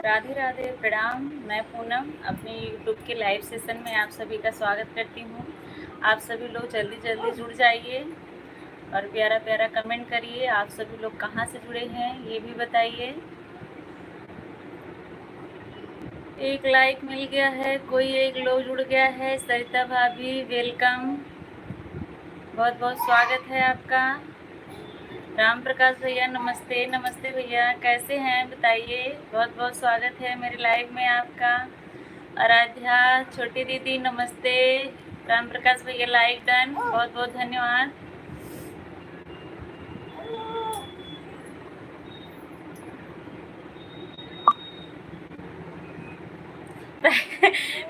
राधे राधे, प्रणाम। मैं पूनम अपने यूट्यूब के लाइव सेशन में आप सभी का स्वागत करती हूँ। आप सभी लोग जल्दी जल्दी जुड़ जाइए और प्यारा प्यारा कमेंट करिए। आप सभी लोग कहाँ से जुड़े हैं ये भी बताइए। एक लाइक मिल गया है, कोई एक लोग जुड़ गया है। सरिता भाभी वेलकम, बहुत बहुत स्वागत है आपका। राम प्रकाश भैया नमस्ते। नमस्ते भैया, कैसे हैं बताइए। बहुत बहुत स्वागत है मेरे लाइव में आपका। आराध्या छोटी दीदी नमस्ते। राम प्रकाश भैया लाइक डन, बहुत बहुत धन्यवाद।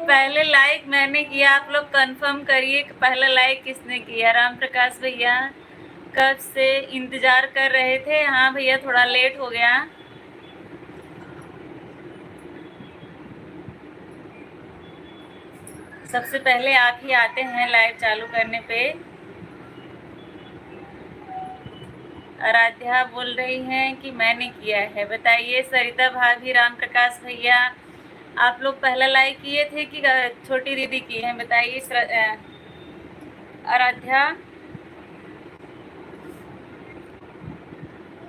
पहले लाइक मैंने किया, आप लोग कंफर्म करिए कि पहला लाइक किसने किया। राम प्रकाश भैया कब से इंतजार कर रहे थे। हाँ भैया थोड़ा लेट हो गया। सबसे पहले आप ही आते हैं लाइव चालू करने पे। आराध्या बोल रही हैं कि मैंने किया है। बताइए सरिता भाभी, राम प्रकाश भैया, आप लोग पहला लाइक किए थे कि छोटी दीदी की है बताइए। आराध्या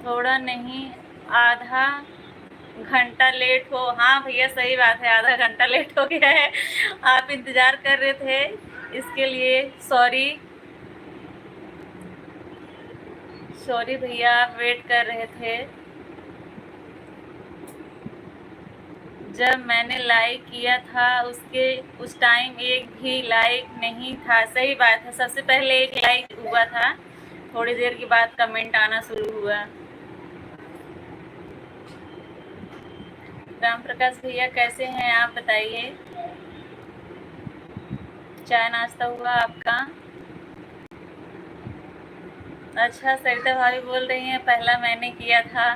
थोड़ा नहीं, आधा घंटा लेट हो। हाँ भैया सही बात है, आधा घंटा लेट हो गया है। आप इंतज़ार कर रहे थे, इसके लिए सॉरी। सॉरी भैया, आप वेट कर रहे थे। जब मैंने लाइक किया था उस टाइम एक भी लाइक नहीं था। सही बात है, सबसे पहले एक लाइक हुआ था, थोड़ी देर के बाद कमेंट आना शुरू हुआ। राम प्रकाश भैया कैसे हैं आप बताइए। चाय नाश्ता हुआ आपका। अच्छा सरिता भाभी बोल रही हैं पहला मैंने किया था।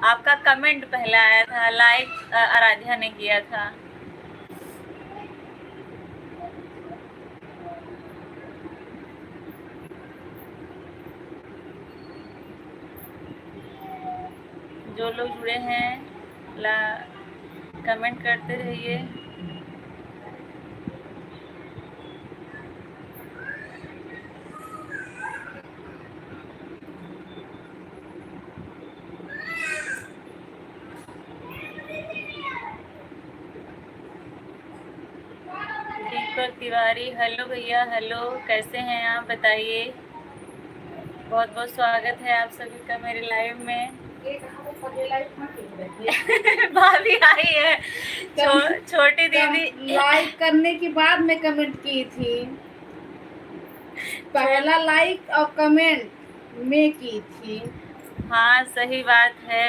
आपका कमेंट पहला आया था, लाइक आराध्या ने किया था। जो लोग जुड़े हैं कमेंट करते रहिए। दीपक तिवारी हेलो भैया, हेलो कैसे हैं आप बताइए। बहुत बहुत स्वागत है आप सभी का मेरे लाइव में। भाभी आई है। छोटी दीदी लाइक करने के बाद मैं कमेंट की थी। पहला लाइक और कमेंट मैं की थी। हाँ सही बात है,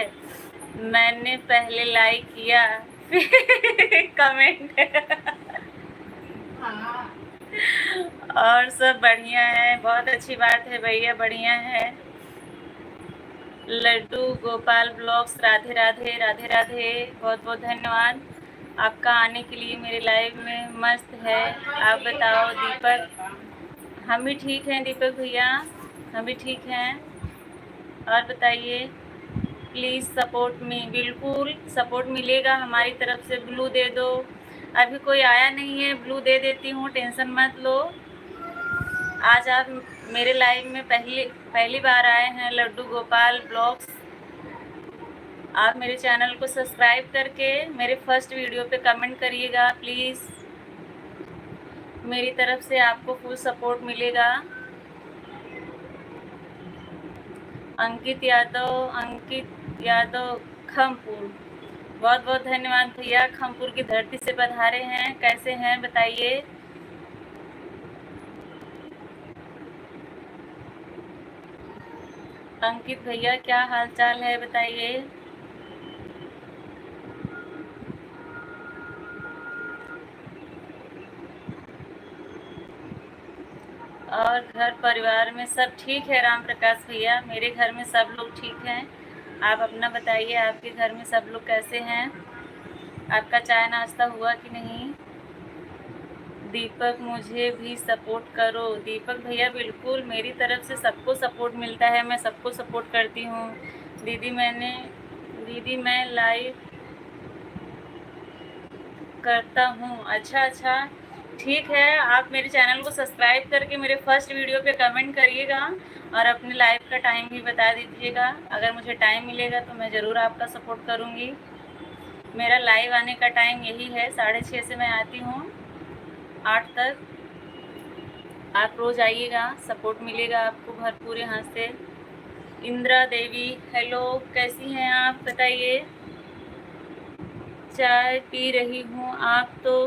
मैंने पहले लाइक किया फिर कमेंट। हाँ। और सब बढ़िया है, बहुत अच्छी बात है भैया, बढ़िया है। लड्डू गोपाल ब्लॉग्स राधे राधे, राधे राधे, बहुत बहुत धन्यवाद आपका आने के लिए मेरे लाइव में। मस्त है। आप बताओ दीपक। हम भी ठीक हैं दीपक भैया, हम भी ठीक हैं। और बताइए, प्लीज़ सपोर्ट मी। बिल्कुल सपोर्ट मिलेगा हमारी तरफ से। ब्लू दे दो, अभी कोई आया नहीं है, ब्लू दे देती हूँ, टेंशन मत लो। आज आप मेरे लाइव में पहली बार आए हैं लड्डू गोपाल ब्लॉग्स। आप मेरे चैनल को सब्सक्राइब करके मेरे फर्स्ट वीडियो पे कमेंट करिएगा प्लीज़। मेरी तरफ से आपको फुल सपोर्ट मिलेगा। अंकित यादव खमपुर, बहुत बहुत धन्यवाद भैया। खमपुर की धरती से पधारे हैं, कैसे हैं बताइए। अंकित भैया क्या हाल चाल है बताइए। और घर परिवार में सब ठीक है राम प्रकाश भैया, मेरे घर में सब लोग ठीक हैं। आप अपना बताइए, आपके घर में सब लोग कैसे हैं। आपका चाय नाश्ता हुआ कि नहीं। दीपक मुझे भी सपोर्ट करो। दीपक भैया बिल्कुल, मेरी तरफ से सबको सपोर्ट मिलता है, मैं सबको सपोर्ट करती हूँ। दीदी मैं लाइव करता हूँ। अच्छा अच्छा, ठीक है। आप मेरे चैनल को सब्सक्राइब करके मेरे फर्स्ट वीडियो पे कमेंट करिएगा और अपने लाइव का टाइम भी बता दीजिएगा। अगर मुझे टाइम मिलेगा तो मैं ज़रूर आपका सपोर्ट करूँगी। मेरा लाइव आने का टाइम यही है, 6:30 से मैं आती हूँ 8 तक। आप रोज़ आइएगा, सपोर्ट मिलेगा आपको भरपूर यहाँ से। इंदिरा देवी, हेलो, कैसी हैं आप, बताइए। चाय पी रही हूँ, आप तो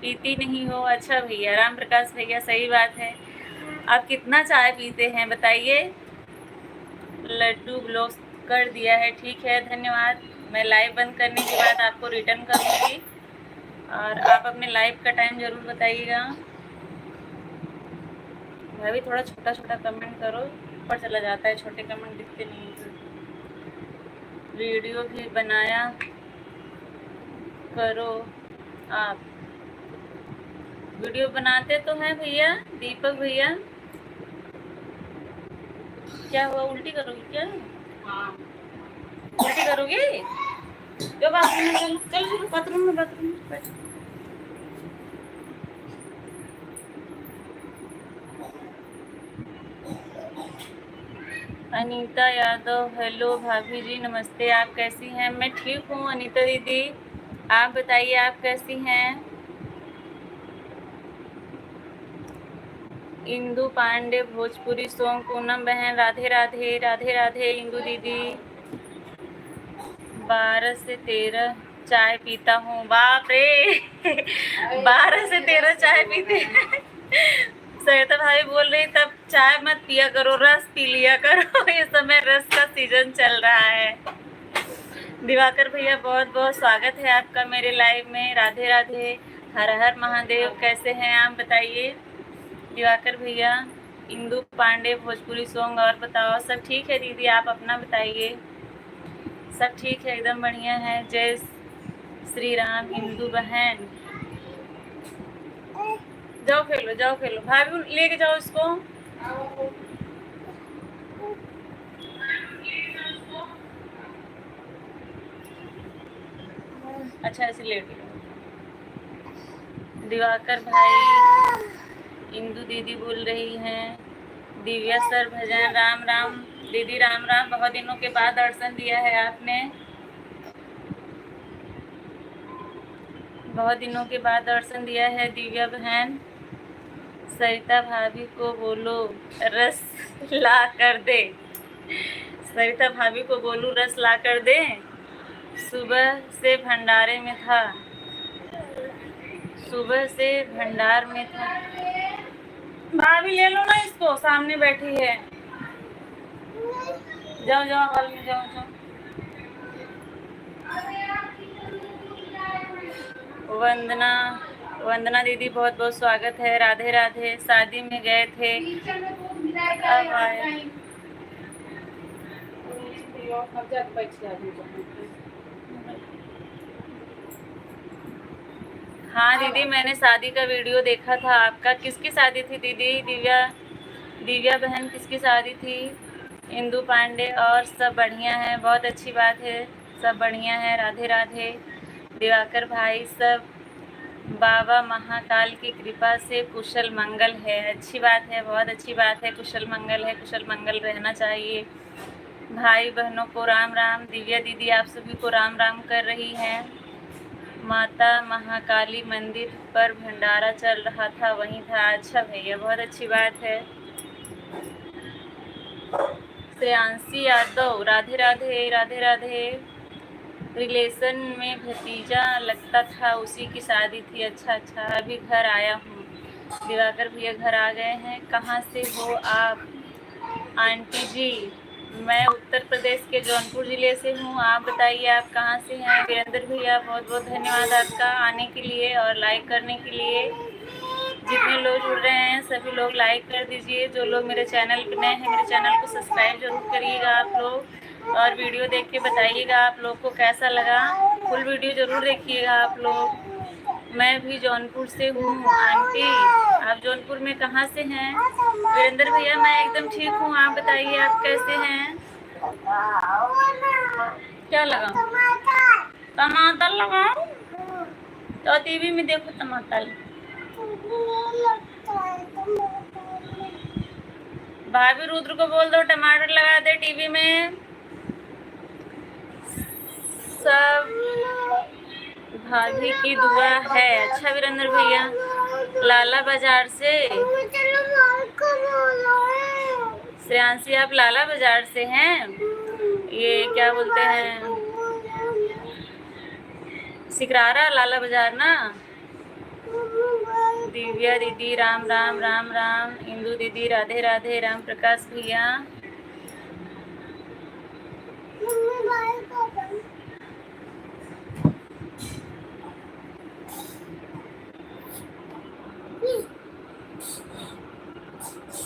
पीती नहीं हो। अच्छा भैया, राम प्रकाश भैया, सही बात है। आप कितना चाय पीते हैं बताइए। लड्डू ब्लॉक कर दिया है, ठीक है, धन्यवाद। मैं लाइव बंद करने के बाद आपको रिटर्न करूँगी और आप अपने लाइव का टाइम ज़रूर बताइएगा। भाभी थोड़ा छोटा छोटा कमेंट करो, ऊपर चला जाता है, छोटे कमेंट दिखते नहीं हैं। वीडियो भी बनाया करो आप। वीडियो बनाते तो हैं भैया, दीपक भैया। क्या हुआ, उल्टी करोगी क्या? हाँ। उल्टी करोगी? जो बाथरूम में, चलो चलो चलो, बाथरूम में बैठ। अनीता यादव, हेलो भाभी जी, नमस्ते, आप कैसी हैं? मैं ठीक हूँ अनीता दीदी, आप बताइए आप कैसी हैं? इंदु पांडे, भोजपुरी सॉन्ग, पूनम बहन, राधे राधे, राधे राधे इंदु दीदी। 12 से 13 चाय पीता हूँ, बाप रे 12 से 13 चाय पीते हैं। सरिता भाई बोल रही तब चाय मत पिया करो, रस पी लिया करो। इस समय रस का सीजन चल रहा है। दिवाकर भैया, बहुत बहुत स्वागत है आपका मेरे लाइव में। राधे राधे, हर हर महादेव, कैसे हैं आप बताइए। दिवाकर भैया, इंदु पांडे, भोजपुरी सॉन्ग, और बताओ। सब ठीक है दीदी, आप अपना बताइए। सब ठीक है, एकदम बढ़िया है। जय श्री राम इंदु बहन। जाओ खेलो, जाओ खेलो, भाभी लेके जाओ इसको। अच्छा ऐसे लेट। दिवाकर भाई, इंदु दीदी बोल रही हैं। दिव्या सर भजन, राम राम दीदी, राम राम, बहुत दिनों के बाद दर्शन दिया है आपने। बहुत दिनों के बाद दर्शन दिया है दिव्या बहन। सरिता भाभी को बोलो रस ला कर दे। सरिता भाभी को बोलूं रस ला कर दे। सुबह से भंडारे में था, सुबह से भंडार में था। भाभी ले लो ना इसको, सामने बैठी है। जाओ जाओ हॉल में, जाओ जाओ। वंदना, वंदना दीदी, बहुत बहुत स्वागत है। राधे राधे। शादी में गए थे, अब आए। हाँ दीदी, मैंने शादी का वीडियो देखा था आपका। किसकी शादी थी दीदी? दिव्या, दिव्या बहन किसकी शादी थी? इंदु पांडे, और सब बढ़िया है, बहुत अच्छी बात है, सब बढ़िया है। राधे राधे। दिवाकर भाई, सब बाबा महाकाल की कृपा से कुशल मंगल है। अच्छी बात है, बहुत अच्छी बात है, कुशल मंगल है, कुशल मंगल रहना चाहिए। भाई बहनों को राम राम। दिव्या दीदी आप सभी को राम राम कर रही हैं। माता महाकाली मंदिर पर भंडारा चल रहा था, वहीं था। अच्छा भैया, बहुत अच्छी बात है। श्रेयांशी यादव, राधे राधे, राधे राधे। रिलेशन में भतीजा लगता था, उसी की शादी थी। अच्छा अच्छा, अभी घर आया हूँ। दिवाकर भैया घर आ गए हैं। कहाँ से हो आप आंटी जी? मैं उत्तर प्रदेश के जौनपुर ज़िले से हूँ। आप बताइए आप कहाँ से हैं? वीरेंद्र भैया, बहुत बहुत धन्यवाद आपका आने के लिए और लाइक करने के लिए। जितने लोग जुड़ रहे हैं सभी लोग लाइक कर दीजिए। जो लोग मेरे चैनल पर नए हैं, मेरे चैनल को सब्सक्राइब जरूर करिएगा आप लोग, और वीडियो देख के बताइएगा आप लोग को कैसा लगा। फुल वीडियो ज़रूर देखिएगा आप लोग। मैं भी जौनपुर से हूँ आंटी, आप जौनपुर में कहाँ से हैं? वीरेंद्र भैया, मैं एकदम ठीक हूँ, आप बताइए आप कैसे हैं? क्या लगाऊं? टमाटर लगाऊं? तो टीवी में देखो टमाटर। भाभी रुद्र को बोल दो टमाटर लगा दे टीवी में। सब भाभी की दुआ है। अच्छा वीरेंद्र भैया लाला बाजार से। श्रेयांशी आप लाला बाजार से हैं? ये क्या बोलते हैं, सिकरारा लाला बाजार ना। दिव्या दीदी राम राम राम राम। इंदू दीदी राधे राधे। राम प्रकाश भैया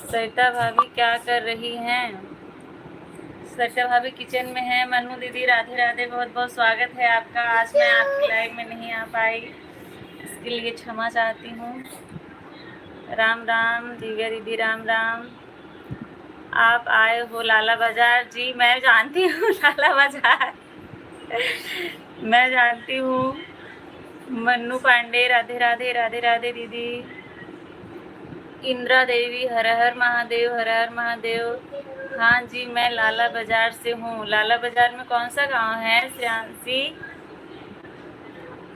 सरिता भाभी क्या कर रही हैं? सरिता भाभी किचन में है। मनु दीदी राधे राधे, बहुत बहुत स्वागत है आपका। आज मैं आपकी लाइव में नहीं आ पाई, इसके लिए क्षमा चाहती हूँ। राम राम दिव्या दीदी राम राम। आप आए हो लाला बाजार? जी मैं जानती हूँ लाला बाजार मैं जानती हूँ। मन्नू पांडे राधे राधे राधे राधे दीदी। इंदिरा देवी हर हर महादेव हर हर महादेव। हाँ जी मैं लाला बाजार से हूँ। लाला बाजार में कौन सा गांव है? श्रेयांशी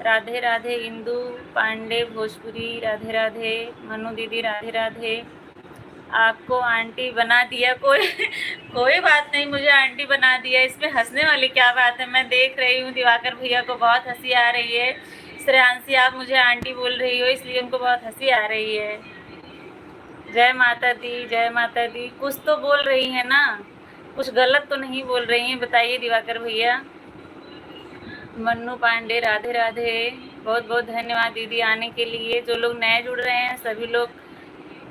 राधे राधे। इंदू पांडे भोजपुरी राधे राधे। मनु दीदी राधे राधे। आपको आंटी बना दिया कोई कोई बात नहीं, मुझे आंटी बना दिया, इसमें हंसने वाली क्या बात है? मैं देख रही हूँ दिवाकर भैया को बहुत हंसी आ रही है। श्रेयांशी आप मुझे आंटी बोल रही हो, इसलिए उनको बहुत हंसी आ रही है। जय माता दी जय माता दी। कुछ तो बोल रही है ना, कुछ गलत तो नहीं बोल रही हैं? बताइए दिवाकर भैया। मन्नू पांडे राधे राधे, बहुत बहुत धन्यवाद दीदी आने के लिए। जो लोग नए जुड़ रहे हैं सभी लोग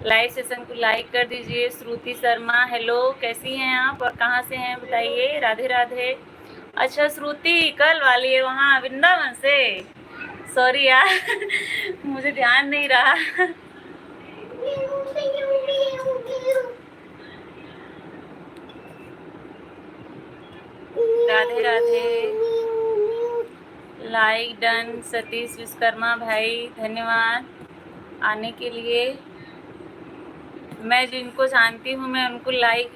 लाइव सेशन को लाइक कर दीजिए। श्रुति शर्मा हेलो, कैसी हैं आप और कहाँ से हैं बताइए? राधे राधे। अच्छा श्रुति कल वाली है वहाँ वृंदावन से? सॉरी यार मुझे ध्यान नहीं रहा। राधे राधे। Like done. सतीश विश्वकर्मा भाई धन्यवाद आने के लिए। मैं जिनको जानती हूँ मैं उनको लाइक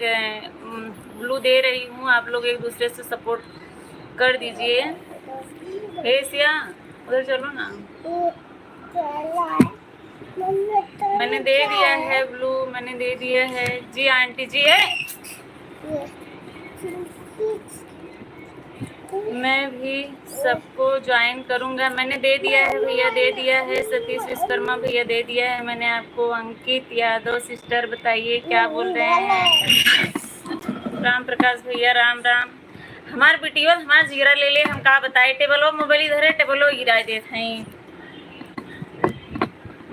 ब्लू दे रही हूँ। आप लोग एक दूसरे से सपोर्ट कर दीजिए। हे सिया उधर चलो ना। मैंने दे दिया है ब्लू, मैंने दे दिया है जी आंटी जी है। मैं भी सबको ज्वाइन करूंगा। मैंने दे दिया है भैया, दे दिया है। सतीश विश्वकर्मा भैया दे दिया है मैंने आपको। अंकित यादव सिस्टर बताइए क्या बोल रहे हैं? राम प्रकाश भैया राम राम। हमार बेटियों हमार जीरा ले ले, हम का बताए? टेबलो मोबाइल इधर है, टेबलो गिरा देत हैं।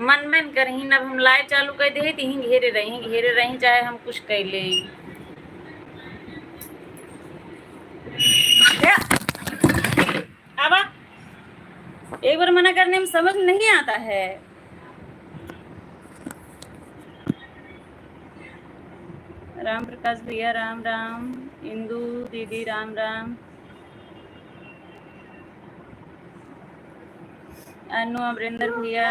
मन मन करही अब हम लाइव चालू कर दे ती घेरे रही चाहे हम कुछ कर ले। अब एक बार मना करने में समझ नहीं आता है। राम प्रकाश भैया राम राम। इंदू दीदी राम राम। अनु अमरिंदर भैया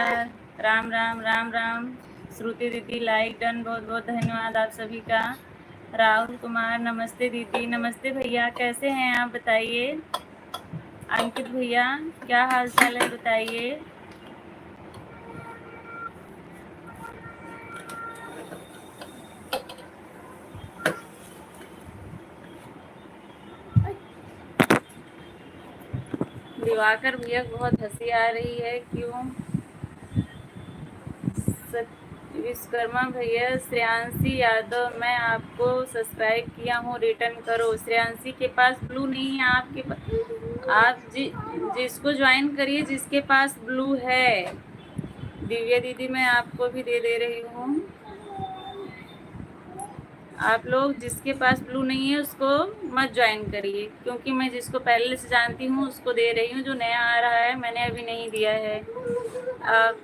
राम राम राम राम। श्रुति दीदी लाइक डन, बहुत बहुत धन्यवाद आप सभी का। राहुल कुमार नमस्ते दीदी। नमस्ते भैया, कैसे हैं आप बताइए? अंकित भैया क्या हाल चाल है बताइए? दिवाकर भैया बहुत हंसी आ रही है, क्यों? विश्वकर्मा भैया श्रेयांशी यादव मैं आपको सब्सक्राइब किया हूँ, रिटर्न करो। श्रेयांशी के पास ब्लू नहीं है, आपके पास आप जिसको ज्वाइन करिए जिसके पास ब्लू है। दिव्या दीदी मैं आपको भी दे रही हूँ। आप लोग जिसके पास ब्लू नहीं है उसको मत ज्वाइन करिए, क्योंकि मैं जिसको पहले से जानती हूँ उसको दे रही हूँ। जो नया आ रहा है मैंने अभी नहीं दिया है। आप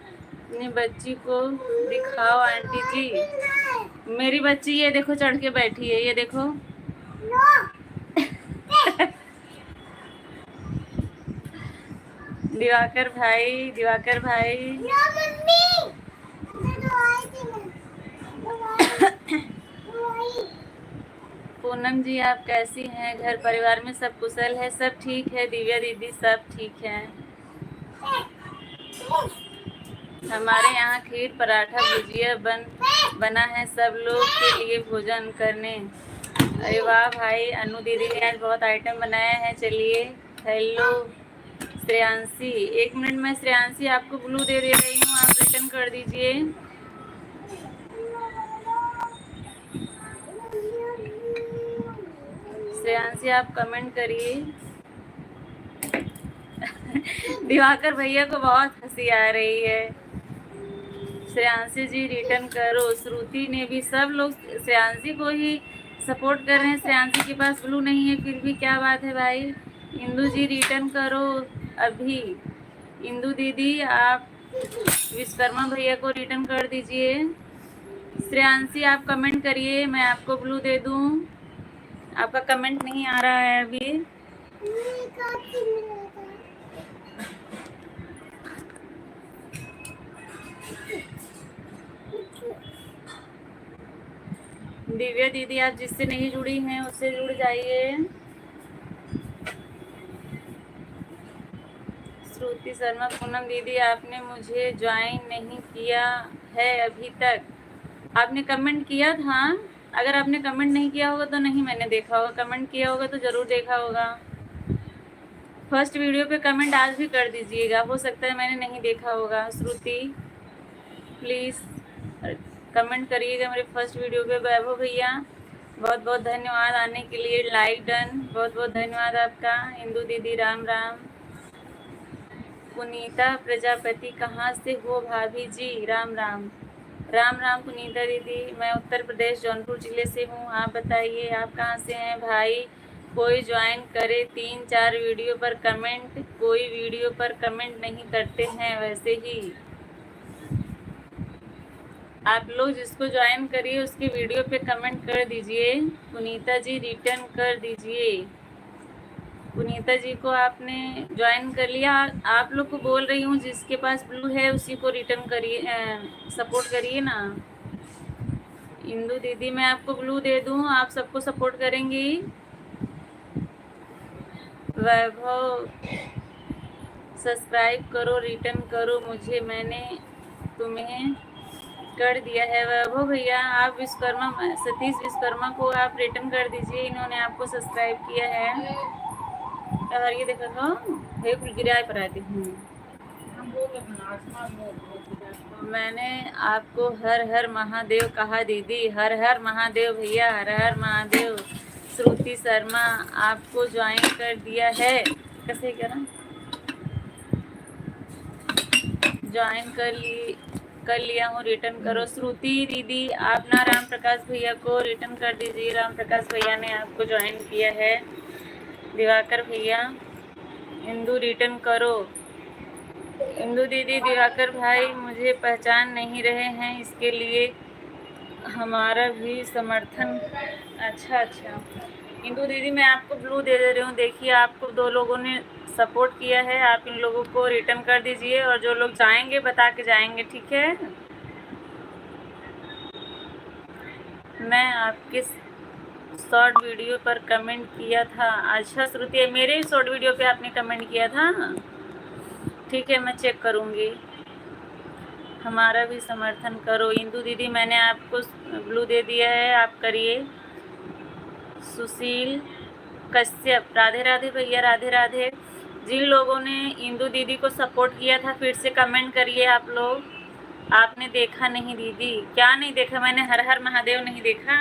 अपनी बच्ची को दिखाओ आंटी जी। मेरी बच्ची ये देखो चढ़ के बैठी है, ये देखो दिवाकर भाई, दिवाकर भाई। पूनम जी आप कैसी हैं? घर परिवार में सब कुशल है? सब ठीक है दिव्या दीदी, सब ठीक है। हमारे यहाँ खीर पराठा भुजिया बना है सब लोग के लिए भोजन करने। अरे वाह भाई, अनु दीदी ने आज बहुत आइटम बनाया है। चलिए, हेलो श्रेयांशी, 1 मिनट में श्रेयांशी आपको ब्लू दे रही हूँ, आप रिटर्न कर दीजिए। श्रेयांशी आप कमेंट करिए। दिवाकर भैया को बहुत हंसी आ रही है। श्रेयांशी जी रिटर्न करो। श्रुति ने भी, सब लोग श्रेयांशी को ही सपोर्ट कर रहे हैं। श्रेयांशी के पास ब्लू नहीं है, फिर भी क्या बात है भाई। इंदू जी रिटर्न करो अभी। इंदू दीदी आप विश्वकर्मा भैया को रिटर्न कर दीजिए। श्रेयांशी आप कमेंट करिए, मैं आपको ब्लू दे दूं। आपका कमेंट नहीं आ रहा है अभी। दिव्या दीदी आप जिससे नहीं जुड़ी हैं उससे जुड़ जाइए। श्रुति शर्मा, पूनम दीदी आपने मुझे ज्वाइन नहीं किया है अभी तक। आपने कमेंट किया था, अगर आपने कमेंट नहीं किया होगा तो नहीं मैंने देखा होगा, कमेंट किया होगा तो ज़रूर देखा होगा। फर्स्ट वीडियो पे कमेंट आज भी कर दीजिएगा, हो सकता है मैंने नहीं देखा होगा। श्रुति प्लीज़ कमेंट करिएगा मेरे फर्स्ट वीडियो पे। वैभव भैया बहुत बहुत धन्यवाद आने के लिए, लाइक डन, बहुत बहुत धन्यवाद आपका। इंदू दीदी राम राम। पुनीता प्रजापति कहाँ से हो भाभी जी? राम राम। राम राम पुनीता दीदी, मैं उत्तर प्रदेश जौनपुर ज़िले से हूँ। आप बताइए आप कहाँ से हैं भाई? कोई ज्वाइन करे 3-4 वीडियो पर कमेंट, कोई वीडियो पर कमेंट नहीं करते हैं। वैसे ही आप लोग जिसको ज्वाइन करिए उसके वीडियो पे कमेंट कर दीजिए। पुनीता जी रिटर्न कर दीजिए। पुनीता जी को आपने ज्वाइन कर लिया। आप लोग को बोल रही हूँ जिसके पास ब्लू है उसी को रिटर्न करिए, सपोर्ट करिए ना। इंदू दीदी मैं आपको ब्लू दे दूँ, आप सबको सपोर्ट करेंगी। वैभव सब्सक्राइब करो, रिटर्न करो मुझे, मैंने तुम्हें कर दिया है। वैभव भैया आप विश्वकर्मा, सतीश विश्वकर्मा को आप रिटर्न कर दीजिए, इन्होंने आपको सब्सक्राइब किया है। और ये देखो तो हे गिराए पर आती हूँ। मैंने आपको हर हर महादेव कहा दीदी। हर हर महादेव भैया, हर हर महादेव। श्रुति शर्मा आपको ज्वाइन कर दिया है। कैसे करा? ज्वाइन कर लिया हूँ, रिटर्न करो। श्रुति दीदी आप ना राम प्रकाश भैया को रिटर्न कर दीजिए, राम प्रकाश भैया ने आपको ज्वाइन किया है। दिवाकर भैया, इंदू रिटर्न करो। इंदू दीदी, दिवाकर भाई मुझे पहचान नहीं रहे हैं, इसके लिए हमारा भी समर्थन। अच्छा, इंदू दीदी मैं आपको ब्लू दे रही हूँ। देखिए आपको 2 लोगों ने सपोर्ट किया है, आप इन लोगों को रिटर्न कर दीजिए और जो लोग जाएंगे बता के जाएंगे, ठीक है? मैं आपके शॉर्ट वीडियो पर कमेंट किया था। अच्छा श्रुति, मेरे ही शॉर्ट वीडियो पे आपने कमेंट किया था? ठीक है, मैं चेक करूँगी। हमारा भी समर्थन करो। इंदू दीदी मैंने आपको ब्लू दे दिया है, आप करिए। सुशील कश्यप, राधे राधे भैया, राधे राधे। जिन लोगों ने इंदू दीदी को सपोर्ट किया था फिर से कमेंट करिए आप लोग। आपने देखा नहीं दीदी? क्या नहीं देखा? मैंने हर हर महादेव नहीं देखा?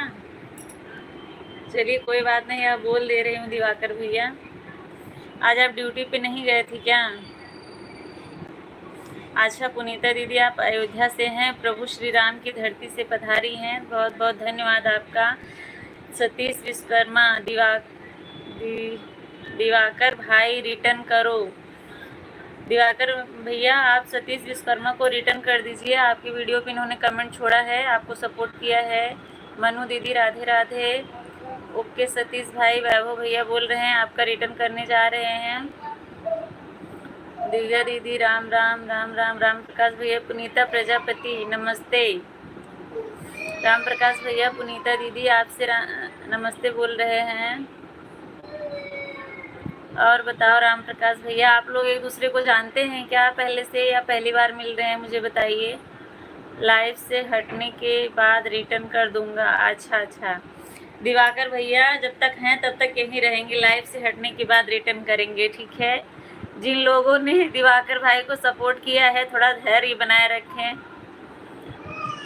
चलिए कोई बात नहीं, आप बोल दे रही हूँ। दिवाकर भैया आज आप ड्यूटी पे नहीं गए थे क्या? अच्छा पुनीता दीदी आप अयोध्या से हैं, प्रभु श्री राम की धरती से पधारी हैं, बहुत बहुत धन्यवाद आपका। सतीश विश्वकर्मा, दिवाकर भाई रिटर्न करो। दिवाकर भैया आप सतीश विश्वकर्मा को रिटर्न कर दीजिए, आपकी वीडियो पे इन्होंने कमेंट छोड़ा है, आपको सपोर्ट किया है। मनु दीदी राधे राधे। ओके सतीश भाई, वैभव भैया बोल रहे हैं आपका रिटर्न करने जा रहे हैं। दिव्या दीदी राम राम राम राम। राम प्रकाश भैया पुनीता प्रजापति नमस्ते। राम प्रकाश भैया पुनीता दीदी आपसे नमस्ते बोल रहे हैं। और बताओ राम प्रकाश भैया, आप लोग एक दूसरे को जानते हैं क्या पहले से, या पहली बार मिल रहे हैं? मुझे बताइए। लाइव से हटने के बाद रिटर्न कर दूंगा। अच्छा, दिवाकर भैया जब तक हैं तब तक यहीं रहेंगे, लाइव से हटने के बाद रिटर्न करेंगे, ठीक है? जिन लोगों ने दिवाकर भाई को सपोर्ट किया है थोड़ा धैर्य बनाए रखें।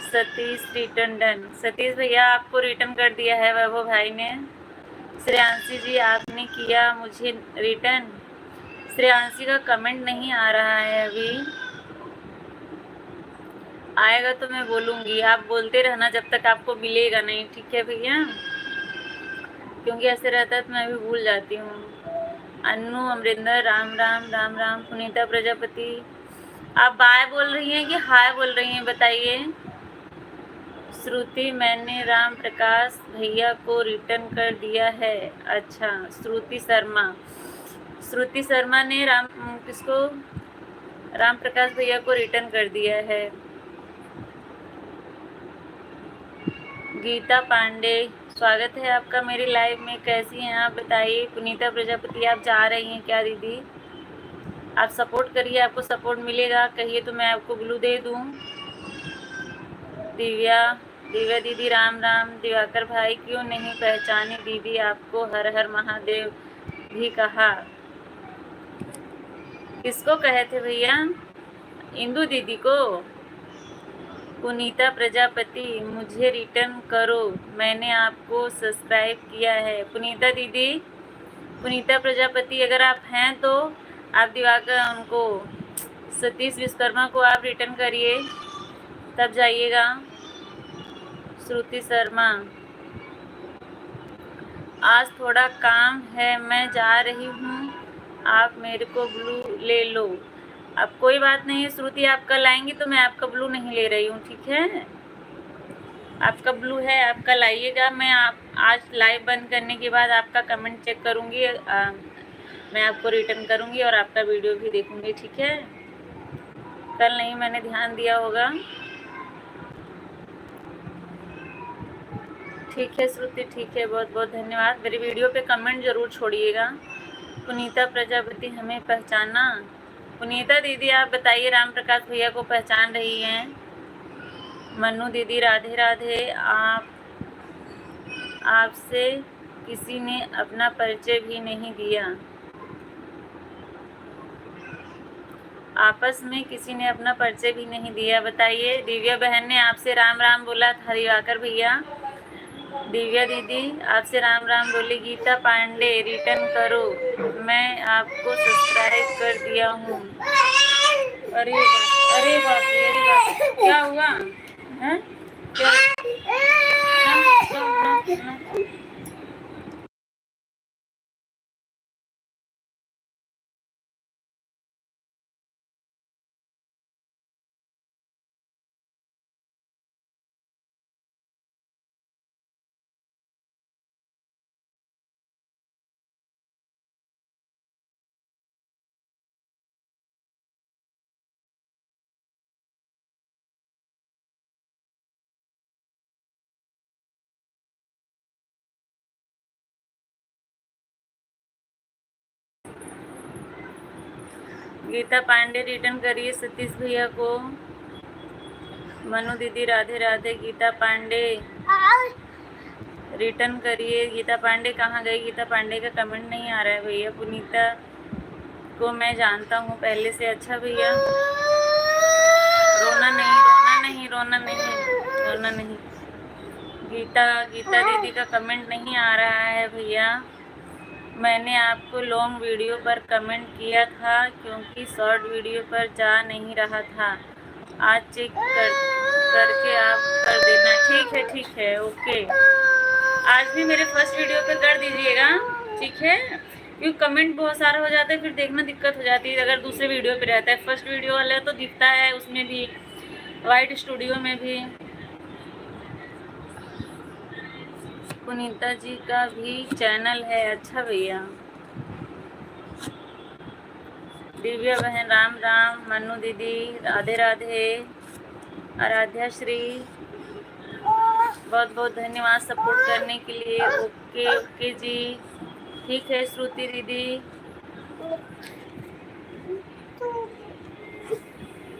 Satish return done. सतीश भैया आपको रिटर्न कर दिया है वैभव भाई ने। श्रेयांशी जी आपने किया मुझे रिटर्न। श्रेयांशी का कमेंट नहीं आ रहा है अभी, आएगा तो मैं बोलूँगी। आप बोलते रहना जब तक आपको मिलेगा नहीं, ठीक है भैया? क्योंकि ऐसे रहता है तो मैं भी भूल जाती हूँ। अन्नू अमरिंदर राम राम राम राम। पुनीता प्रजापति आप बाय बोल रही हैं कि हाय बोल रही हैं, बताइए। श्रुति मैंने राम प्रकाश भैया को रिटर्न कर दिया है। अच्छा, श्रुति शर्मा ने किसको? राम प्रकाश भैया को रिटर्न कर दिया है। गीता पांडे स्वागत है आपका मेरी लाइव में, कैसी हैं आप बताइए। पुनीता प्रजापति आप जा रही हैं क्या दीदी? आप सपोर्ट करिए, आपको सपोर्ट मिलेगा, कहिए तो मैं आपको ब्लू दे दूं। दिव्या दीदी राम राम। दिवाकर भाई क्यों नहीं पहचानी दीदी आपको? हर हर महादेव भी कहा। किसको कहे थे भैया? इंदू दीदी को? पुनीता प्रजापति मुझे रिटर्न करो, मैंने आपको सब्सक्राइब किया है। पुनीता प्रजापति अगर आप हैं तो आप दिवाकर उनको सतीश विश्वकर्मा को आप रिटर्न करिए, तब जाइएगा। श्रुति शर्मा आज थोड़ा काम है, मैं जा रही हूँ, आप मेरे को ब्लू ले लो। अब कोई बात नहीं श्रुति, आप कल आएंगी तो मैं आपका ब्लू नहीं ले रही हूँ, ठीक है? आपका ब्लू है, आप कल आइएगा। मैं आज लाइव बंद करने के बाद आपका कमेंट चेक करूँगी, मैं आपको रिटर्न करूँगी और आपका वीडियो भी देखूँगी, ठीक है? कल नहीं मैंने ध्यान दिया होगा। ठीक है श्रुति, ठीक है, बहुत बहुत धन्यवाद। मेरी वीडियो पे कमेंट ज़रूर छोड़िएगा। पुनीता प्रजापति हमें पहचाना? पुनीता दीदी आप बताइए, राम प्रकाश भैया को पहचान रही हैं? मन्नू दीदी राधे राधे। आपसे किसी ने अपना परिचय भी नहीं दिया, आपस में किसी ने अपना परिचय भी नहीं दिया, बताइए। दिव्या बहन ने आपसे राम राम बोला था, दिवाकर भैया। दिव्या दीदी आपसे राम राम बोली। गीता पांडे रिटर्न करो, मैं आपको सब्सक्राइब कर दिया हूँ। अरे बाप रे, क्या हुआ है? गीता पांडे रिटर्न करिए सतीश भैया को। मनु दीदी राधे राधे। गीता पांडे रिटर्न करिए। गीता पांडे कहाँ गई? गीता पांडे का कमेंट नहीं आ रहा है भैया। पुनीता को मैं जानता हूँ पहले से। अच्छा भैया, रोना नहीं। गीता दीदी का कमेंट नहीं आ रहा है भैया। मैंने आपको लॉन्ग वीडियो पर कमेंट किया था क्योंकि शॉर्ट वीडियो पर जा नहीं रहा था। आज चेक करके आप कर देना। ठीक है ओके। आज भी मेरे फर्स्ट वीडियो पे कर दीजिएगा, ठीक है? क्योंकि कमेंट बहुत सारा हो जाता है, फिर देखना दिक्कत हो जाती है। अगर दूसरे वीडियो पे रहता है, फर्स्ट वीडियो वाला तो दिखता है, उसमें भी वाइट स्टूडियो में भी। पुनीता जी का भी चैनल है? अच्छा भैया। दिव्या बहन राम राम, मनु दीदी राधे राधे, आराध्या श्री बहुत बहुत धन्यवाद सपोर्ट करने के लिए। ओके ओके जी, ठीक है। श्रुति दीदी,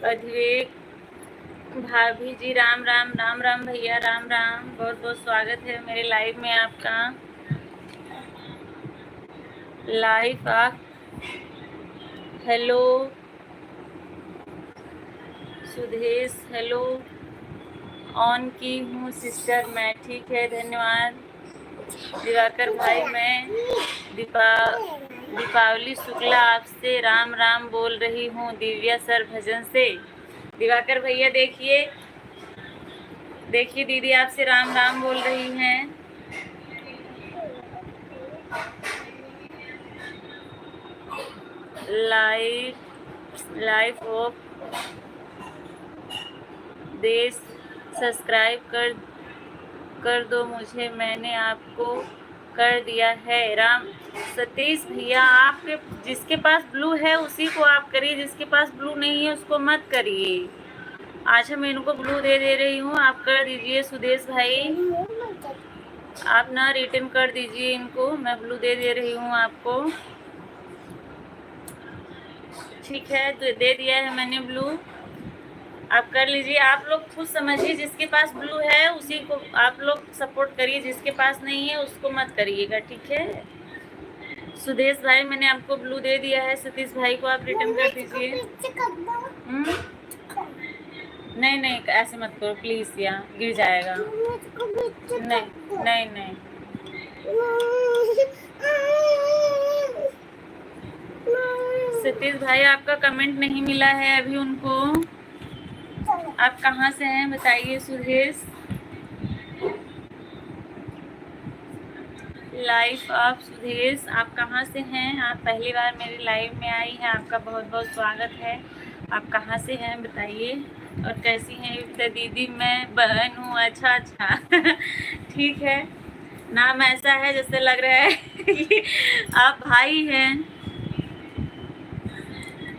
अधिवेक भाभी जी राम राम, राम राम भैया राम राम, बहुत बहुत स्वागत है मेरे लाइव में आपका। लाइव आप हेलो सुदेश, हेलो ऑन की हूँ सिस्टर मैं, ठीक है धन्यवाद। दिवाकर भाई मैं दीपावली शुक्ला आपसे राम राम बोल रही हूँ, दिव्या सर भजन से। दिवाकर भैया देखिए देखिए, दीदी आपसे राम राम बोल रही हैं। लाइफ ऑफ देश सब्सक्राइब कर दो मुझे, मैंने आपको कर दिया है। राम सतीश भैया, आपके जिसके पास ब्लू है उसी को आप करिए, जिसके पास ब्लू नहीं है उसको मत करिए। अच्छा मैं इनको ब्लू दे रही हूँ, आप कर दीजिए। सुदेश भाई आप ना रिटर्न कर दीजिए इनको, मैं ब्लू दे रही हूँ आपको, ठीक है। तो दे दिया है मैंने ब्लू, आप कर लीजिए। आप लोग खुद समझिए, जिसके पास ब्लू है उसी को आप लोग सपोर्ट करिए, जिसके पास नहीं है उसको मत करिएगा, ठीक है। सुदेश भाई मैंने आपको ब्लू दे दिया है, सतीश भाई को आप रिटर्न कर दीजिए। नहीं नहीं ऐसे मत करो प्लीज, यहाँ गिर जाएगा। नहीं नहीं नहीं सतीश भाई आपका कमेंट नहीं मिला है अभी उनको, आप कहाँ से हैं बताइए। सुदेश लाइफ आप सुदेश आप कहाँ से हैं, आप पहली बार मेरे लाइव में आई हैं, आपका बहुत बहुत स्वागत है। आप कहाँ से हैं बताइए, और कैसी हैं युक्ता दीदी। मैं बहन हूँ, अच्छा अच्छा ठीक है। नाम ऐसा है जैसे लग रहा है कि आप भाई हैं,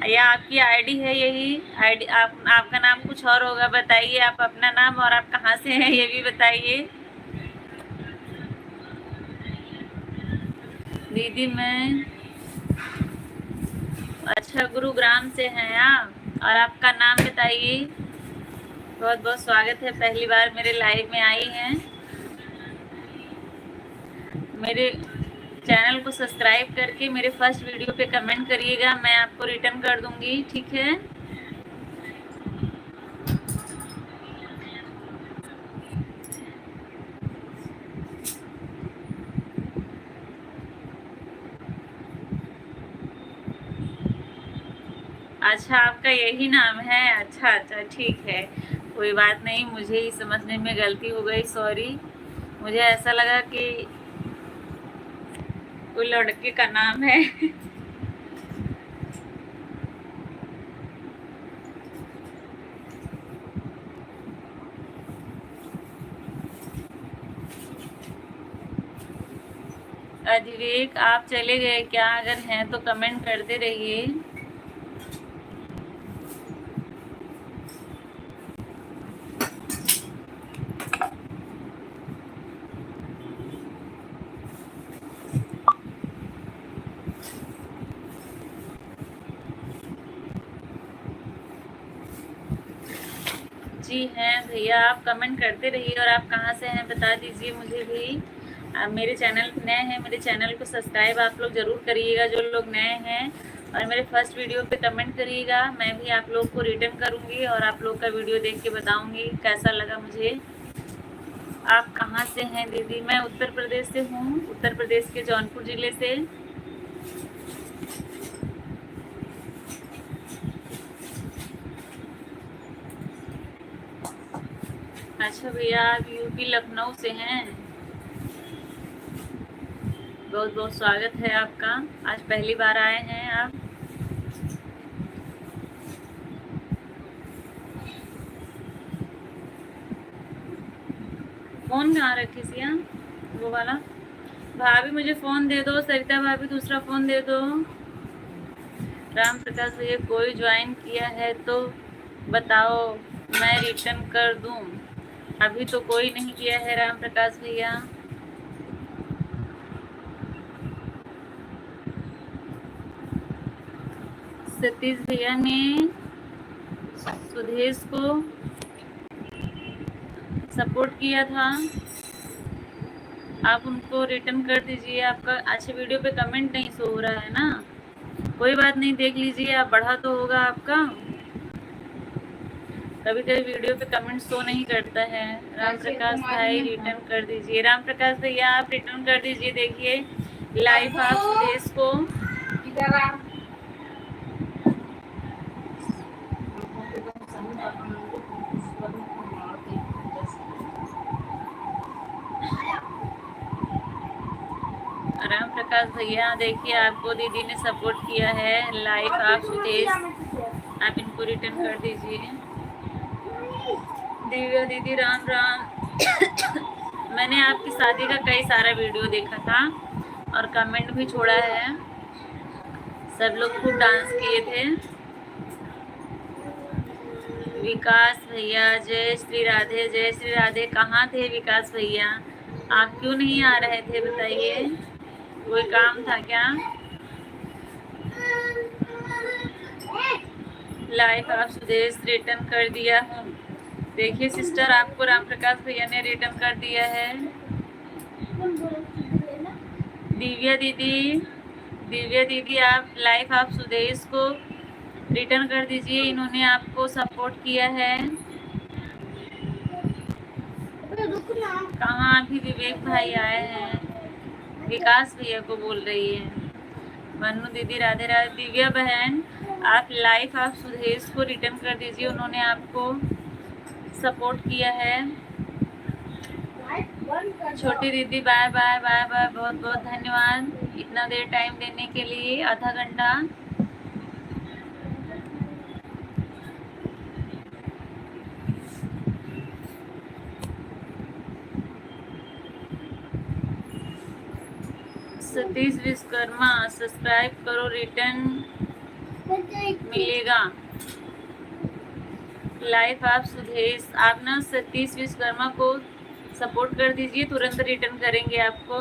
या आपकी आईडी है यही आईडी, आपका नाम कुछ और होगा। बताइए आप अपना नाम और आप कहाँ से हैं ये भी बताइए। दीदी मैं अच्छा गुरुग्राम से हैं आप, और आपका नाम बताइए। बहुत बहुत स्वागत है, पहली बार मेरे लाइव में आई हैं। मेरे चैनल को सब्सक्राइब करके मेरे फर्स्ट वीडियो पे कमेंट करिएगा, मैं आपको रिटर्न कर दूंगी, ठीक है। अच्छा आपका यही नाम है, अच्छा अच्छा ठीक है, कोई बात नहीं, मुझे ही समझने में गलती हो गई, सॉरी। मुझे ऐसा लगा कि कोई लड़के का नाम है अधिवेक आप चले गए क्या, अगर हैं तो कमेंट करते रहिए। जी हैं भैया, आप कमेंट करते रहिए, और आप कहाँ से हैं बता दीजिए मुझे भी। आप मेरे चैनल पे नए हैं, मेरे चैनल को सब्सक्राइब आप लोग ज़रूर करिएगा जो लोग नए हैं, और मेरे फर्स्ट वीडियो पे कमेंट करिएगा, मैं भी आप लोग को रिटर्न करूँगी और आप लोग का वीडियो देख के बताऊँगी कैसा लगा मुझे। आप कहाँ से हैं दीदी। मैं उत्तर प्रदेश से हूँ, उत्तर प्रदेश के जौनपुर ज़िले से। अच्छा भैया आप यूपी लखनऊ से हैं, बहुत बहुत स्वागत है आपका, आज पहली बार आए हैं आप। फ़ोन कहाँ रखी सिया, वो वाला। भाभी मुझे फ़ोन दे दो, सरिता भाभी दूसरा फ़ोन दे दो। राम प्रकाश भैया कोई ज्वाइन किया है तो बताओ, मैं रिटर्न कर दूं। अभी तो कोई नहीं किया है राम प्रकाश भैया। सतीश भैया ने सुदेश को सपोर्ट किया था, आप उनको रिटर्न कर दीजिए। आपका अच्छा वीडियो पे कमेंट नहीं शो हो रहा है ना, कोई बात नहीं, देख लीजिए, आप बढ़ा तो होगा आपका। कभी कभी वीडियो पे कमेंट शो नहीं करता है। राम प्रकाश भाई रिटर्न कर दीजिए। राम प्रकाश भैया आप रिटर्न कर दीजिए। देखिए लाइव आप सुदेश को राम प्रकाश भैया देखिए, आपको दीदी ने सपोर्ट किया है। लाइव आप सुदेश, आप इनको रिटर्न कर दीजिए। दिव्या दीदी राम राम। मैंने आपकी शादी का कई सारा वीडियो देखा था और कमेंट भी छोड़ा है, सब लोग खूब डांस किए थे। विकास भैया जय श्री राधे, जय श्री राधे। कहाँ थे विकास भैया, आप क्यों नहीं आ रहे थे बताइए, कोई काम था क्या? लाइफ आप सुदेश रिटर्न कर दिया हूँ। देखिए सिस्टर, आपको राम प्रकाश भैया ने रिटर्न कर दिया है। दिव्या दीदी आप लाइफ आप सुदेश को रिटर्न कर दीजिए, इन्होंने आपको सपोर्ट किया है। कहाँ अभी विवेक भाई आए हैं, विकास भैया को बोल रही है। मन्नू दीदी राधे राधे। दिव्या बहन आप लाइफ आप सुदेश को रिटर्न कर दीजिए, उन्होंने आपको सपोर्ट किया है। छोटी दीदी बाय बाय बाय बाय, बहुत बहुत धन्यवाद इतना देर टाइम देने के लिए, आधा घंटा। सतीश विश्वकर्मा सब्सक्राइब करो, रिटर्न मिलेगा। लाइफ आप सुदेश, आप ना सतीश विश्वकर्मा को सपोर्ट कर दीजिए, तुरंत रिटर्न करेंगे आपको।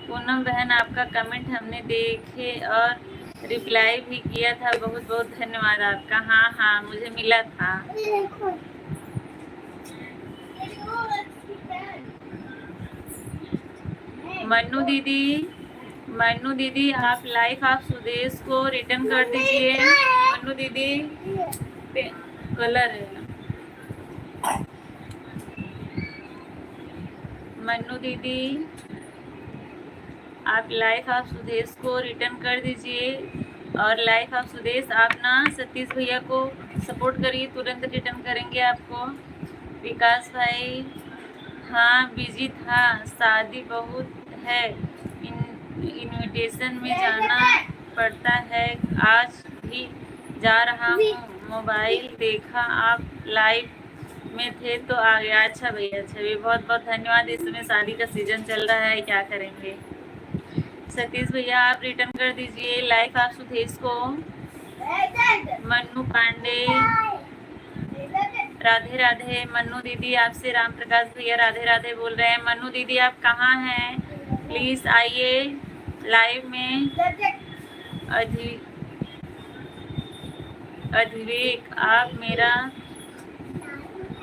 पूनम बहन आपका कमेंट हमने देखे और रिप्लाई भी किया था, बहुत बहुत धन्यवाद आपका। हाँ हाँ मुझे मिला था। मन्नू दीदी आप लाइफ आप सुदेश को रिटर्न कर दीजिए। मन्नू दीदी कलर है। मन्नू दीदी आप लाइफ आप सुदेश को रिटर्न कर दीजिए, और लाइफ आप सुदेश आप ना सतीश भैया को सपोर्ट करिए, तुरंत रिटर्न करेंगे आपको। विकास भाई हाँ बिजी था, शादी बहुत है, इनविटेशन में जाना पड़ता है, आज भी जा रहा हूँ, मोबाइल देखा आप लाइव में थे तो आ गया। अच्छा भैया, अच्छा भैया बहुत बहुत धन्यवाद। इसमें शादी का सीजन चल रहा है, क्या करेंगे। सतीश भैया आप रिटर्न कर दीजिए लाइफ आप सुदेश को। मन्नू पांडे राधे राधे। मन्नू दीदी आपसे राम प्रकाश भैया राधे राधे बोल रहे हैं। मन्नू दीदी आप कहाँ हैं, प्लीज आइए लाइव में। अधिवेक आप मेरा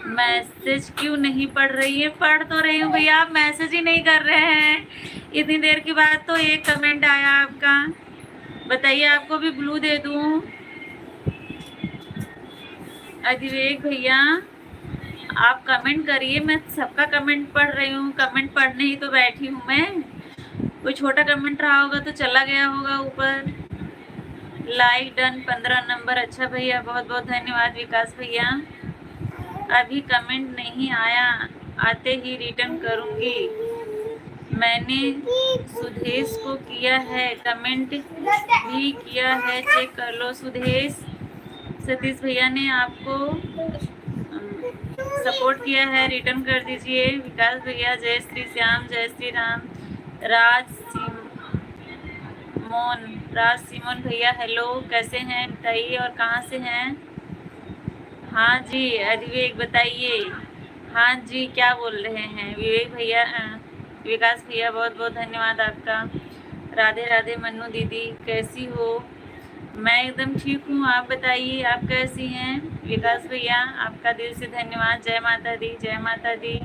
मैसेज क्यों नहीं पढ़ रही है? पढ़ तो रही हूँ भैया, आप मैसेज ही नहीं कर रहे हैं। इतनी देर के बाद तो एक कमेंट आया आपका, बताइए आपको भी ब्लू दे दूँ? अधिवेक भैया आप कमेंट करिए, मैं सबका कमेंट पढ़ रही हूँ, कमेंट पढ़ने ही तो बैठी हूँ मैं। कोई छोटा कमेंट रहा होगा तो चला गया होगा ऊपर। Like done 15 number. अच्छा भैया बहुत बहुत धन्यवाद। विकास भैया अभी कमेंट नहीं आया, आते ही रिटर्न करूँगी। मैंने सुदेश को किया है, कमेंट भी किया है, चेक कर लो। सुदेश सतीश भैया ने आपको सपोर्ट किया है, रिटर्न कर दीजिए। विकास भैया जय श्री श्याम, जय श्री राम। राज सिमोन, राज सिमोन भैया हेलो, कैसे हैं बताइए और कहाँ से हैं? हाँ जी विवेक बताइए। हाँ जी क्या बोल रहे हैं विवेक भैया? विकास भैया बहुत बहुत धन्यवाद आपका। राधे राधे मन्नू दीदी कैसी हो? मैं एकदम ठीक हूँ, आप बताइए आप कैसी हैं? विकास भैया आपका दिल से धन्यवाद। जय माता दी, जय माता दी।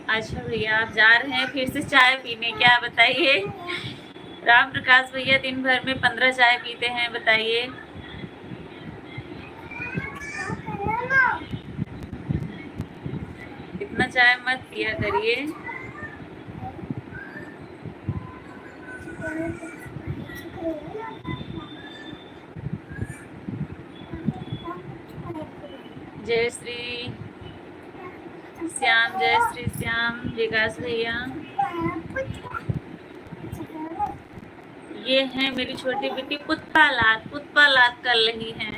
अच्छा भैया आप जा रहे हैं फिर से चाय पीने, क्या बताइए? राम प्रकाश भैया दिन भर में 15 चाय पीते हैं, बताइए। इतना चाय मत पिया करिए। जय श्री श्याम, जय श्री श्याम विकास भैया। ये है मेरी छोटी बेटी पुष्पालात कर रही है।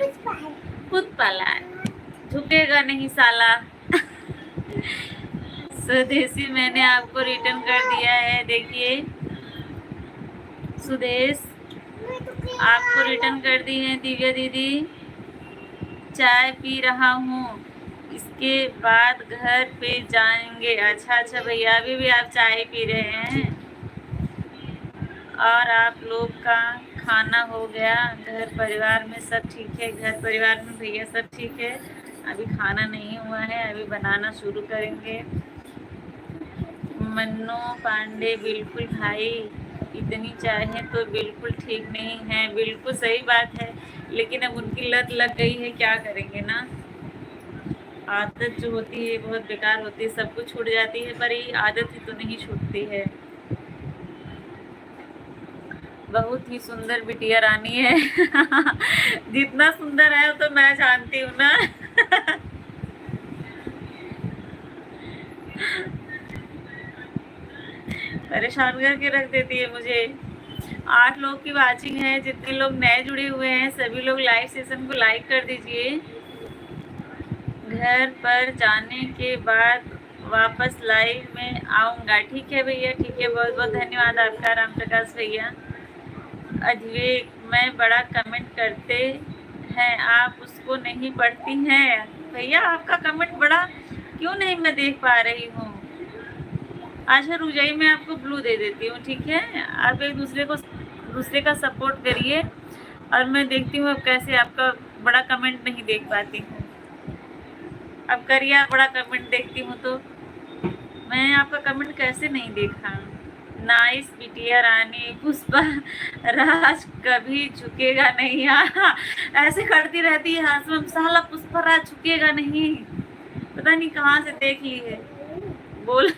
पुष्पालात झुकेगा नहीं साला। स्वदेशी मैंने आपको रिटर्न कर दिया है, देखिए सुदेश आपको रिटर्न कर दी है दिव्या दीदी। चाय पी रहा हूँ, इसके बाद घर पे जाएंगे। अच्छा भैया अभी भी आप चाय पी रहे हैं? और आप लोग का खाना हो गया? घर परिवार में सब ठीक है? घर परिवार में भैया सब ठीक है? अभी खाना नहीं हुआ है, अभी बनाना शुरू करेंगे। मन्नो पांडे बिल्कुल भाई, इतनी चाहे तो बिल्कुल ठीक नहीं है। बिल्कुल सही बात है, लेकिन अब उनकी लत लग गई है, क्या करेंगे ना। आदत जो होती है बहुत बेकार होती है, सब कुछ छूट जाती है पर ये आदत ही तो नहीं छूटती है। बहुत ही सुंदर बिटिया रानी है। जितना सुंदर है वो तो मैं जानती हूँ ना। परेशान करके रख देती है मुझे। 8 लोग की वाचिंग है, जितने लोग नए जुड़े हुए हैं सभी लोग लाइव सेशन को लाइक कर दीजिए। घर पर जाने के बाद वापस लाइव में आऊँगा। ठीक है भैया, ठीक है, बहुत बहुत धन्यवाद आपका राम प्रकाश भैया। अधिवेक मैं बड़ा कमेंट करते हैं, आप उसको नहीं पढ़ती हैं? भैया आपका कमेंट बड़ा क्यों नहीं मैं देख पा रही हूँ। अच्छा रुक मैं आपको ब्लू दे देती हूँ, ठीक है? आप एक दूसरे का सपोर्ट करिए और मैं देखती हूँ अब कैसे आपका बड़ा कमेंट नहीं देख पाती हूँ। अब करिए, आप बड़ा कमेंट देखती हूँ तो मैं आपका कमेंट कैसे नहीं देखा। नाइस बिटिया रानी पुष्पा राज कभी झुकेगा नहीं। हाँ ऐसे करती रहती है हासम, साला पुष्पा राज झुकेगा नहीं, पता नहीं कहाँ से देख ली है, बोल।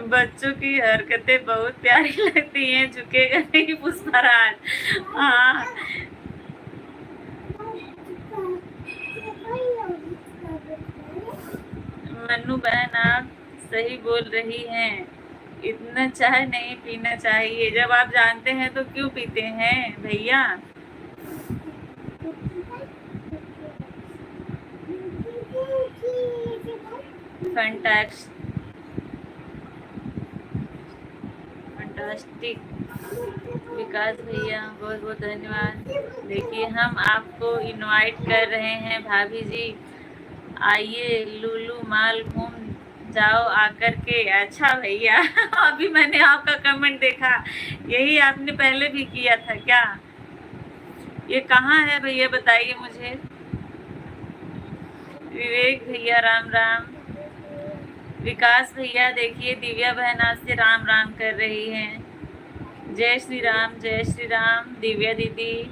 बच्चों की हरकतें बहुत प्यारी लगती हैं, झुकेगा नहीं पुष्पा राज। हाँ मन्नू बहन आप सही बोल रही हैं, इतना चाय नहीं पीना चाहिए। जब आप जानते हैं तो क्यों पीते हैं भैया? फैंटास्टिक विकास भैया बहुत बहुत धन्यवाद। देखिए हम आपको इनवाइट कर रहे हैं भाभी जी, आइए लुलू माल घूम जाओ आकर के। अच्छा भैया अभी मैंने आपका कमेंट देखा, यही आपने पहले भी किया था क्या? ये कहाँ है भैया बताइए मुझे। विवेक भैया राम राम। विकास भैया देखिए दिव्या बहन आज से राम राम कर रही हैं। जय श्री राम, जय श्री राम दिव्या दीदी।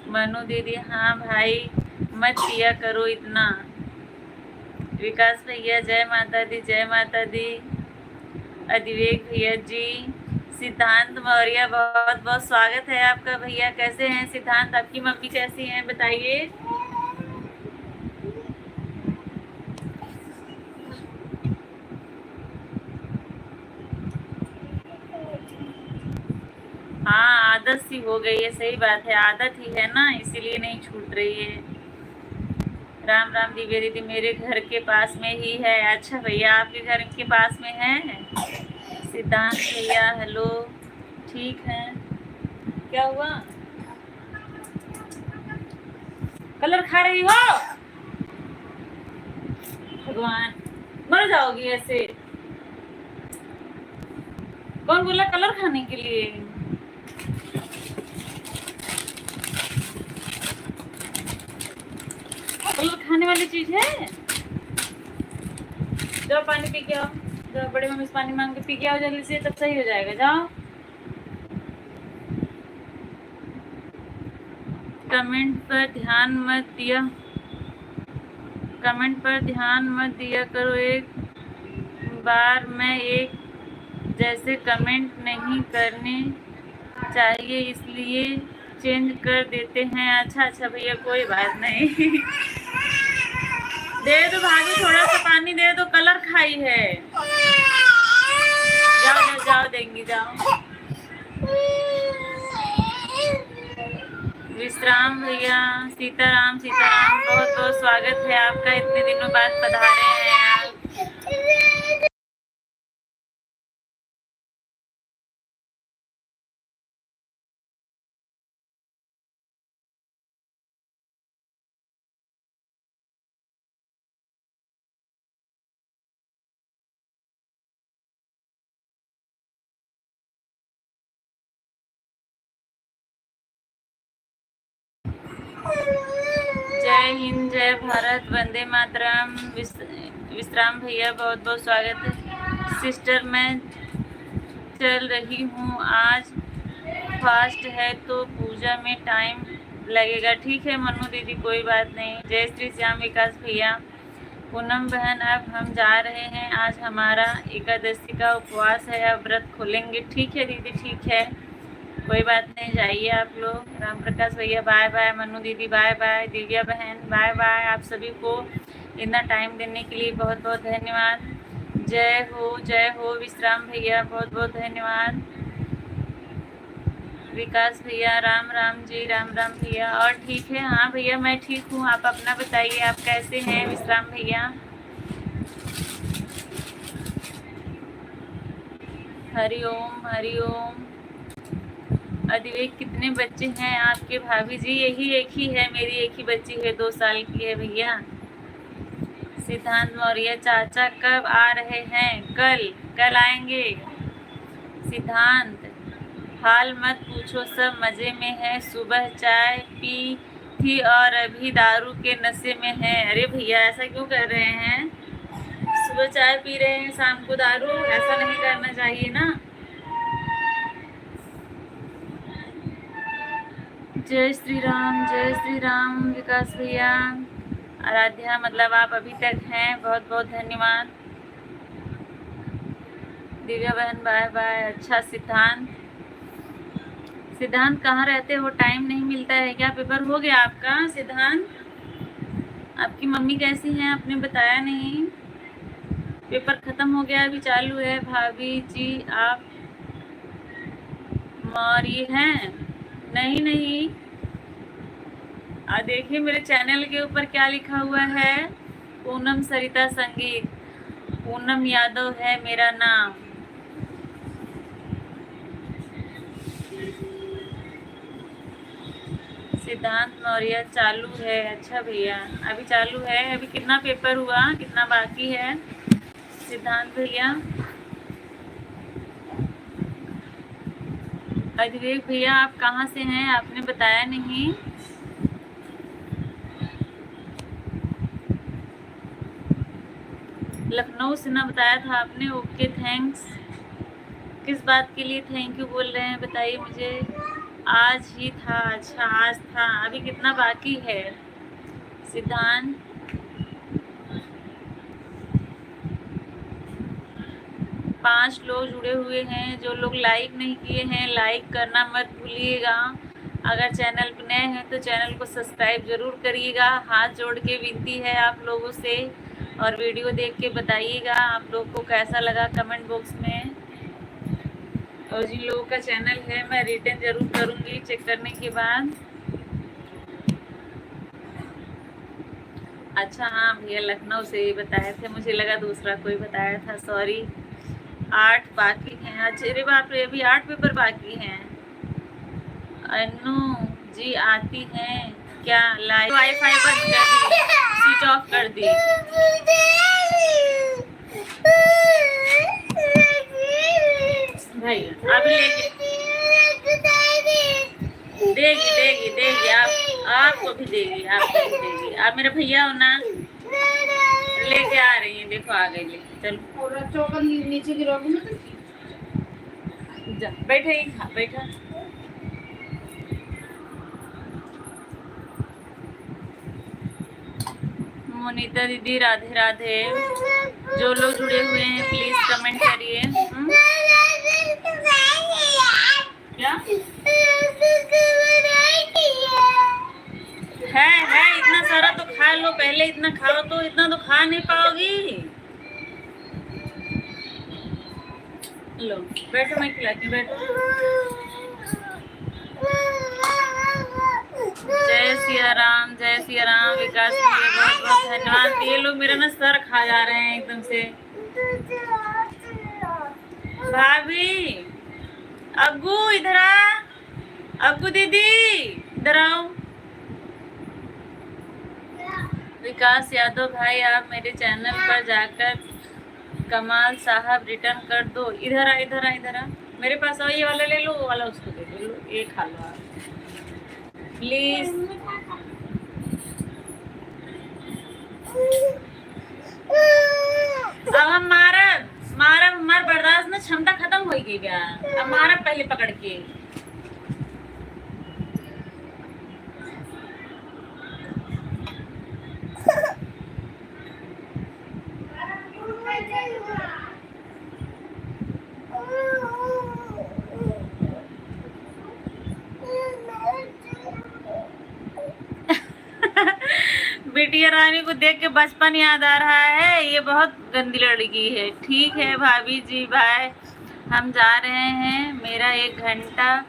मनु दीदी हाँ भाई मत पिया करो इतना। विकास भैया जय माता दी, जय माता दी। अधिवेक भैया जी। सिद्धांत मौर्य बहुत बहुत स्वागत है आपका भैया। कैसे हैं सिद्धांत? आपकी मम्मी कैसी हैं बताइए। हाँ आदत सी हो गई है। सही बात है, आदत ही है ना, इसीलिए नहीं छूट रही है। राम राम दिव्या दीदी, मेरे घर के पास में ही है। अच्छा भैया, आपके घर के पास में है। सिद्धांत भैया हेलो, ठीक है। क्या हुआ, कलर खा रही हो? भगवान, मर जाओगी ऐसे। कौन बोला कलर खाने के लिए? कलर खाने वाली चीज है? जाओ पानी पी के आओ, जाओ बड़े मम्मी से पानी मांग के पी के आओ जल्दी से, तब सही हो जाएगा। जाओ। कमेंट पर ध्यान मत दिया करो। एक बार में एक जैसे कमेंट नहीं करने चाहिए, इसलिए चेंज कर देते हैं। अच्छा भैया, कोई बात नहीं। दे दो भाभी, थोड़ा सा पानी दे दो, कलर खाई है। जाओ देंगी, जाओ। विश्राम भैया, सीताराम बहुत बहुत स्वागत है आपका, इतने दिनों बाद पधारे हैं आप। जय हिंद, जय भारत, वंदे मातरम। विश्राम भैया बहुत बहुत स्वागत है। सिस्टर, मैं चल रही हूँ, आज फास्ट है तो पूजा में टाइम लगेगा। ठीक है मनु दीदी, कोई बात नहीं। जय श्री श्याम विकास भैया। पूनम बहन, अब हम जा रहे हैं, आज हमारा एकादशी का उपवास है, अब व्रत खोलेंगे। ठीक है दीदी, ठीक है, कोई बात नहीं, जाइए आप लोग। राम प्रकाश भैया बाय बाय, मनु दीदी बाय बाय, दिव्या बहन बाय बाय। आप सभी को इतना टाइम देने के लिए बहुत बहुत धन्यवाद। जय हो विश्राम भैया, बहुत बहुत धन्यवाद। विकास भैया राम राम जी, राम राम भैया। और ठीक है? हाँ भैया मैं ठीक हूँ, आप अपना बताइए, आप कैसे हैं विश्राम भैया? हरिओम हरिओम। अधिवेक, कितने बच्चे हैं आपके भाभी जी? यही एक ही है, मेरी एक ही बच्ची है, 2 साल की है भैया। सिद्धांत मौर्य, चाचा कब आ रहे हैं? कल आएंगे। सिद्धांत, हाल मत पूछो, सब मजे में है, सुबह चाय पी थी और अभी दारू के नशे में है। अरे भैया ऐसा क्यों कर रहे हैं? सुबह चाय पी रहे हैं, शाम को दारू, ऐसा नहीं करना चाहिए ना। जय श्री राम विकास भैया। आराध्या, मतलब आप अभी तक हैं, बहुत बहुत धन्यवाद। दिव्या बहन बाय बाय। अच्छा सिद्धांत कहाँ रहते हो? टाइम नहीं मिलता है क्या? पेपर हो गया आपका सिद्धांत? आपकी मम्मी कैसी हैं? आपने बताया नहीं। पेपर खत्म हो गया, अभी चालू है। भाभी जी आप मौर्य हैं? नहीं। देखिए मेरे चैनल के ऊपर क्या लिखा हुआ है, पूनम सरिता संगीत। पूनम यादव है मेरा नाम। सिद्धांत मौर्य चालू है। अच्छा भैया, अभी चालू है। अभी कितना पेपर हुआ, कितना बाकी है सिद्धांत भैया? अधिवेक भैया आप कहाँ से हैं? आपने बताया नहीं। लखनऊ से ना बताया था आपने। Okay thanks. किस बात के लिए थैंक यू बोल रहे हैं बताइए मुझे। आज ही था? अच्छा आज था। अभी कितना बाकी है सिद्धांत? पाँच लोग जुड़े हुए हैं। जो लोग लाइक नहीं किए हैं, लाइक करना मत भूलिएगा। अगर चैनल पर नए हैं तो चैनल को सब्सक्राइब ज़रूर करिएगा। हाथ जोड़ के विनती है आप लोगों से। और वीडियो देख के बताइएगा आप लोग को कैसा लगा, कमेंट बॉक्स में और जिन लोगों का चैनल है मैं रिटर्न जरूर करूंगी चेक करने के बाद। अच्छा हाँ भैया लखनऊ से ही बताए थे, मुझे लगा दूसरा कोई बताया था, सॉरी। 8 बाकी हैं। अच्छा अरे बाप रे, अभी 8 पेपर बाकी हैं। अनु जी आती हैं क्या? लाइव वाईफाई बंद कर दी, स्विच ऑफ कर दी। भाई अभी लेके देगी देगी देगी, आपको भी देगी, आपको भी देगी। आप मेरे भैया हो ना, लेके आ रही हैं, देखो आ गई लेके। चलो और चौका नीचे गिरोगे ना तो जा बैठे ही, हाँ बैठा। मोनिता दीदी राधे राधे। जो लोग जुड़े हुए हैं प्लीज कमेंट करिए। क्या है इतना सारा तो खा लो, पहले इतना खाओ, तो इतना तो खा नहीं पाओगी। लो बैठो, मैं खिलाती हूँ, बैठो। जय सिया राम, जय सिया राम। विकास के लिए बहुत बहुत धन्यवाद। ये लोग मेरा ना सर खा जा रहे हैं एकदम से। भाभी अग्गू इधर आ, अग्गू दीदी इधर आओ। विकास यादव भाई आप मेरे चैनल पर जाकर कमाल साहब रिटर्न कर दो। इधर आ इधर आ इधर आ, मेरे पास आओ। ये वाला ले लो, वो वाला उसको दे दो, ये खा लो आप प्लीज। अब हम मारब हमार बर्दाश्त में क्षमता खत्म हो गई क्या? अब मारब पहले पकड़ के। बिटिया रानी को देख के बचपन याद आ रहा है, ये बहुत गंदी लड़की है। ठीक है भाभी जी बाय, हम जा रहे हैं। मेरा 1 घंटा,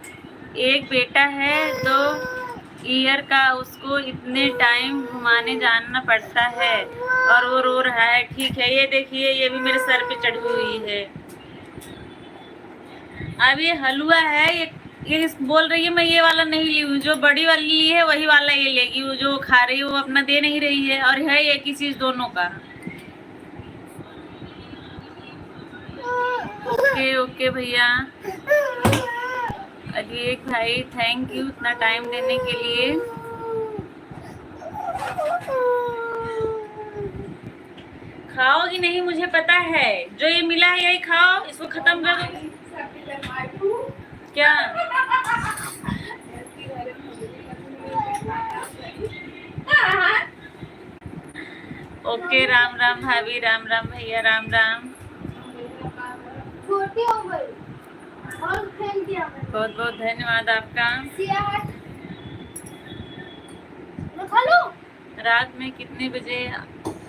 एक बेटा है 2 ईयर का, उसको इतने टाइम घुमाने जाना पड़ता है और वो रो रहा है। ठीक है, ये देखिए ये भी मेरे सर पे चढ़ी हुई है। अब ये हलवा है, ये बोल रही है मैं ये वाला नहीं ली हूँ, जो बड़ी वाली ली है वही वाला ये लेगी। वो जो खा रही है वो अपना दे नहीं रही है, और है एक ही चीज दोनों का। ओके ओके भैया। अभिषेक भाई थैंक यू इतना टाइम देने के लिए। खाओगी नहीं मुझे पता है, जो ये मिला है यही खाओ, इसको खत्म कर दो। क्या ओके राम राम भाभी, राम राम भैया, राम राम। बहुत बहुत धन्यवाद आपका। रात में कितने बजे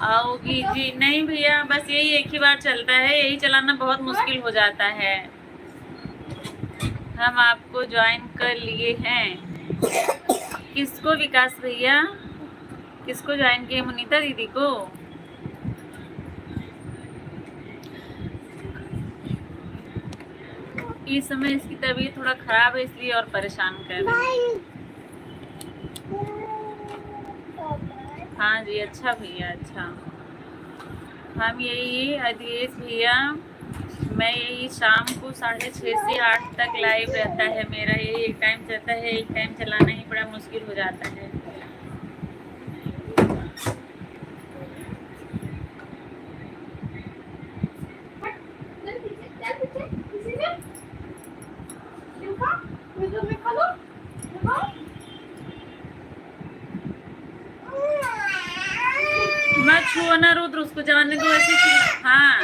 आओगी जी? नहीं भैया बस यही एक ही बार चलता है, यही चलाना बहुत मुश्किल हो जाता है। हम आपको ज्वाइन कर लिए हैं। किसको? विकास भैया किसको ज्वाइन किए? मुनीता दीदी को। इस समय इसकी तबीयत थोड़ा खराब है इसलिए और परेशान कर रही है। हाँ जी अच्छा भैया अच्छा। हम यही अधीश भैया, मैं यही शाम को 6:30 से 8 तक लाइव रहता है मेरा, यही एक टाइम चलता है, एक टाइम चलाना ही बड़ा मुश्किल हो जाता है। मत छुओ ना रुद्र, उसको जाने दो ऐसे। हाँ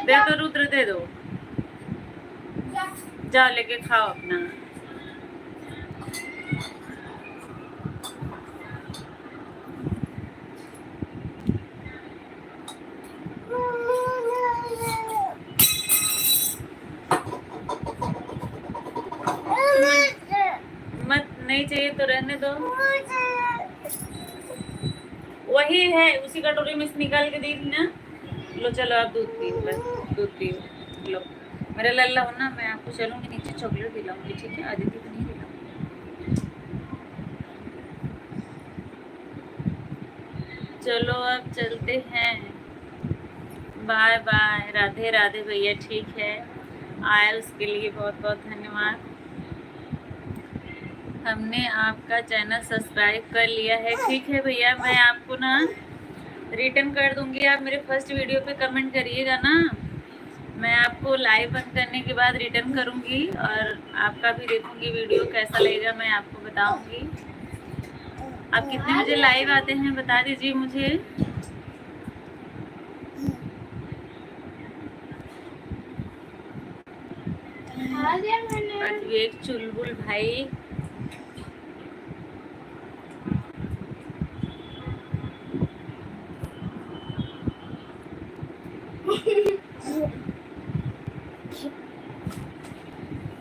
दे दो रुद्र, दे दो, जाओ लेके खाओ अपना। तो रहने दो। वही है, उसी कटोरी में से निकाल के दी थी ना। लो चलो आप दूध पियो, बस दूध पियो। लो मेरा लल्ला हो ना, मैं आपको चलूंगी नीचे चॉकलेट दिलाऊंगी, ठीक है? आदित्य को नहीं दिलाऊंगी। चलो अब चलते हैं, बाय बाय, राधे राधे भैया। ठीक है, आए उसके लिए बहुत बहुत धन्यवाद। हमने आपका चैनल सब्सक्राइब कर लिया है। ठीक है भैया, मैं आपको ना रिटर्न कर दूंगी। आप मेरे फर्स्ट वीडियो पे कमेंट करिएगा ना, मैं आपको लाइव बंद करने के बाद रिटर्न करूंगी और आपका भी देखूंगी वीडियो कैसा लगेगा, मैं आपको बताऊंगी। आप कितने बजे लाइव आते हैं बता दीजिए मुझे। विवेक चुलबुल भाई,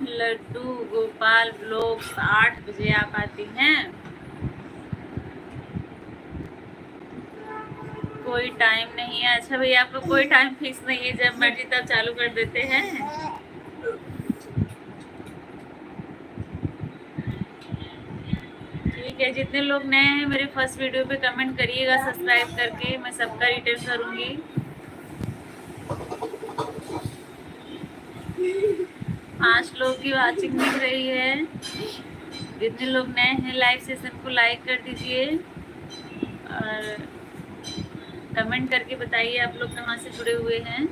लड्डू गोपाल ब्लॉग 8 बजे आप आती हैं। कोई टाइम नहीं है? अच्छा भैया, आपको कोई टाइम फिक्स नहीं है, जब मर्जी तब चालू कर देते हैं। ठीक है, जितने लोग नए हैं मेरे फर्स्ट वीडियो पे कमेंट करिएगा सब्सक्राइब करके, मैं सबका रिटर्न करूंगी। 5 लोग की वाचिंग दिख रही है। जितने लोग नए हैं लाइव सेशन को लाइक कर दीजिए और कमेंट करके बताइए आप लोग कहाँ से जुड़े हुए हैं।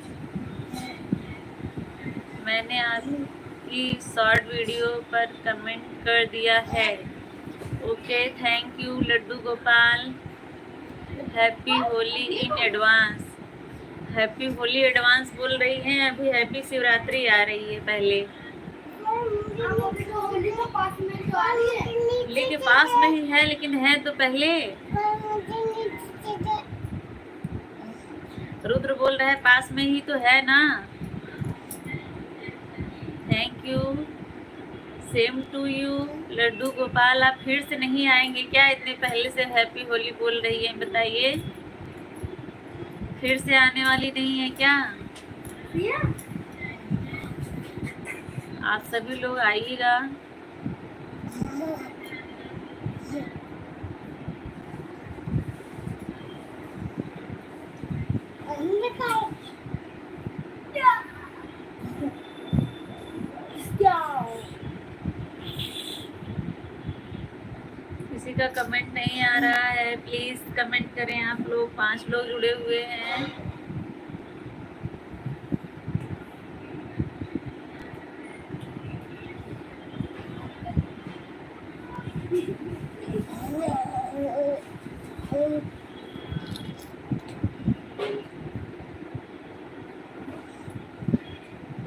मैंने आपकी शॉर्ट वीडियो पर कमेंट कर दिया है। Okay, thank you Laddu Gopal. Happy Holi in advance. Happy Holi advance बोल रही हैं, अभी हैप्पी शिवरात्रि आ रही है पहले। होली के पास में ही है, लेकिन है तो पहले। रुद्र बोल रहा है पास में ही तो है ना। Thank you, same to you Laddu Gopal. आप फिर से नहीं आएंगे क्या? इतने पहले से हैप्पी होली बोल रही है, बताइए फिर से आने वाली नहीं है क्या? आप सभी लोग आइएगा। किसी का कमेंट नहीं आ रहा है, प्लीज कमेंट करें आप लोग। 5 लोग जुड़े हुए हैं।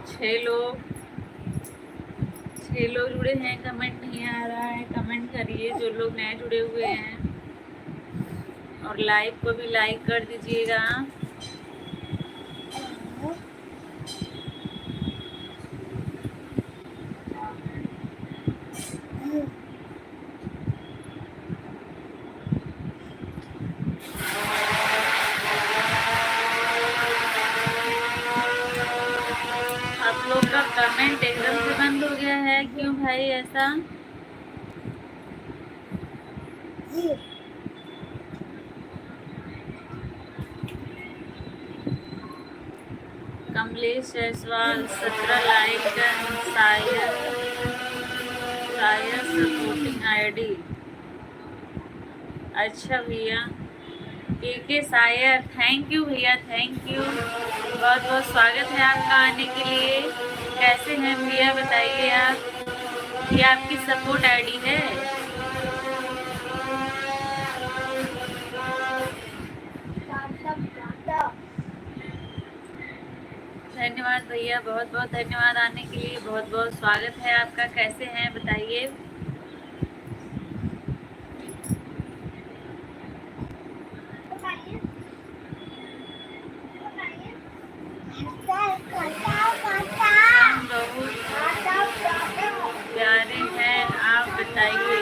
छह लोग जुड़े हैं, कमेंट नहीं आ रहा है। कमेंट करिए जो लोग नए जुड़े हुए हैं और लाइव को भी लाइक कर दीजिएगा। आप लोग का कमेंट एकदम से बंद हो गया है, क्यों भाई ऐसा? कमलेश जायसवाल 17 लाइक, शायर सपोर्टिंग आईडी। अच्छा भैया, के शायर, थैंक यू भैया, थैंक यू। बहुत बहुत स्वागत है आपका आने के लिए। कैसे हैं भैया बताइए आप, ये आपकी सपोर्ट आईडी है? धन्यवाद भैया, बहुत बहुत धन्यवाद आने के लिए। बहुत बहुत स्वागत है आपका। कैसे हैं बताइए। हम बहुत प्यारे हैं, आप बताइए।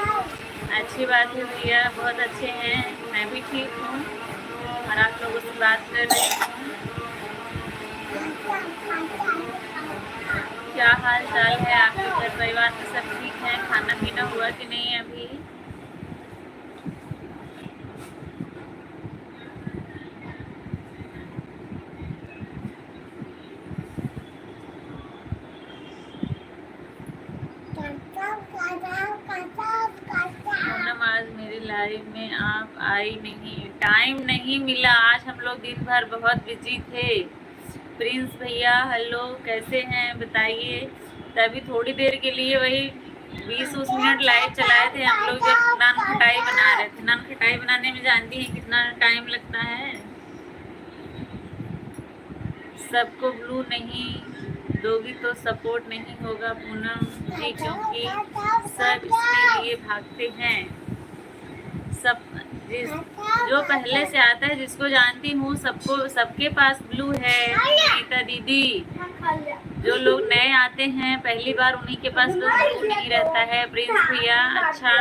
भैया बहुत अच्छे हैं, मैं भी ठीक हूँ और आप लोगों से बात कर रही हूँ। क्या हाल चाल है आपके घर परिवार में, सब ठीक है? खाना पीना हुआ कि नहीं अभी? पूनम आज मेरी लाइव में आप आई नहीं, टाइम नहीं मिला। आज हम लोग दिन भर बहुत बिजी थे। प्रिंस भैया हेलो, कैसे हैं बताइए। तभी थोड़ी देर के लिए वही 20 मिनट लाइव चलाए थे हम लोग, जब नान खटाई बना रहे थे। नान खटाई बनाने में जानती हैं कितना टाइम लगता है। सबको ब्लू नहीं दोगी तो सपोर्ट नहीं होगा पूनम जी, क्योंकि सब इसके लिए भागते हैं। सब जो पहले से आता है, जिसको जानती हूँ, सबके पास ब्लू है। नीता दीदी, जो लोग नए आते हैं पहली बार, उन्हीं के पास ब्लू नहीं रहता है। प्रिंस भैया अच्छा,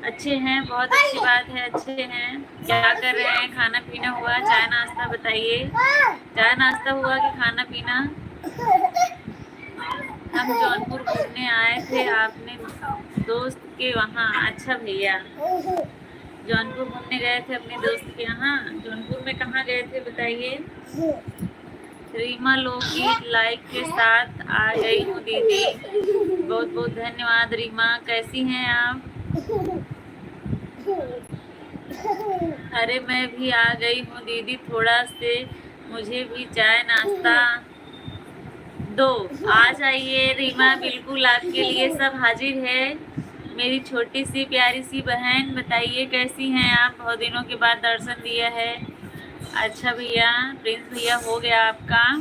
अच्छे हैं, बहुत अच्छी बात है, अच्छे हैं। क्या कर रहे हैं? खाना पीना हुआ? चाय नाश्ता बताइए, चाय नाश्ता हुआ कि खाना पीना? हम जौनपुर घूमने आए थे अपने दोस्त के वहाँ। अच्छा भैया, जौनपुर घूमने गए थे अपने दोस्त के यहाँ। जौनपुर में कहाँ गए थे बताइए। रीमा लोकगीत लाइक के साथ आ गई हूँ दीदी, बहुत बहुत धन्यवाद रीमा। कैसी हैं आप? अरे मैं भी आ गई हूँ दीदी, थोड़ा से मुझे भी चाय नाश्ता दो। आ जाइए रीमा, बिल्कुल आपके लिए सब हाजिर है। मेरी छोटी सी प्यारी सी बहन, बताइए कैसी हैं आप? बहुत दिनों के बाद दर्शन दिया है। अच्छा भैया, प्रिंस भैया हो गया आपका।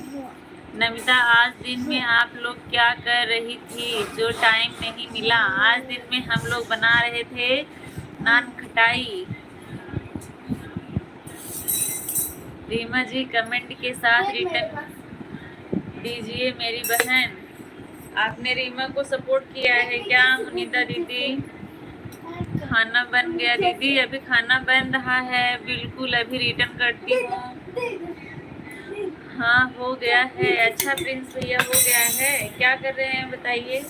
नमिता, आज दिन में आप लोग क्या कर रही थी जो टाइम नहीं मिला? आज दिन में हम लोग बना रहे थे नान खटाई। रीमा जी कमेंट के साथ रिटर्न दीजिए मेरी बहन। आपने रीमा को सपोर्ट किया है क्या? मुनीता दीदी, खाना बन गया दीदी? अभी खाना बन रहा है, बिल्कुल अभी रिटर्न करती हूँ। हाँ हो गया है। अच्छा प्रिंस भैया हो गया है, क्या कर रहे हैं बताइए।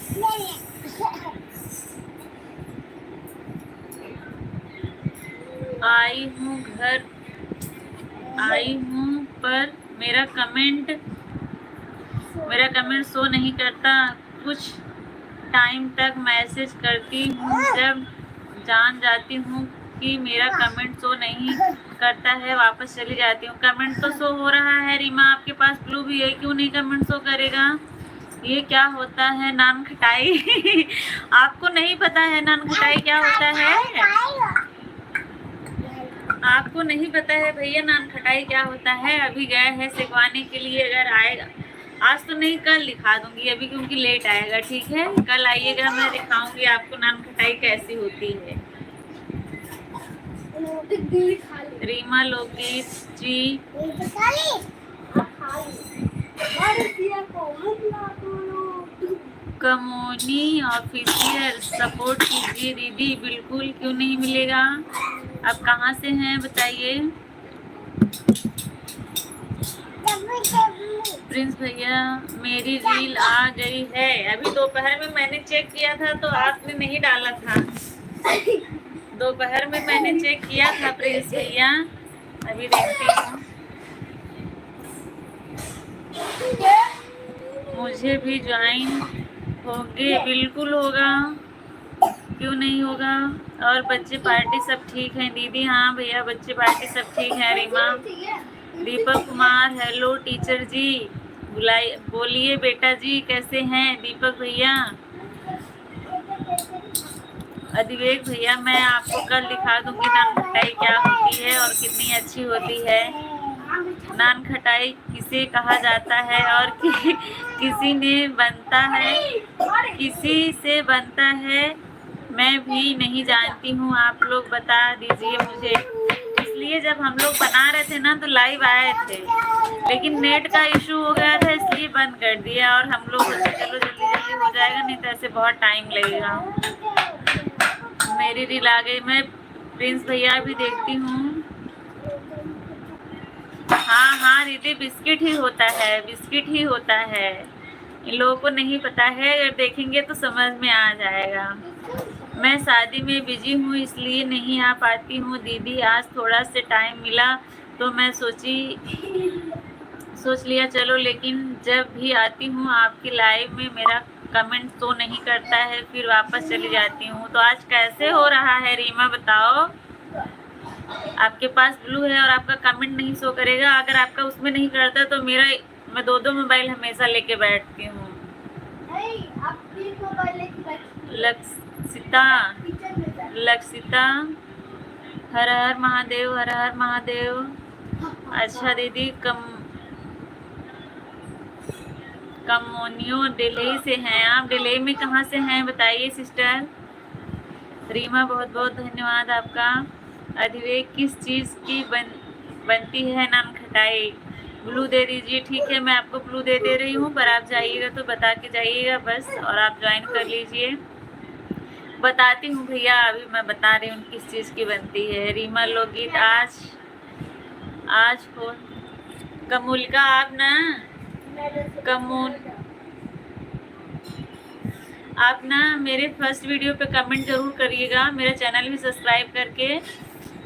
आई हूँ पर मेरा कमेंट शो नहीं करता। कुछ टाइम तक मैसेज करती हूँ, जब जान जाती हूँ कि मेरा कमेंट शो नहीं करता है वापस चली जाती हूँ। कमेंट तो शो हो रहा है रीमा, आपके पास ब्लू भी है, क्यों नहीं कमेंट शो करेगा? ये क्या होता है नान खटाई? आपको नहीं पता है नान खटाई क्या होता है? आपको नहीं पता है भैया नान खटाई क्या होता है? अभी गए हैं सिखवाने के लिए, अगर आएगा आज तो नहीं, कल दिखा दूंगी अभी, क्योंकि लेट आएगा। ठीक है, कल आइएगा, मैं दिखाऊंगी आपको नान खटाई कैसी होती है। रीमा लोकगीत जी, कमोनी ऑफिशियल सपोर्ट कीजिए दीदी। बिल्कुल, क्यों नहीं मिलेगा। आप कहाँ से हैं बताइए। प्रिंस भैया मेरी रील आ गई है। अभी दोपहर में मैंने चेक किया था तो आपने नहीं डाला था। दोपहर में मैंने चेक किया था प्रिंस भैया, अभी देखती हूँ। मुझे भी ज्वाइन होगे, बिल्कुल होगा, क्यों नहीं होगा। और बच्चे पार्टी सब ठीक है दीदी? हाँ भैया बच्चे पार्टी सब ठीक है। रीमा, दीपक कुमार हेलो टीचर जी, बुलाइए, बोलिए बेटा जी कैसे हैं दीपक भैया। अधिवेक भैया, मैं आपको कल दिखा दूंगी नान खटाई क्या होती है और कितनी अच्छी होती है। नान खटाई किसे कहा जाता है और किसी ने बनता है, किसी से बनता है, मैं भी नहीं जानती हूँ, आप लोग बता दीजिए मुझे। इसलिए जब हम लोग बना रहे थे ना तो लाइव आए थे, लेकिन नेट का इशू हो गया था इसलिए बंद कर दिया। और हम लोग सोचे चलो जल्दी जल्दी हो जाएगा, नहीं तो ऐसे बहुत टाइम लगेगा। मेरी रील आ गई। मैं प्रिंस भैया भी देखती हूँ। हाँ हाँ दीदी, बिस्किट ही होता है, बिस्किट ही होता है। इन लोगों को नहीं पता है, अगर देखेंगे तो समझ में आ जाएगा। मैं शादी में बिजी हूँ इसलिए नहीं आ पाती हूँ दीदी। आज थोड़ा से टाइम मिला तो मैं सोच लिया चलो, लेकिन जब भी आती हूँ आपकी लाइव में मेरा कमेंट शो नहीं करता है, फिर वापस चली जाती हूँ। तो आज कैसे हो रहा है रीमा, बताओ। आपके पास ब्लू है और आपका कमेंट नहीं शो करेगा। अगर आपका उसमें नहीं करता तो मैं दो मोबाइल हमेशा लेके बैठती हूँ। लक्षिता, हर हर महादेव, हर हर महादेव। अच्छा दीदी, कमोनियो दिल्ली से हैं आप। दिल्ली में कहाँ से हैं बताइए सिस्टर। रीमा बहुत बहुत धन्यवाद आपका। अधिवेक किस चीज़ की बनती है नान खटाई? ब्लू दे दीजिए। ठीक है, मैं आपको ब्लू दे रही हूँ, पर आप जाइएगा तो बता के जाइएगा बस, और आप ज्वाइन कर लीजिए। बताती हूँ भैया, अभी मैं बता रही हूँ किस चीज़ की बनती है। रीमा लोकगीत आज हो कमूल का, आप ना कमूल, आप ना मेरे फर्स्ट वीडियो पे कमेंट जरूर करिएगा। मेरा चैनल भी सब्सक्राइब करके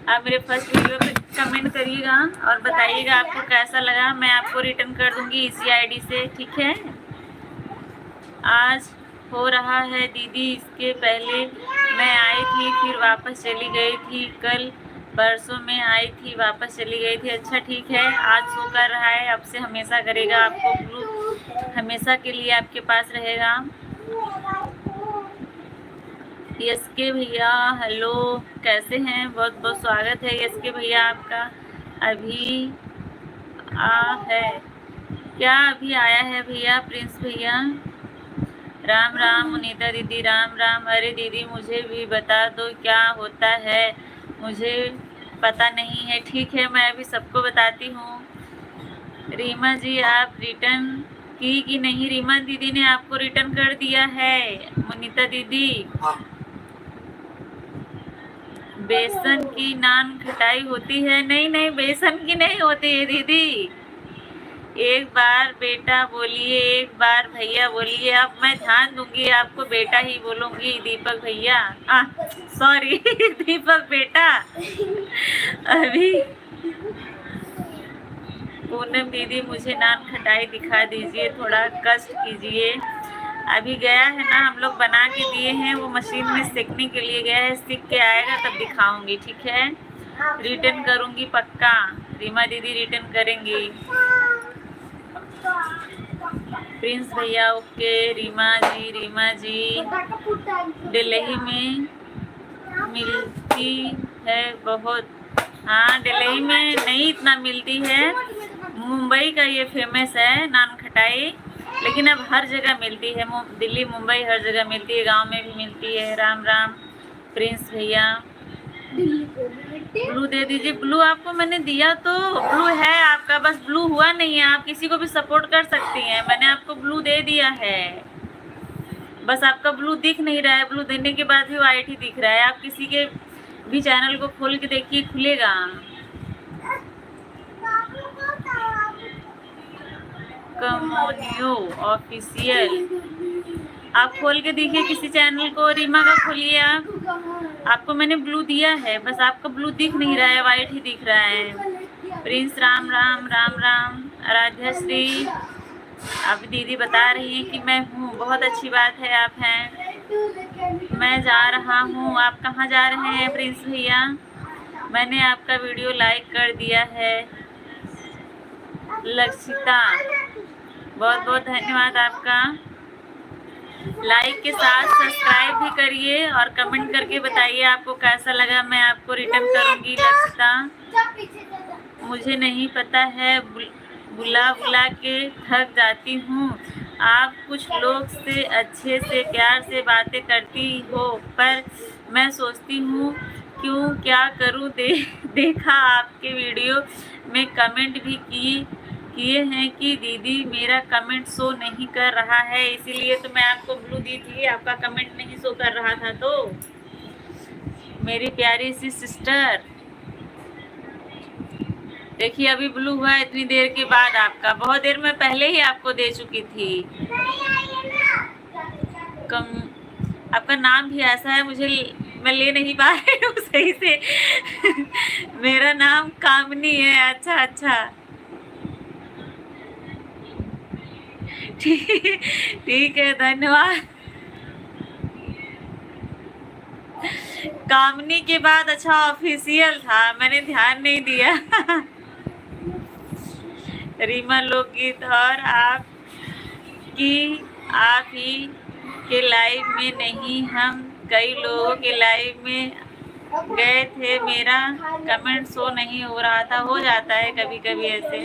आप मेरे फर्स्ट वीडियो पे कमेंट करिएगा और बताइएगा आपको कैसा लगा। मैं आपको रिटर्न कर दूंगी इसी आईडी से, ठीक है। आज हो रहा है दीदी, इसके पहले मैं आई थी फिर वापस चली गई थी। कल परसों में आई थी वापस चली गई थी। अच्छा ठीक है, आज शो कर रहा है, अब से हमेशा करेगा। आपको ब्लू हमेशा के लिए आपके पास रहेगा। यस के भैया हेलो, कैसे हैं? बहुत बहुत स्वागत है यस के भैया आपका। अभी है क्या? अभी आया है भैया प्रिंस भैया। राम राम मुनीता दीदी, राम राम। अरे दीदी मुझे भी बता दो क्या होता है, मुझे पता नहीं है। ठीक है, मैं अभी सबको बताती हूँ। रीमा जी आप रिटर्न की कि नहीं? रीमा दीदी ने आपको रिटर्न कर दिया है। मुनीता दीदी, बेसन की नान खटाई होती है? नहीं नहीं, बेसन की नहीं होती है दीदी। एक बार बेटा बोलिए, एक बार भैया बोलिए। अब मैं ध्यान दूंगी, आपको बेटा ही बोलूंगी। दीपक भैया, सॉरी दीपक बेटा। अभी पूनम दीदी मुझे नान खटाई दिखा दीजिए, थोड़ा कष्ट कीजिए। अभी गया है ना, हम लोग बना के दिए हैं, वो मशीन में सेकने के लिए गया है, सीख के आएगा तब दिखाऊंगी, ठीक है। रिटर्न करूंगी पक्का, रीमा दीदी रिटर्न करेंगी। प्रिंस भैया ओके। रीमा जी दिल्ली में मिलती है बहुत। हाँ दिल्ली में नहीं इतना मिलती है, मुंबई का ये फेमस है नान खटाई, लेकिन अब हर जगह मिलती है। दिल्ली मुंबई हर जगह मिलती है, गांव में भी मिलती है। राम राम प्रिंस भैया। ब्लू दे दीजिए। ब्लू आपको मैंने दिया तो ब्लू है आपका, बस ब्लू हुआ नहीं है। आप किसी को भी सपोर्ट कर सकती हैं, मैंने आपको ब्लू दे दिया है, बस आपका ब्लू दिख नहीं रहा है। ब्लू देने के बाद भी वाइट ही दिख रहा है। आप किसी के भी चैनल को खोल के देखिए, खुलेगा। कमोनियो ऑफिशियल, आप खोल के देखिए किसी चैनल को। रीमा का खोलिए आप, आपको मैंने ब्लू दिया है, बस आपका ब्लू दिख नहीं रहा है, वाइट ही दिख रहा है। प्रिंस राम राम, राम राम। आराध्या श्री, अब दीदी बता रही हैं कि मैं हूँ, बहुत अच्छी बात है आप हैं। मैं जा रहा हूँ, आप कहाँ जा रहे हैं प्रिंस भैया? मैंने आपका वीडियो लाइक कर दिया है। लक्षिता बहुत बहुत धन्यवाद आपका। लाइक के साथ सब्सक्राइब भी करिए और कमेंट करके बताइए आपको कैसा लगा, मैं आपको रिटर्न करूंगी। लक्षिता, मुझे नहीं पता है, बुला के थक जाती हूँ। आप कुछ लोग से अच्छे से प्यार से बातें करती हो, पर मैं सोचती हूँ क्यों क्या करूँ। देखा आपके वीडियो में कमेंट भी किए हैं कि दीदी मेरा कमेंट शो नहीं कर रहा है, इसीलिए तो मैं आपको ब्लू दी थी, आपका कमेंट नहीं शो कर रहा था। तो मेरी प्यारी सी सिस्टर। देखिए अभी ब्लू हुआ है इतनी देर के बाद आपका, बहुत देर में पहले ही आपको दे चुकी थी। आपका नाम भी ऐसा है, मैं ले नहीं पा रही हूँ सही से। मेरा नाम कामनी है। अच्छा अच्छा, ठीक है, धन्यवाद। कामनी के बाद अच्छा ऑफिशियल था, मैंने ध्यान नहीं दिया। रीमा लोकगीत और आप ही के लाइव में नहीं, हम कई लोगों के लाइव में गए थे, मेरा कमेंट शो नहीं हो रहा था। हो जाता है कभी कभी ऐसे।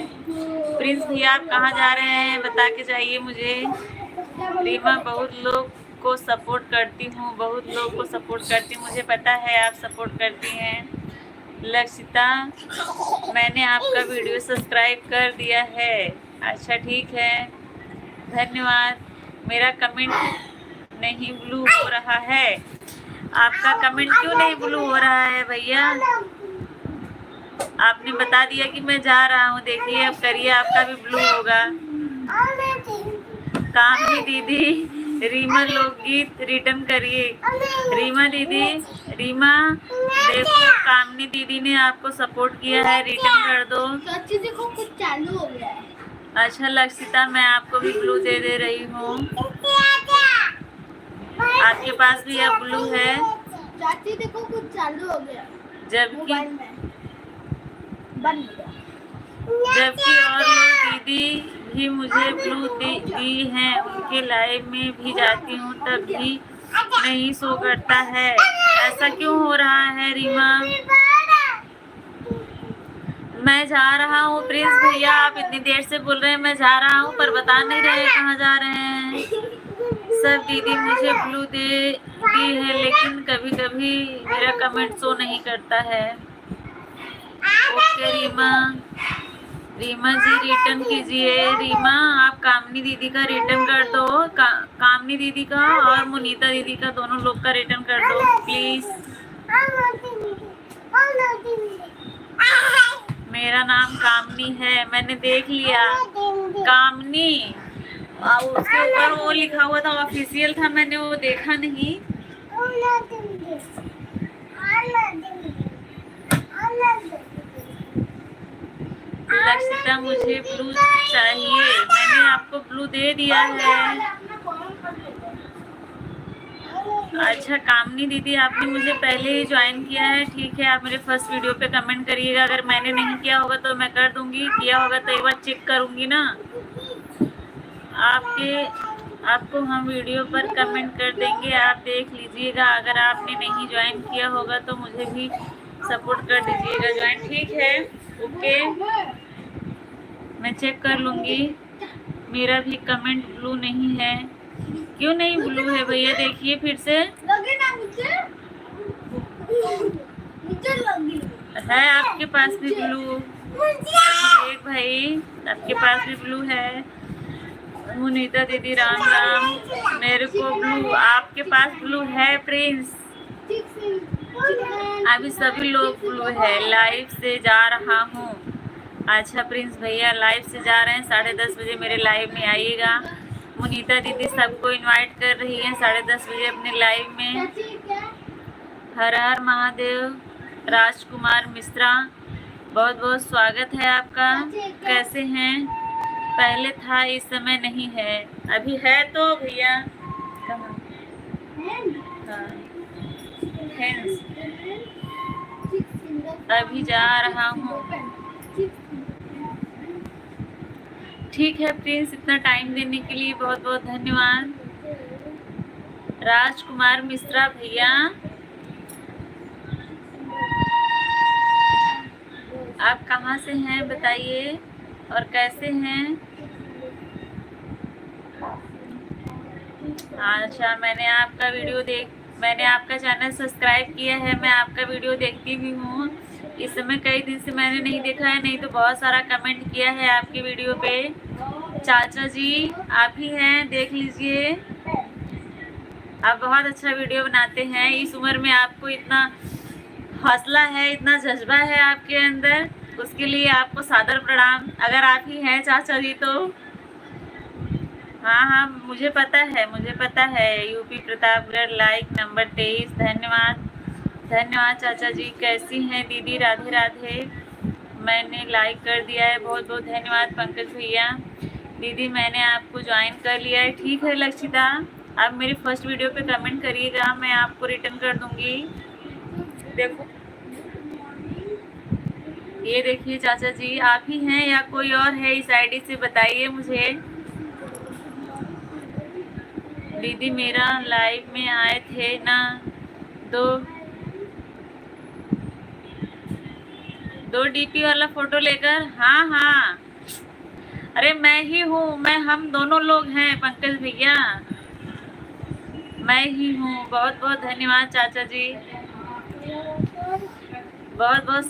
प्रिंस भैया आप कहाँ जा रहे हैं, बता के जाइए मुझे। रीमा बहुत लोग को सपोर्ट करती हूँ, बहुत लोग को सपोर्ट करती हूँ, मुझे पता है आप सपोर्ट करती हैं। लक्षिता मैंने आपका वीडियो सब्सक्राइब कर दिया है। अच्छा ठीक है, धन्यवाद। मेरा कमेंट नहीं ब्लू हो रहा है। आपका कमेंट क्यों नहीं ब्लू हो रहा है भैया? आपने बता दिया कि मैं जा रहा हूँ, देखिए अब करिए आपका भी ब्लू होगा। कामनी दीदी रीमा लोकगीत रिटर्न करिए। रीमा दीदी, रीमा देखो कामनी दीदी ने आपको सपोर्ट किया है, रिटर्न कर दो। चाची देखो कुछ चालू हो गया है। अच्छा लक्षिता मैं आपको भी ब्लू दे रही हूँ। आपके पास भी अब ब्लू है। चाची देखो कुछ चालू हो गया, जबकि बंद गया। जबकि और लोग दीदी भी मुझे ब्लू दी हैं, उनके लाइव में भी जाती हूँ तब भी नहीं शो करता है। ऐसा क्यों हो रहा है रीमा? मैं जा रहा हूँ प्रिंस भैया, आप इतनी देर से बोल रहे हैं मैं जा रहा हूँ, पर बता नहीं रहे कहाँ जा रहे हैं। सब दीदी मुझे ब्लू दी है, लेकिन कभी कभी मेरा कमेंट शो नहीं करता है। ओके रीमा जी रिटर्न कीजिए। रीमा आप कामनी दीदी का रिटर्न कर दो, कामनी दीदी का और मुनीता दीदी का, दोनों लोग का रिटर्न कर दो प्लीज। मेरा नाम कामनी है, मैंने देख लिया कामनी, उसके ऊपर वो लिखा हुआ था ऑफिशियल था, मैंने वो देखा नहीं। लक्षिता मुझे ब्लू चाहिए, मैंने आपको ब्लू दे दिया है। अच्छा कामनी दीदी आपने मुझे पहले ही ज्वाइन किया है, ठीक है। आप मेरे फर्स्ट वीडियो पे कमेंट करिएगा, अगर मैंने नहीं किया होगा तो मैं कर दूंगी, किया होगा तो एक बार चेक करूंगी ना। आपको हम वीडियो पर कमेंट कर देंगे, आप देख लीजिएगा। अगर आपने नहीं ज्वाइन किया होगा तो मुझे भी सपोर्ट कर दीजिएगा ज्वाइन, ठीक है। ओके मैं चेक कर लूँगी। मेरा भी कमेंट ब्लू नहीं है। क्यों नहीं ब्लू है भैया? देखिए फिर से है आपके पास भी ब्लू। एक भाई आपके पास भी ब्लू है। मुनीता दीदी राम राम, मेरे को ब्लू, आपके पास ब्लू है प्रिंस? अभी सभी लोग ब्लू है। लाइव से जा रहा हूँ। अच्छा प्रिंस भैया लाइव से जा रहे हैं, 10:30 बजे मेरे लाइव में आइएगा। मुनीता दीदी सबको इनवाइट कर रही हैं 10:30 बजे अपने लाइव में। हर हर महादेव। राजकुमार मिश्रा बहुत बहुत स्वागत है आपका। कैसे हैं? पहले था इस समय नहीं है, अभी है तो भैया कहाँ? अभी जा रहा हूँ। ठीक है प्रिंस, इतना टाइम देने के लिए बहुत बहुत धन्यवाद। राजकुमार मिश्रा भैया आप कहाँ से हैं बताइए, और कैसे हैं? अच्छा मैंने आपका चैनल सब्सक्राइब किया है, मैं आपका वीडियो देखती भी हूँ। इस समय कई दिन से मैंने नहीं देखा है, नहीं तो बहुत सारा कमेंट किया है आपके वीडियो पे। चाचा जी आप ही हैं, देख लीजिए। आप बहुत अच्छा वीडियो बनाते हैं। इस उम्र में आपको इतना हौसला है, इतना जज्बा है आपके अंदर, उसके लिए आपको सादर प्रणाम। अगर आप ही हैं चाचा जी तो हाँ हाँ, मुझे पता है। UP Pratapgarh, like number 23। धन्यवाद धन्यवाद चाचा जी। कैसी हैं दीदी? राधे राधे। मैंने लाइक कर दिया है, बहुत बहुत धन्यवाद पंकज भैया। दीदी मैंने आपको ज्वाइन कर लिया है। ठीक है लक्षिता, आप मेरी फर्स्ट वीडियो पे कमेंट करिएगा, मैं आपको रिटर्न कर दूंगी। देखो ये देखिए चाचा जी, आप ही हैं या कोई और है इस आईडी से, बताइए मुझे। दीदी मेरा लाइव में आए थे ना, दो डीपी वाला फोटो लेकर। हाँ हाँ, अरे मैं ही हूँ, हम दोनों लोग हैं पंकज भैया, मैं ही हूँ। बहुत बहुत धन्यवाद चाचा जी, बहुत बहुत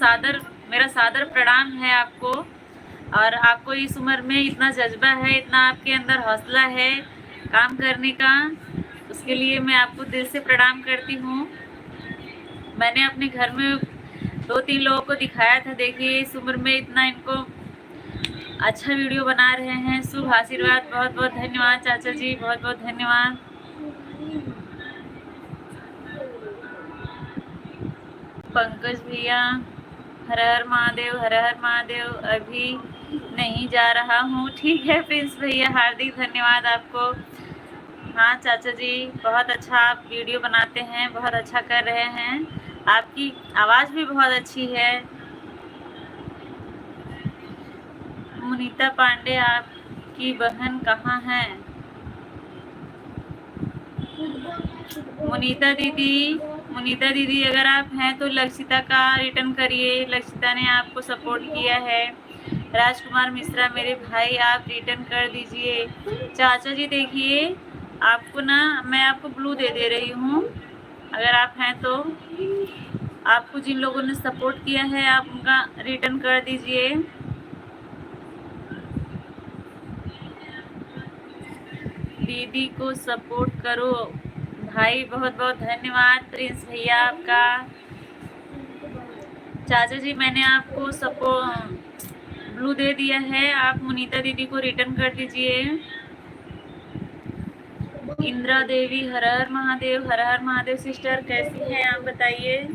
मेरा सादर प्रणाम है आपको। और आपको इस उम्र में इतना जज्बा है, इतना आपके अंदर हौसला है काम करने का, उसके लिए मैं आपको दिल से प्रणाम करती हूँ। मैंने अपने घर में 2-3 लोगों को दिखाया था, देखिए इस उम्र में इतना इनको अच्छा वीडियो बना रहे हैं। शुभ आशीर्वाद, बहुत बहुत धन्यवाद चाचा जी, बहुत बहुत धन्यवाद। पंकज भैया हर हर महादेव, हर हर महादेव। अभी नहीं जा रहा हूँ। ठीक है प्रिंस भैया, हार्दिक धन्यवाद आपको। हाँ चाचा जी, बहुत अच्छा आप वीडियो बनाते हैं, बहुत अच्छा कर रहे हैं, आपकी आवाज़ भी बहुत अच्छी है। मुनीता पांडे आपकी बहन कहाँ है? मुनीता दीदी अगर आप हैं तो लक्षिता का रिटर्न करिए, लक्षिता ने आपको सपोर्ट किया है। राजकुमार मिश्रा मेरे भाई, आप रिटर्न कर दीजिए। चाचा जी देखिए, आपको ना मैं आपको ब्लू दे रही हूँ, अगर आप हैं तो। आपको जिन लोगों ने सपोर्ट किया है आप उनका रिटर्न कर दीजिए। दीदी को सपोर्ट करो भाई, बहुत बहुत धन्यवाद प्रिंस भैया आपका। चाचा जी मैंने आपको सपोर्ट ब्लू दे दिया है, आप मुनीता दीदी को रिटर्न कर दीजिए। इंदिरा देवी हर हर महादेव, हर हर महादेव। सिस्टर कैसी हैं आप बताइए।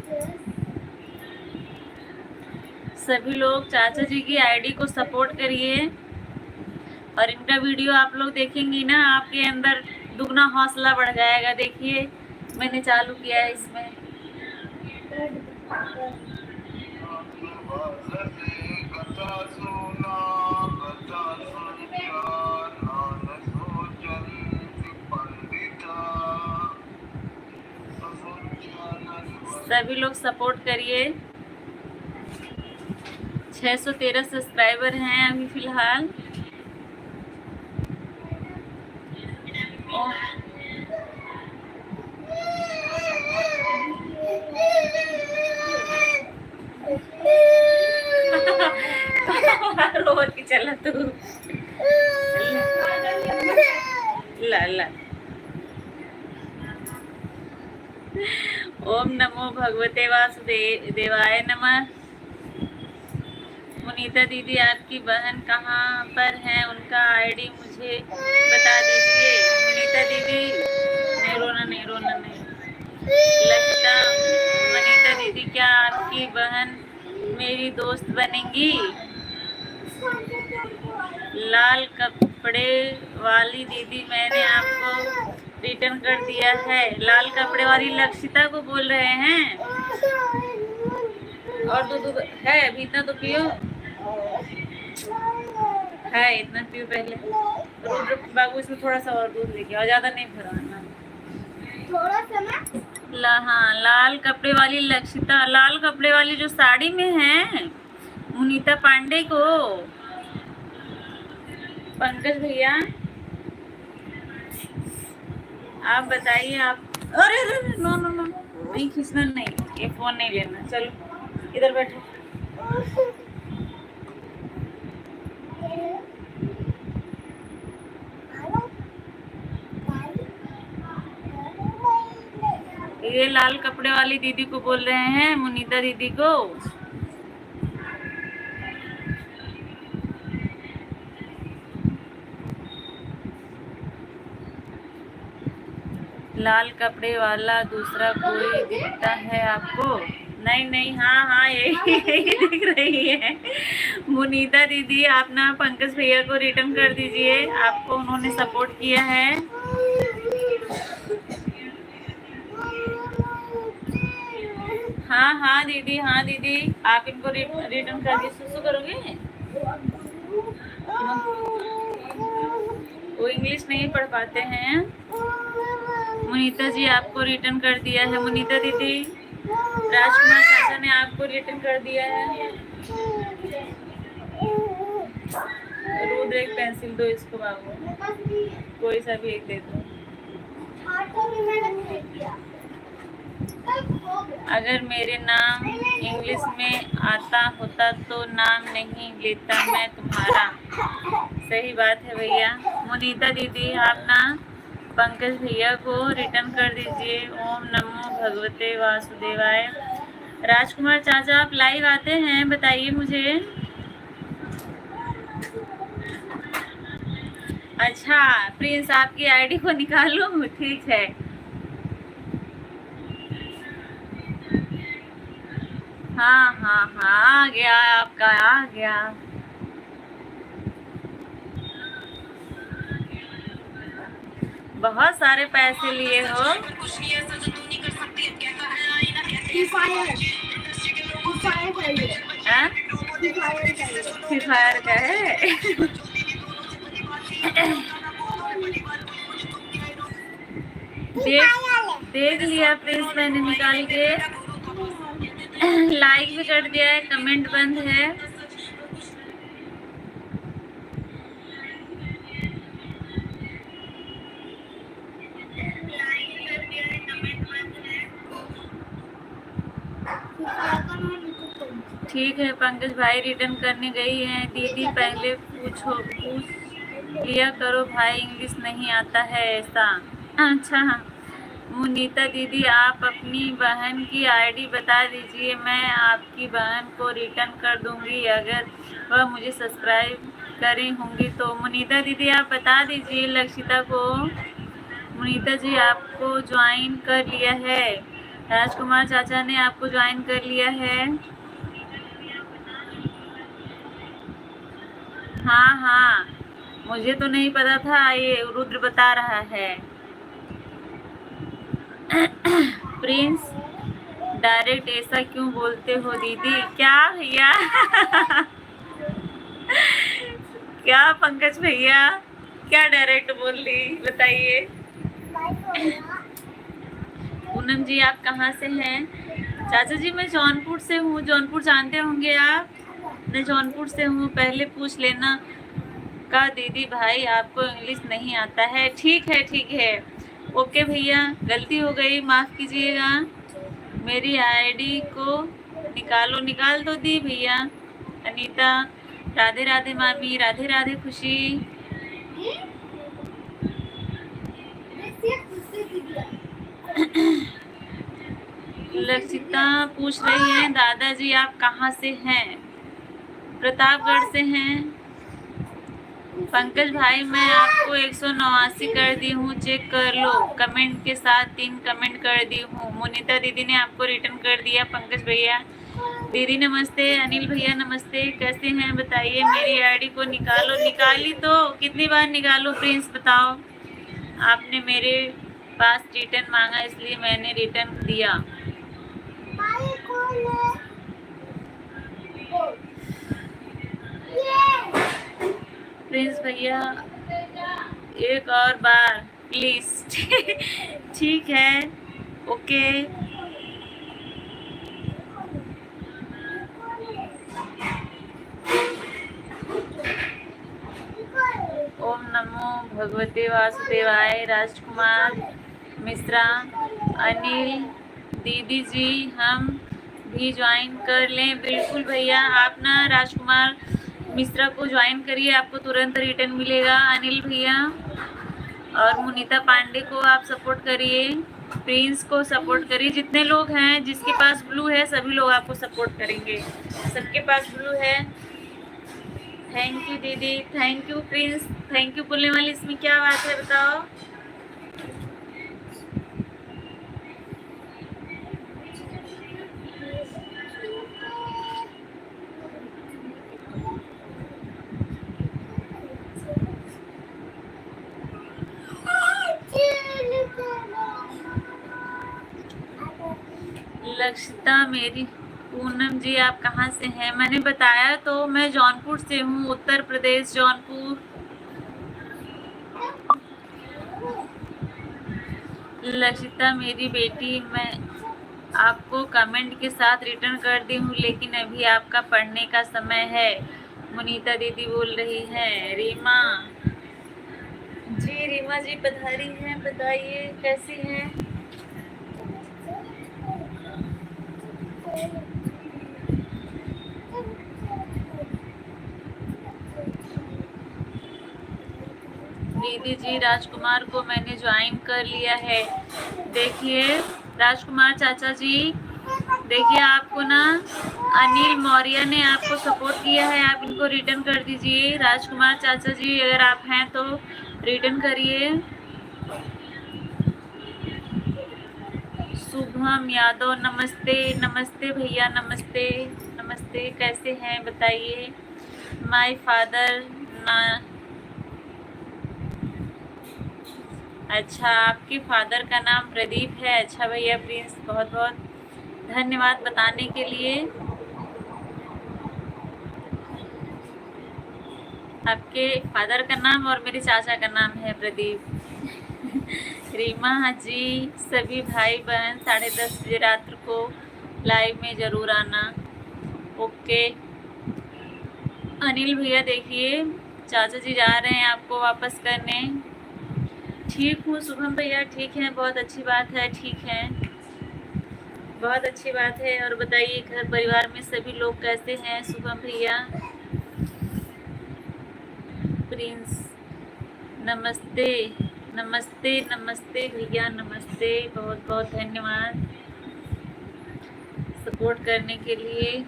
सभी लोग चाचा जी की आईडी को सपोर्ट करिए, और इनका वीडियो आप लोग देखेंगी ना, आपके अंदर दुगना हौसला बढ़ जाएगा। देखिए मैंने चालू किया है इसमें। सभी लोग सपोर्ट करिए। 613 सब्सक्राइबर हैं अभी फिलहाल। रोज की चला तू ला ला। ओम नमो भगवते वासुदेवाय नमः। मुनीता दीदी आपकी बहन कहाँ पर है, उनका आईडी मुझे बता दीजिए। मुनीता दीदी नहीं रोना नहीं। लगता मुनीता दीदी क्या आपकी बहन मेरी दोस्त बनेंगी? लाल कपड़े वाली दीदी मैंने आपको रिटर्न कर दिया है। लाल कपड़े वाली लक्षिता को बोल रहे हैं। और दूध है अभी, इतना तो पियो है, इतना पियो पहले। बाबू इसमें थोड़ा सा और दूध लेके आओ, ज्यादा नहीं भरवाना, थोड़ा सा ना। हाँ, लाल कपड़े वाली लक्षिता, लाल कपड़े वाली जो साड़ी में है मुनीता पांडे को। पंकज भैया आप बताइए। आप अरे नो नहीं खींचना, नहीं ये फोन नहीं लेना। चलो इधर बैठो। ये लाल कपड़े वाली दीदी को बोल रहे हैं, मुनीता दीदी को। लाल कपड़े वाला दूसरा कोई दिखता है आपको? नहीं नहीं, हाँ हाँ, यही दिख रही है मुनीता दीदी। आप ना पंकज भैया को रिटर्न कर दीजिए, आपको उन्होंने सपोर्ट किया है। हाँ हाँ दीदी, हाँ दीदी, आप इनको रिटर्न कर दीजिए। सुसु करोगे? वो इंग्लिश नहीं पढ़ पाते हैं। मुनीता जी आपको रिटर्न कर दिया है। मुनीता दीदी, राजकुमार चाचा ने आपको रिटर्न कर दिया है। रुद्र एक पेंसिल दो इसको बाबू, कोई सा भी एक दे दो। अगर मेरे नाम इंग्लिश में आता होता तो नाम नहीं लेता मैं तुम्हारा। सही बात है भैया। मुनीता दीदी आप ना पंकज भैया को रिटर्न कर दीजिए। ओम नमो भगवते वासुदेवाय। राजकुमार चाचा आप लाइव आते हैं, बताइए मुझे। अच्छा प्रिंस, आपकी आईडी को निकालो, ठीक है। हाँ हाँ हाँ, आ गया आपका, आ गया। बहुत सारे पैसे लिए हो। फ्री फायर का है। देख लिया प्लीज, मैंने निकाल के लाइक भी कर दिया है, कमेंट बंद है। ठीक है, पंकज भाई रिटर्न करने गई है। दीदी पहले पूछ लिया करो भाई, इंग्लिश नहीं आता है ऐसा। अच्छा मुनीता दीदी, आप अपनी बहन की आईडी बता दीजिए, मैं आपकी बहन को रिटर्न कर दूंगी अगर वह मुझे सब्सक्राइब करी होंगी तो। मुनीता दीदी आप बता दीजिए लक्षिता को। मुनीता जी आपको ज्वाइन कर लिया है। राजकुमार चाचा ने आपको ज्वाइन कर लिया है। हाँ हाँ, मुझे तो नहीं पता था, ये रुद्र बता रहा है। प्रिंस डायरेक्ट ऐसा क्यों बोलते हो दीदी? क्या भैया? क्या पंकज भैया, क्या डायरेक्ट बोल दी, बताइए। पूनम जी आप कहाँ से हैं? चाचा जी मैं जौनपुर से हूँ। जौनपुर जानते होंगे आप? मैं जौनपुर से हूँ। पहले पूछ लेना का दीदी भाई आपको इंग्लिश नहीं आता है। ठीक है ठीक है, ओके भैया, गलती हो गई, माफ़ कीजिएगा। मेरी आईडी को निकालो। निकाल दो दी भैया। अनीता राधे राधे मामी, राधे राधे खुशी। लक्षिता पूछ रही है दादाजी आप कहाँ से हैं? प्रतापगढ़ से हैं। पंकज भाई मैं आपको 189 कर दी हूँ, चेक कर लो। कमेंट के साथ 3 कमेंट कर दी हूँ। मुनीता दीदी ने आपको रिटर्न कर दिया। पंकज भैया दीदी नमस्ते। अनिल भैया नमस्ते, कैसे हैं बताइए। मेरी आईडी को निकालो। निकाली तो कितनी बार निकालो प्रिंस बताओ। आपने मेरे पास रिटर्न मांगा इसलिए मैंने रिटर्न दिया। प्रिंस भैया एक और बार प्लीज। ठीक है, ओके। ओम नमो भगवते वासुदेवाय। राजकुमार मिश्रा, अनिल दीदी जी हम भी ज्वाइन कर लें? बिल्कुल भैया, आप ना राजकुमार मिश्रा को ज्वाइन करिए, आपको तुरंत रिटर्न मिलेगा। अनिल भैया और मुनीता पांडे को आप सपोर्ट करिए। प्रिंस को सपोर्ट करिए। जितने लोग हैं जिसके पास ब्लू है सभी लोग आपको सपोर्ट करेंगे, सबके पास ब्लू है। थैंक यू दीदी, thank you Prince, thank you बोलने वाली इसमें क्या बात है बताओ। लक्षिता मेरी, पूनम जी आप कहाँ से हैं? मैंने बताया तो मैं जौनपुर से हूँ, उत्तर प्रदेश जौनपुर। लक्षिता मेरी बेटी, मैं आपको कमेंट के साथ रिटर्न कर दी हूँ लेकिन अभी आपका पढ़ने का समय है। मुनीता दीदी बोल रही हैं। रीमा जी, रीमा जी पधारी हैं, बताइए कैसी हैं? दीदी जी राजकुमार को मैंने ज्वाइन कर लिया है। देखिए राजकुमार चाचा जी, देखिए आपको ना अनिल मौर्य ने आपको सपोर्ट किया है, आप इनको रिटर्न कर दीजिए। राजकुमार चाचा जी अगर आप हैं तो रिटर्न करिए। शुभम यादव नमस्ते, नमस्ते भैया, नमस्ते नमस्ते, कैसे हैं बताइए। माय फादर ना, अच्छा आपके फादर का नाम प्रदीप है। अच्छा भैया प्रिंस, बहुत बहुत धन्यवाद बताने के लिए। आपके फादर का नाम और मेरे चाचा का नाम है प्रदीप। रीमा जी, सभी भाई बहन 10:30 बजे रात को लाइव में ज़रूर आना। ओके अनिल भैया, देखिए चाचा जी जा रहे हैं आपको वापस करने। ठीक हूँ शुभम भैया, ठीक है, बहुत अच्छी बात है, ठीक है, बहुत अच्छी बात है। और बताइए घर परिवार में सभी लोग कैसे हैं? शुभम भैया, प्रिंस नमस्ते, नमस्ते नमस्ते भैया, नमस्ते, बहुत बहुत धन्यवाद सपोर्ट करने के लिए।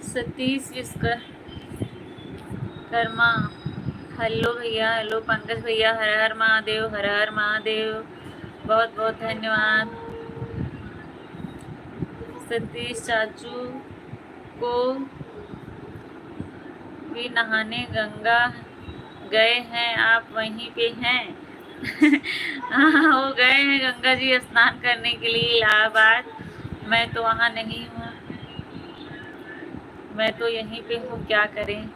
सतीश विश्वकर्मा, हेलो भैया, हेलो पंकज भैया, हर हर महादेव, हर हर महादेव, बहुत बहुत धन्यवाद। सतीश चाचू को भी नहाने गंगा गए हैं, आप वहीं पे हैं? हाँ वो गए हैं गंगा जी स्नान करने के लिए इलाहाबाद। मैं तो वहाँ नहीं हूँ, मैं तो यहीं पे हूँ, क्या करें।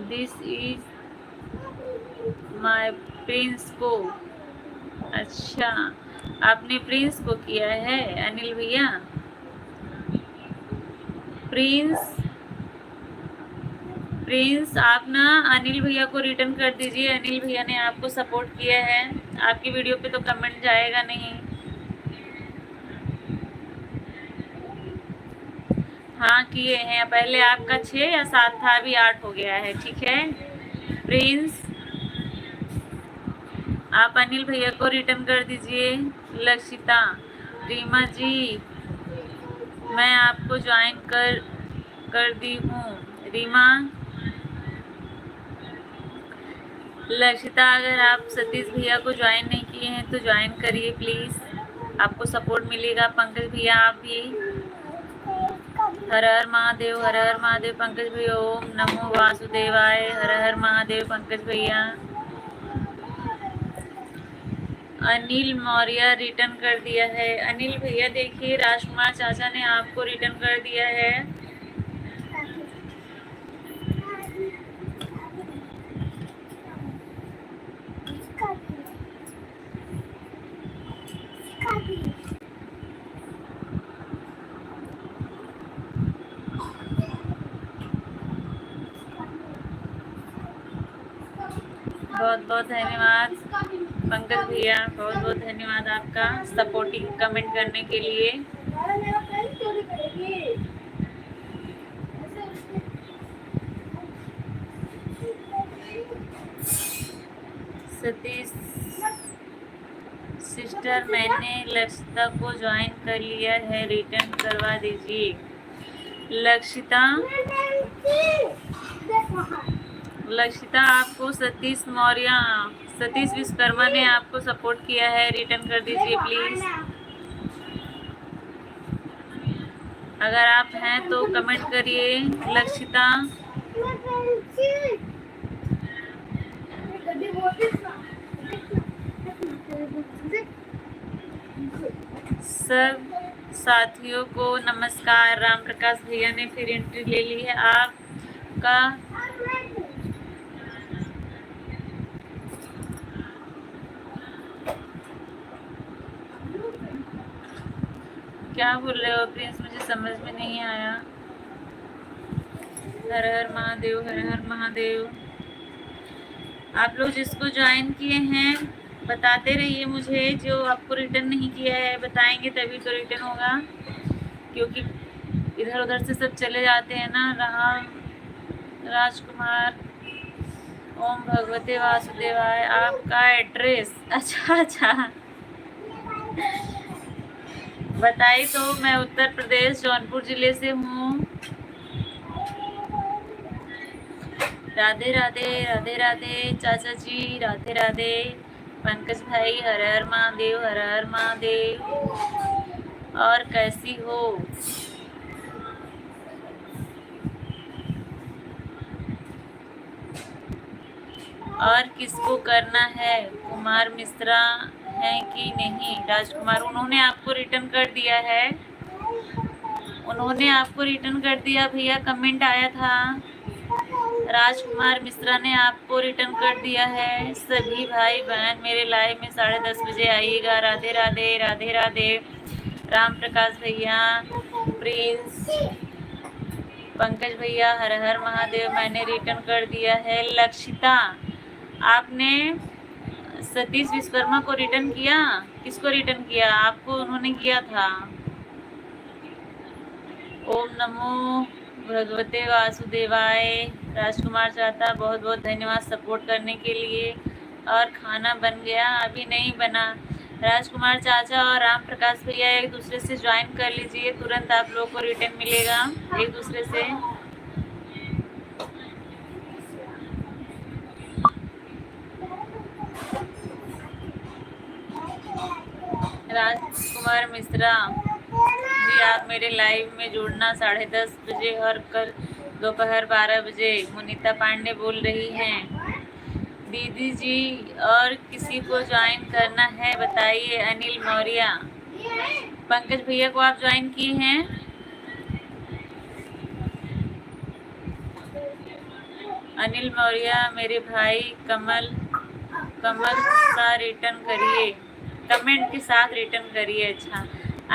दिस इज माय प्रिंस को, अच्छा आपने प्रिंस को किया है अनिल भैया। प्रिंस आप ना अनिल भैया को रिटर्न कर दीजिए। अनिल भैया ने आपको सपोर्ट किया है, आपकी वीडियो पे तो कमेंट जाएगा नहीं। हाँ किए हैं, पहले आपका 6 या 7 था, अभी 8 हो गया है, ठीक है। प्रिंस आप अनिल भैया को रिटर्न कर दीजिए। लक्षिता, रीमा जी मैं आपको ज्वाइन कर दी हूँ। रीमा, लक्षिता अगर आप सतीश भैया को ज्वाइन नहीं किए हैं तो ज्वाइन करिए प्लीज़, आपको सपोर्ट मिलेगा। पंकज भैया आप भी, हर हर महादेव, हर हर महादेव पंकज भैया, ओम नमो वासुदेवाय, हर हर महादेव पंकज भैया। अनिल मौर्य रिटर्न कर दिया है। अनिल भैया देखिए राजकुमार चाचा ने आपको रिटर्न कर दिया है। बहुत बहुत धन्यवाद पंकज भैया, बहुत बहुत धन्यवाद आपका सपोर्टिंग कमेंट करने के लिए। सिस्टर मैंने लक्षिता को ज्वाइन कर लिया है, रिटर्न करवा दीजिए। लक्षिता आपको सतीश विश्वकर्मा ने आपको सपोर्ट किया है, रिटर्न कर दीजिए प्लीज। अगर आप हैं तो कमेंट करिए। लक्षिता सब साथियों को नमस्कार। राम प्रकाश भैया ने फिर एंट्री ले ली है। आपका क्या बोल रहे हो प्रिंस, मुझे समझ में नहीं आया। हर हर महादेव, हर हर महादेव। आप लोग जिसको ज्वाइन किए हैं बताते रहिए मुझे, जो आपको रिटर्न नहीं किया है बताएंगे तभी तो रिटर्न होगा, क्योंकि इधर उधर से सब चले जाते हैं ना। राजकुमार, ओम भगवते वासुदेवाय। आपका एड्रेस? अच्छा बताइए। तो मैं उत्तर प्रदेश जौनपुर जिले से हूँ। राधे राधे, राधे राधे चाचा जी, राधे राधे। पंकज भाई, हर हर महादेव, हर हर महादेव। और कैसी हो? और किसको करना है? कुमार मिश्रा है कि नहीं? राजकुमार, उन्होंने आपको रिटर्न कर दिया है, उन्होंने आपको रिटर्न कर दिया भैया, कमेंट आया था। राजकुमार मिश्रा ने आपको रिटर्न कर दिया है। सभी भाई बहन मेरे लाइव में 10:30 बजे आइएगा। राधे राधे, राधे राधे। राम प्रकाश भैया, प्रिंस, पंकज भैया, हर हर महादेव। मैंने रिटर्न कर दिया है। लक्षिता, आपने सतीश विश्वकर्मा को रिटर्न किया? किसको रिटर्न किया? आपको उन्होंने किया था। ओम नमो भगवते वासुदेवाय। राजकुमार चाहता, बहुत बहुत धन्यवाद सपोर्ट करने के लिए। और खाना बन गया? अभी नहीं बना। राजकुमार चाचा और राम प्रकाश भैया एक दूसरे से ज्वाइन कर लीजिए, तुरंत आप लोगों को रिटर्न मिलेगा एक दूसरे से। राजकुमार मिश्रा जी, आप मेरे लाइव में जुड़ना 10:30 बजे और कल दोपहर 12 बजे। मुनीता पांडे बोल रही हैं। दीदी जी, और किसी को ज्वाइन करना है बताइए। अनिल मौर्य, पंकज भैया को आप ज्वाइन किए हैं? अनिल मौर्य मेरे भाई, कमल सा रिटर्न करिए, कमेंट के साथ रिटर्न करिए। अच्छा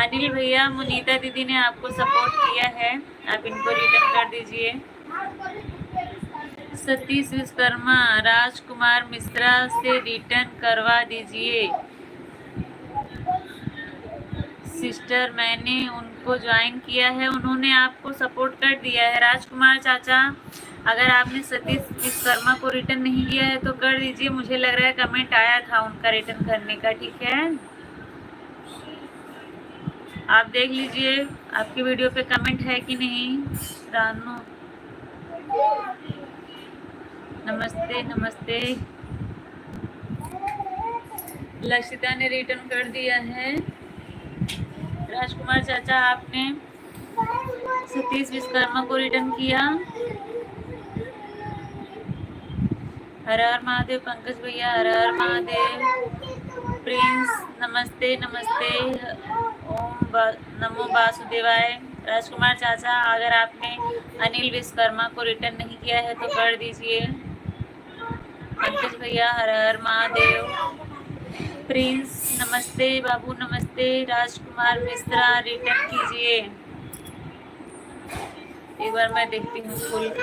अनिल भैया, मुनीता दीदी ने आपको सपोर्ट किया है, आप इनको रिटर्न कर दीजिए। सतीश विश्वकर्मा, राजकुमार मिश्रा से रिटर्न करवा दीजिए। सिस्टर, मैंने उनको ज्वाइन किया है, उन्होंने आपको सपोर्ट कर दिया है। राजकुमार चाचा, अगर आपने सतीश विश्वकर्मा को रिटर्न नहीं किया है तो कर दीजिए। मुझे लग रहा है कमेंट आया था उनका रिटर्न करने का, ठीक है? आप देख लीजिए आपकी वीडियो पे कमेंट है कि नहीं। रानू, नमस्ते नमस्ते। लक्षिता ने रिटर्न कर दिया है। राजकुमार चाचा, आपने सतीश विश्वकर्मा को रिटर्न किया। हर हर महादेव। पंकज भैया, हर हर महादेव। प्रिंस, नमस्ते नमस्ते। ओम नमो वासुदेवाय। राजकुमार चाचा, अगर आपने अनिल विश्वकर्मा को रिटर्न नहीं किया है तो कर दीजिए। पंकज भैया, हर हर महादेव। प्रिंस, नमस्ते बाबू, नमस्ते। राजकुमार मिश्रा, रिटर्न कीजिए। एक बार मैं देखती हूँ फुल।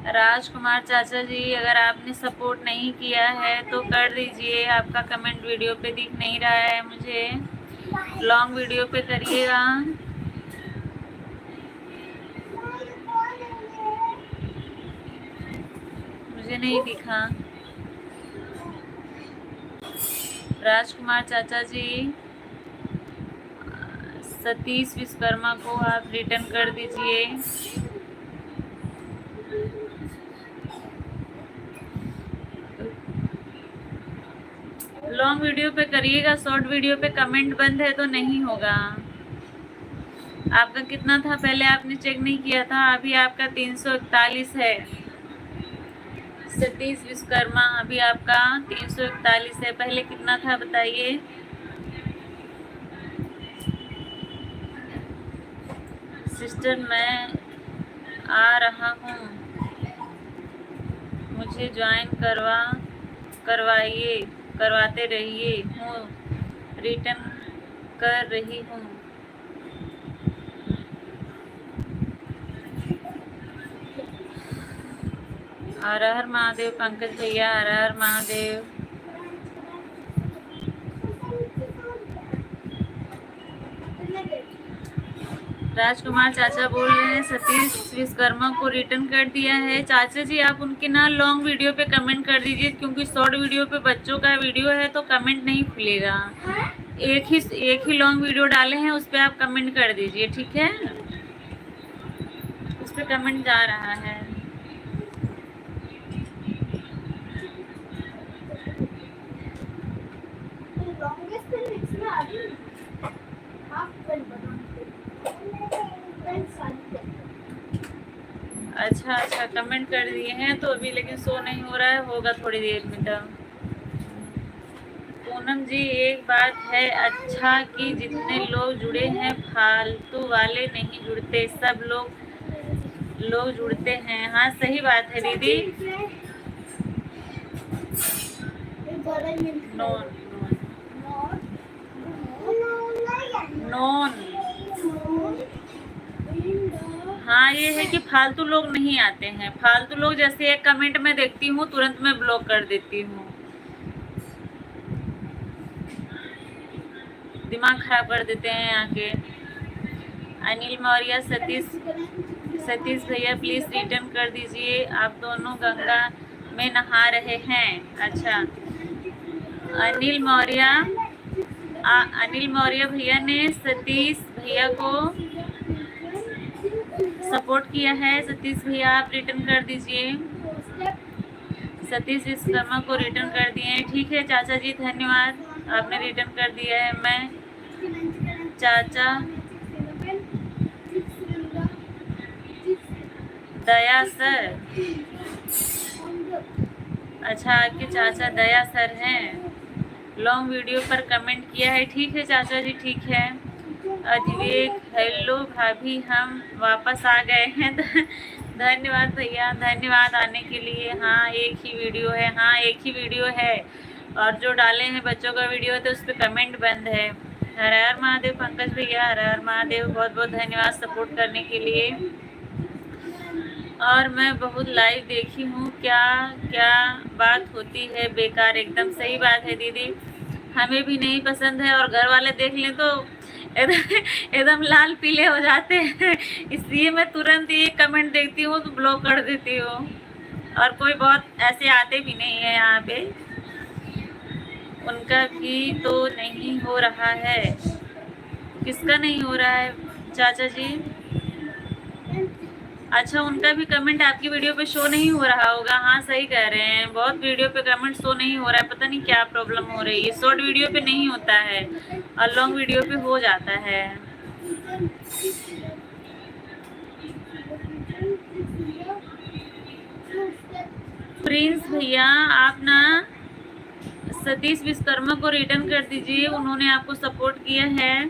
राजकुमार चाचा जी, अगर आपने सपोर्ट नहीं किया है तो कर दीजिए। आपका कमेंट वीडियो पे दिख नहीं रहा है मुझे, लॉन्ग वीडियो पे करिएगा। मुझे नहीं दिखा। राजकुमार चाचा जी, सतीश विश्वकर्मा को आप रिटर्न कर दीजिए। लॉन्ग वीडियो पे करिएगा, शॉर्ट वीडियो पे कमेंट बंद है तो नहीं होगा। आपका कितना था पहले, आपने चेक नहीं किया था? अभी आपका 341 है। सतीश विश्वकर्मा, अभी आपका 341 है। पहले कितना था बताइए? सिस्टर मैं आ रहा हूँ, मुझे ज्वाइन करवाते रहिए, हूँ रिटर्न कर रही हूँ। हर हर महादेव पंकज भैया, हर हर महादेव। राजकुमार चाचा बोल रहे हैं सतीश विश्वकर्मा को रिटर्न कर दिया है। चाचा जी आप उनके ना लॉन्ग वीडियो पे कमेंट कर दीजिए, क्योंकि शॉर्ट वीडियो पे बच्चों का वीडियो है तो कमेंट नहीं खुलेगा। एक ही लॉन्ग वीडियो डाले हैं, उस पर आप कमेंट कर दीजिए, ठीक है? उस पर कमेंट जा रहा है। अच्छा कमेंट कर दिए हैं तो अभी लेकिन शो नहीं हो रहा है, होगा थोड़ी देर में तब। पूनम जी एक बात है अच्छा कि जितने लोग जुड़े हैं फालतू वाले नहीं जुड़ते, सब लोग जुड़ते हैं। हाँ सही बात है दीदी। नॉन हाँ ये है कि फालतू लोग नहीं आते हैं। फालतू लोग जैसे एक कमेंट में देखती हूँ तुरंत मैं ब्लॉक कर देती हूँ, दिमाग खराब कर देते हैं आके। अनिल मौर्य, सतीश भैया प्लीज रिटर्न कर दीजिए, आप दोनों गंगा में नहा रहे हैं। अच्छा अनिल मौर्य भैया ने सतीश भैया को सपोर्ट किया है। सतीश भैया आप रिटर्न कर दीजिए। सतीश विश्वकर्मा को रिटर्न कर दिए हैं, ठीक है चाचा जी धन्यवाद, आपने रिटर्न कर दिया है। मैं चाचा दया सर, अच्छा आपके चाचा दया सर हैं, लॉन्ग वीडियो पर कमेंट किया है, ठीक है चाचा जी ठीक है। अधिवेक हेलो भाभी हम वापस आ गए हैं। धन्यवाद भैया, धन्यवाद आने के लिए। हाँ एक ही वीडियो है, हाँ एक ही वीडियो है, और जो डाले हैं बच्चों का वीडियो तो उस पर कमेंट बंद है। हर हर महादेव पंकज भैया, हर हर महादेव, बहुत बहुत धन्यवाद सपोर्ट करने के लिए। और मैं बहुत लाइव देखी हूँ, क्या क्या बात होती है बेकार, एकदम सही बात है दीदी, हमें भी नहीं पसंद है और घर वाले देख लें तो एकदम लाल पीले हो जाते हैं, इसलिए मैं तुरंत ही कमेंट देखती हूँ तो ब्लॉक कर देती हूँ। और कोई बहुत ऐसे आते भी नहीं है यहाँ पे। उनका भी तो नहीं हो रहा है। किसका नहीं हो रहा है चाचा जी? अच्छा उनका भी कमेंट आपकी वीडियो पे शो नहीं हो रहा होगा। हाँ सही कह रहे हैं, बहुत वीडियो पे कमेंट शो नहीं हो रहा है, पता नहीं क्या प्रॉब्लम हो रही है। शॉर्ट वीडियो पे नहीं होता है और लॉन्ग वीडियो पे हो जाता है। प्रिंस भैया आप ना सतीश विश्वकर्मा को रिटर्न कर दीजिए, उन्होंने आपको सपोर्ट किया है।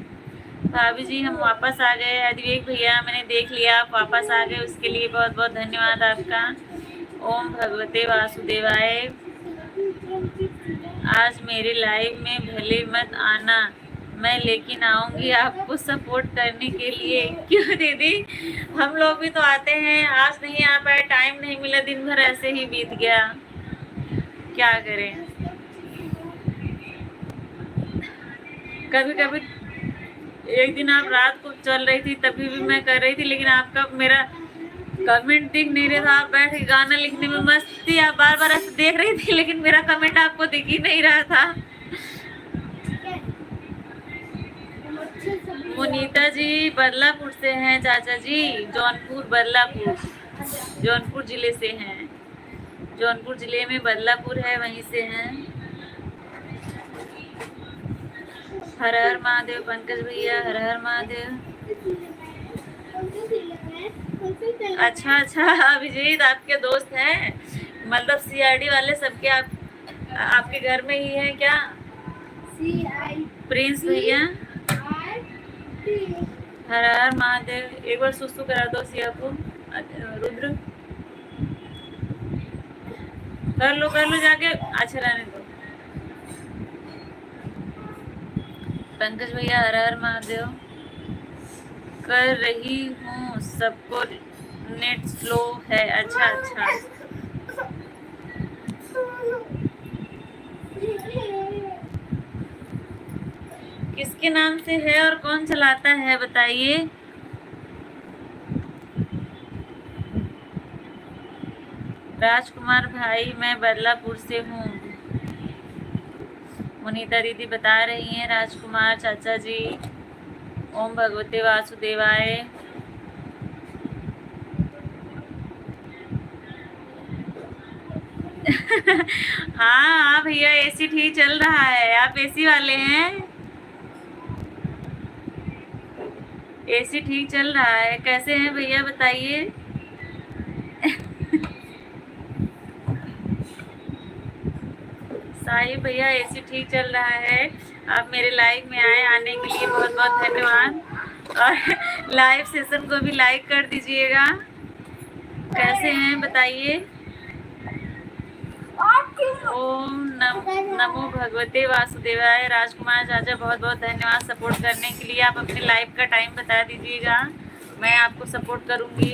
भाभी जी हम वापस आ गए। अधिवेक भैया मैंने देख लिया आप वापस आ गए, उसके लिए बहुत बहुत धन्यवाद आपका। ओम भगवते वासुदेवाय। आज मेरे लाइव में भले मत आना, मैं लेकिन आऊंगी आपको सपोर्ट करने के लिए। क्यों दीदी, हम लोग भी तो आते हैं, आज नहीं आ पाए, टाइम नहीं मिला, दिन भर ऐसे ही बीत गया, क्या करें। कभी कभी एक दिन आप रात को चल रही थी तभी भी मैं कर रही थी, लेकिन आपका मेरा कमेंट दिख नहीं रहा था। आप बैठ के गाना लिखने में मस्त थी, आप बार बार ऐसे देख रही थी, लेकिन मेरा कमेंट आपको दिख ही नहीं रहा था। मुनीता जी बदलापुर से हैं चाचा जी, जौनपुर बदलापुर, जौनपुर जिले से हैं, जौनपुर जिले में बदलापुर है, वहीं से हैं। हर हर महादेव पंकज भैया, हर हर महादेव। अच्छा अच्छा, अभिजीत आपके दोस्त हैं, मतलब सीआरडी वाले सबके आपके घर में ही है क्या? प्रिंस भैया, हर हर महादेव। एक बार सुसु करा दो सिया को, रुद्र कर लो जाके, अच्छा रहने दो। पंकज भैया हर हर महादेव। कर रही हूँ, सबको नेट स्लो है। अच्छा अच्छा, किसके नाम से है और कौन चलाता है बताइए। राजकुमार भाई, मैं बदलापुर से हूँ। मुनीता दीदी बता रही हैं, राजकुमार चाचा जी, ओम भगवते वासुदेवाय। हाँ भैया, एसी ठीक चल रहा है, आप एसी वाले हैं? एसी ठीक चल रहा है, कैसे हैं भैया बताइए। साहिब भैया एसी ठीक चल रहा है, आप मेरे लाइव में आए, आने के लिए बहुत बहुत धन्यवाद, और लाइव सेशन को भी लाइक कर दीजिएगा। कैसे हैं बताइए। ओम नमो भगवते वासुदेवाय। राजकुमार चाचा बहुत बहुत धन्यवाद सपोर्ट करने के लिए। आप अपने लाइव का टाइम बता दीजिएगा, मैं आपको सपोर्ट करूंगी।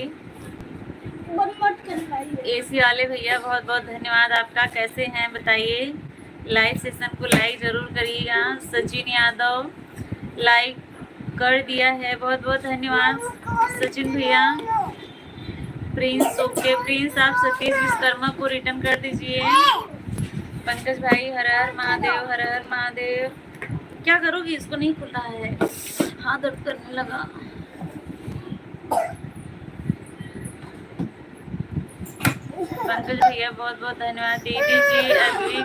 एसी वाले भैया बहुत बहुत धन्यवाद आपका, कैसे हैं बताइए। लाइव सेशन को लाइक जरूर करिएगा। सचिन यादव लाइक कर दिया है, बहुत बहुत धन्यवाद सचिन भैया। प्रिंस, ओके प्रिंस, आप सतीश विश्वकर्मा को रिटर्न कर दीजिए। पंकज भाई हर हर महादेव, हर हर महादेव। क्या करोगी, इसको नहीं खुल रहा है, हाथ दर्द करने लगा। पंकज भैया बहुत बहुत धन्यवाद। दीदी जी, अभी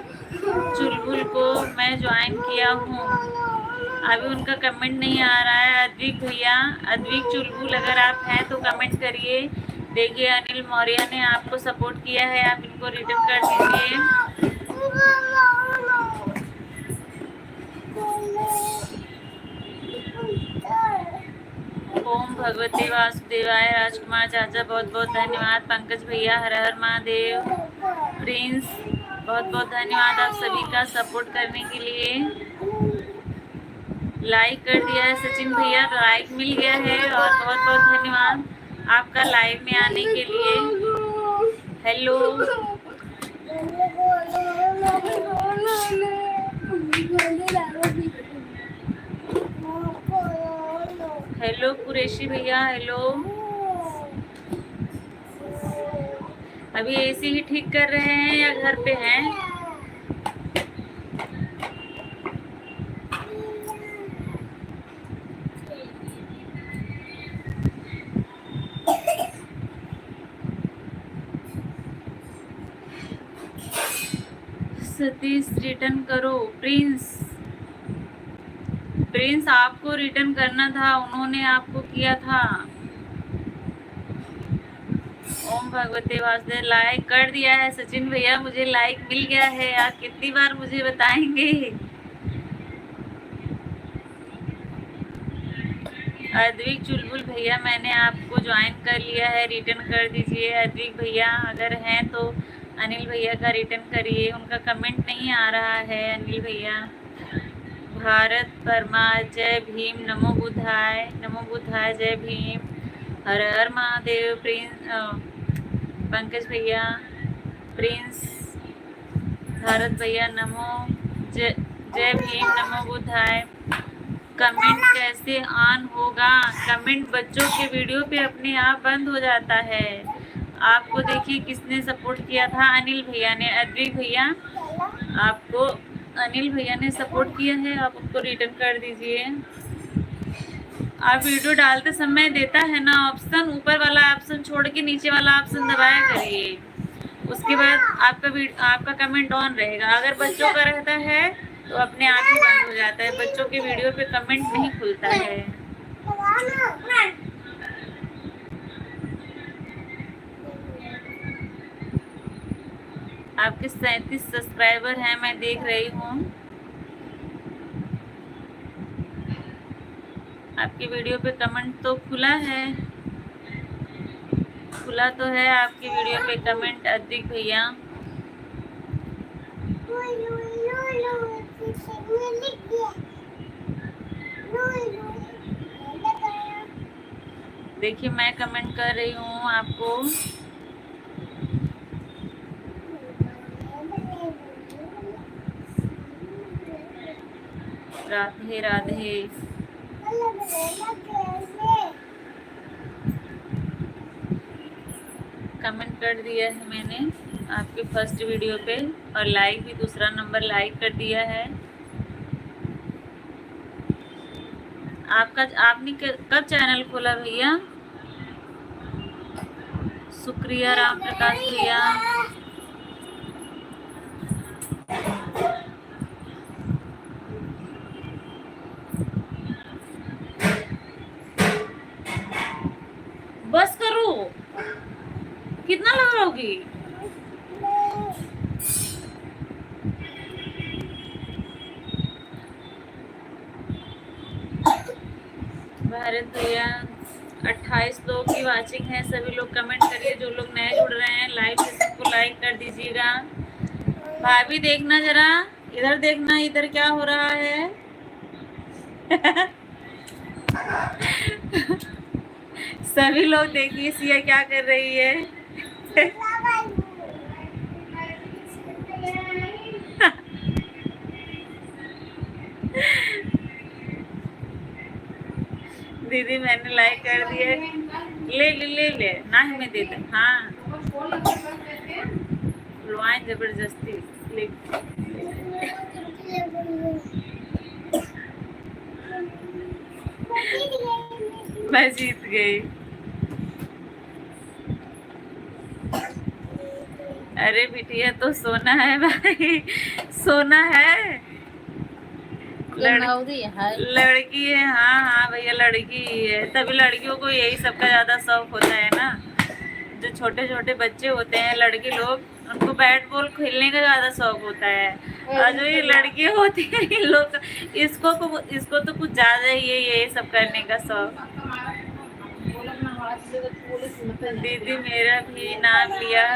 चुलबुल को मैं ज्वाइन किया हूँ, अभी उनका कमेंट नहीं आ रहा है। अद्विक भैया, अद्विक चुलबुल अगर आप हैं तो कमेंट करिए। देखिए अनिल मौर्य ने आपको सपोर्ट किया है, आप इनको रिटर्न कर दीजिए। ओम भगवते वासुदेवाय। राजकुमार चाचा बहुत बहुत धन्यवाद। पंकज भैया हर हर महादेव। प्रिंस बहुत बहुत धन्यवाद आप सभी का सपोर्ट करने के लिए। लाइक कर दिया है सचिन भैया, लाइक मिल गया है, और बहुत बहुत धन्यवाद आपका लाइव में आने के लिए। हेलो हेलो कुरैशी भैया, हेलो। अभी एसी ही ठीक कर रहे हैं या घर पे हैं? सतीश रिटर्न करो। प्रिंस, प्रिंस आपको रिटर्न करना था, उन्होंने आपको किया था। ओम भगवते वासुदेव लाइक कर दिया है सचिन भैया, मुझे लाइक मिल गया है। आप कितनी बार मुझे बताएंगे। अद्विक चुलबुल भैया, मैंने आपको ज्वाइन कर लिया है, रिटर्न कर दीजिए। अद्विक भैया अगर हैं तो अनिल भैया का रिटर्न करिए, उनका कमेंट नहीं आ रहा है। अनिल भैया भारत परमार, जय भीम, नमो बुद्धाय, जय भीम, हर हर महादेव। पंकज भैया, प्रिंस, भारत भैया, नमो, जय भीम, नमो बुद्धाय। कमेंट कैसे ऑन होगा? कमेंट बच्चों के वीडियो पे अपने आप बंद हो जाता है। आपको देखिए किसने सपोर्ट किया था? अनिल भैया ने। अद्विक भैया, आपको अनिल भैया ने सपोर्ट किया है, आप उसको रिटर्न कर दीजिए। आप वीडियो डालते समय देता है ना ऑप्शन, ऊपर वाला ऑप्शन छोड़ के नीचे वाला ऑप्शन दबाया करिए। उसके बाद आपका कमेंट ऑन रहेगा। अगर बच्चों का रहता है तो अपने आप ही बंद हो जाता है। बच्चों के वीडियो पे कमेंट नहीं खुलता है। आपके 37 सब्सक्राइबर हैं, मैं देख रही हूँ। आपकी वीडियो पे कमेंट तो खुला है, खुला तो है आपकी वीडियो पे कमेंट। अद्विक भैया, देखिए मैं कमेंट कर रही हूँ आपको। राधे राधे। कमेंट कर दिया है मैंने आपके फर्स्ट वीडियो पे, और लाइक भी दूसरा नंबर लाइक कर दिया है। आपने कब चैनल खोला भैया? शुक्रिया राम प्रकाश भैया। बस करो, कितना लगाओगी? भारत भैया, 28 लोग की वाचिंग है। सभी लोग कमेंट करिए। जो लोग नए जुड़ रहे हैं लाइव से सबको लाइक कर दीजिएगा। भाभी देखना जरा, इधर देखना, इधर क्या हो रहा है? सभी लोग देखिए सिया क्या कर रही है। दीदी मैंने लाइक कर दिया। ले ले ले ले, ना ही मैं दे दे। हाँ लुआएं जबरदस्ती। ले मैं जीत गई। अरे बिटिया तो सोना है भाई, सोना है। लड़की है। हाँ हाँ भैया लड़की ही है। तभी लड़कियों को यही सबका ज्यादा शौक होता है ना। जो छोटे छोटे बच्चे होते हैं लड़के लोग, उनको बैट बॉल खेलने का ज्यादा शौक होता है। और जो ये लड़की होती है इन लोग, इसको तो कुछ ज्यादा ही है ये सब करने का शौक। दीदी मेरा भी नाम लिया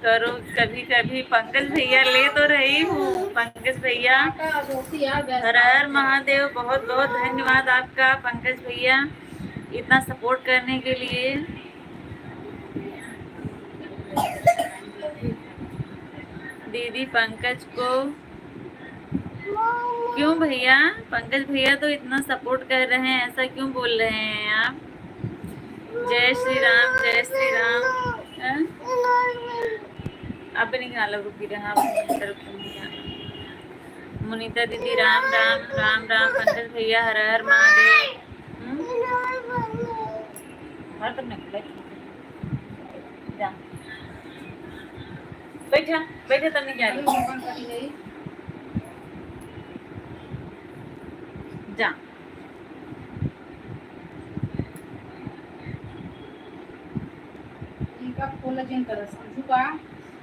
करो कभी कभी। पंकज भैया ले तो रही हूँ। पंकज भैया, हर हर महादेव। बहुत बहुत धन्यवाद आपका पंकज भैया, इतना सपोर्ट करने के लिए। दीदी पंकज को क्यों भैया? पंकज भैया तो इतना सपोर्ट कर रहे हैं, ऐसा क्यों बोल रहे हैं आप? जय श्री राम, जय श्री राम। अब नहीं खाला रुकी रहा। मुनीता दीदी राम राम राम राम। पंकज भैया हर हर महादेव। बैठा बैठा तब नहीं जा रही। जा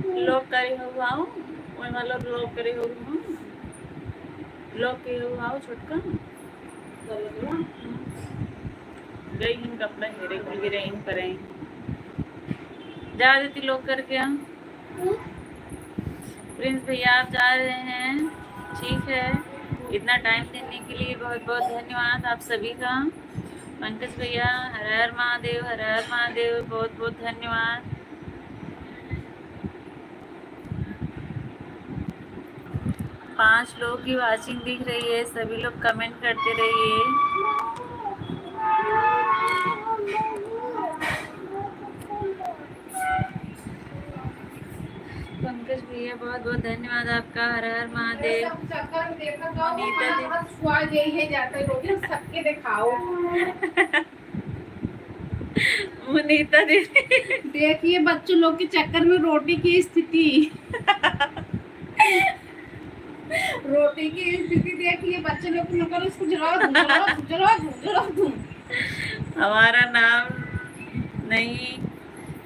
लोग करे हो आओ, ओय वाला लोग करे हो लोग के हो आओ छोटका गई इन कपड़ा हेरे खुल गिरे इन पर जा देती लोग करके। हम प्रिंस भैया आप जा रहे हैं, ठीक है। इतना टाइम देने के लिए बहुत बहुत धन्यवाद आप सभी का। पंकज भैया हर हर महादेव, हर हर महादेव, बहुत बहुत धन्यवाद। पांच लोग की वाचिंग दिख रही है, सभी लोग कमेंट करते रहिए। पंकज भैया बहुत बहुत धन्यवाद आपका, हर हर महादेव। नीता दी स्वाद यही है, जाते रोटी सबके दिखाओ। मुनीता दीदी देखिए बच्चों लोग के चक्कर में रोटी की स्थिति रोटी की स्थिति देखिए, बच्चे लोग को नकर इसको जलाओ तुम। हमारा नाम नहीं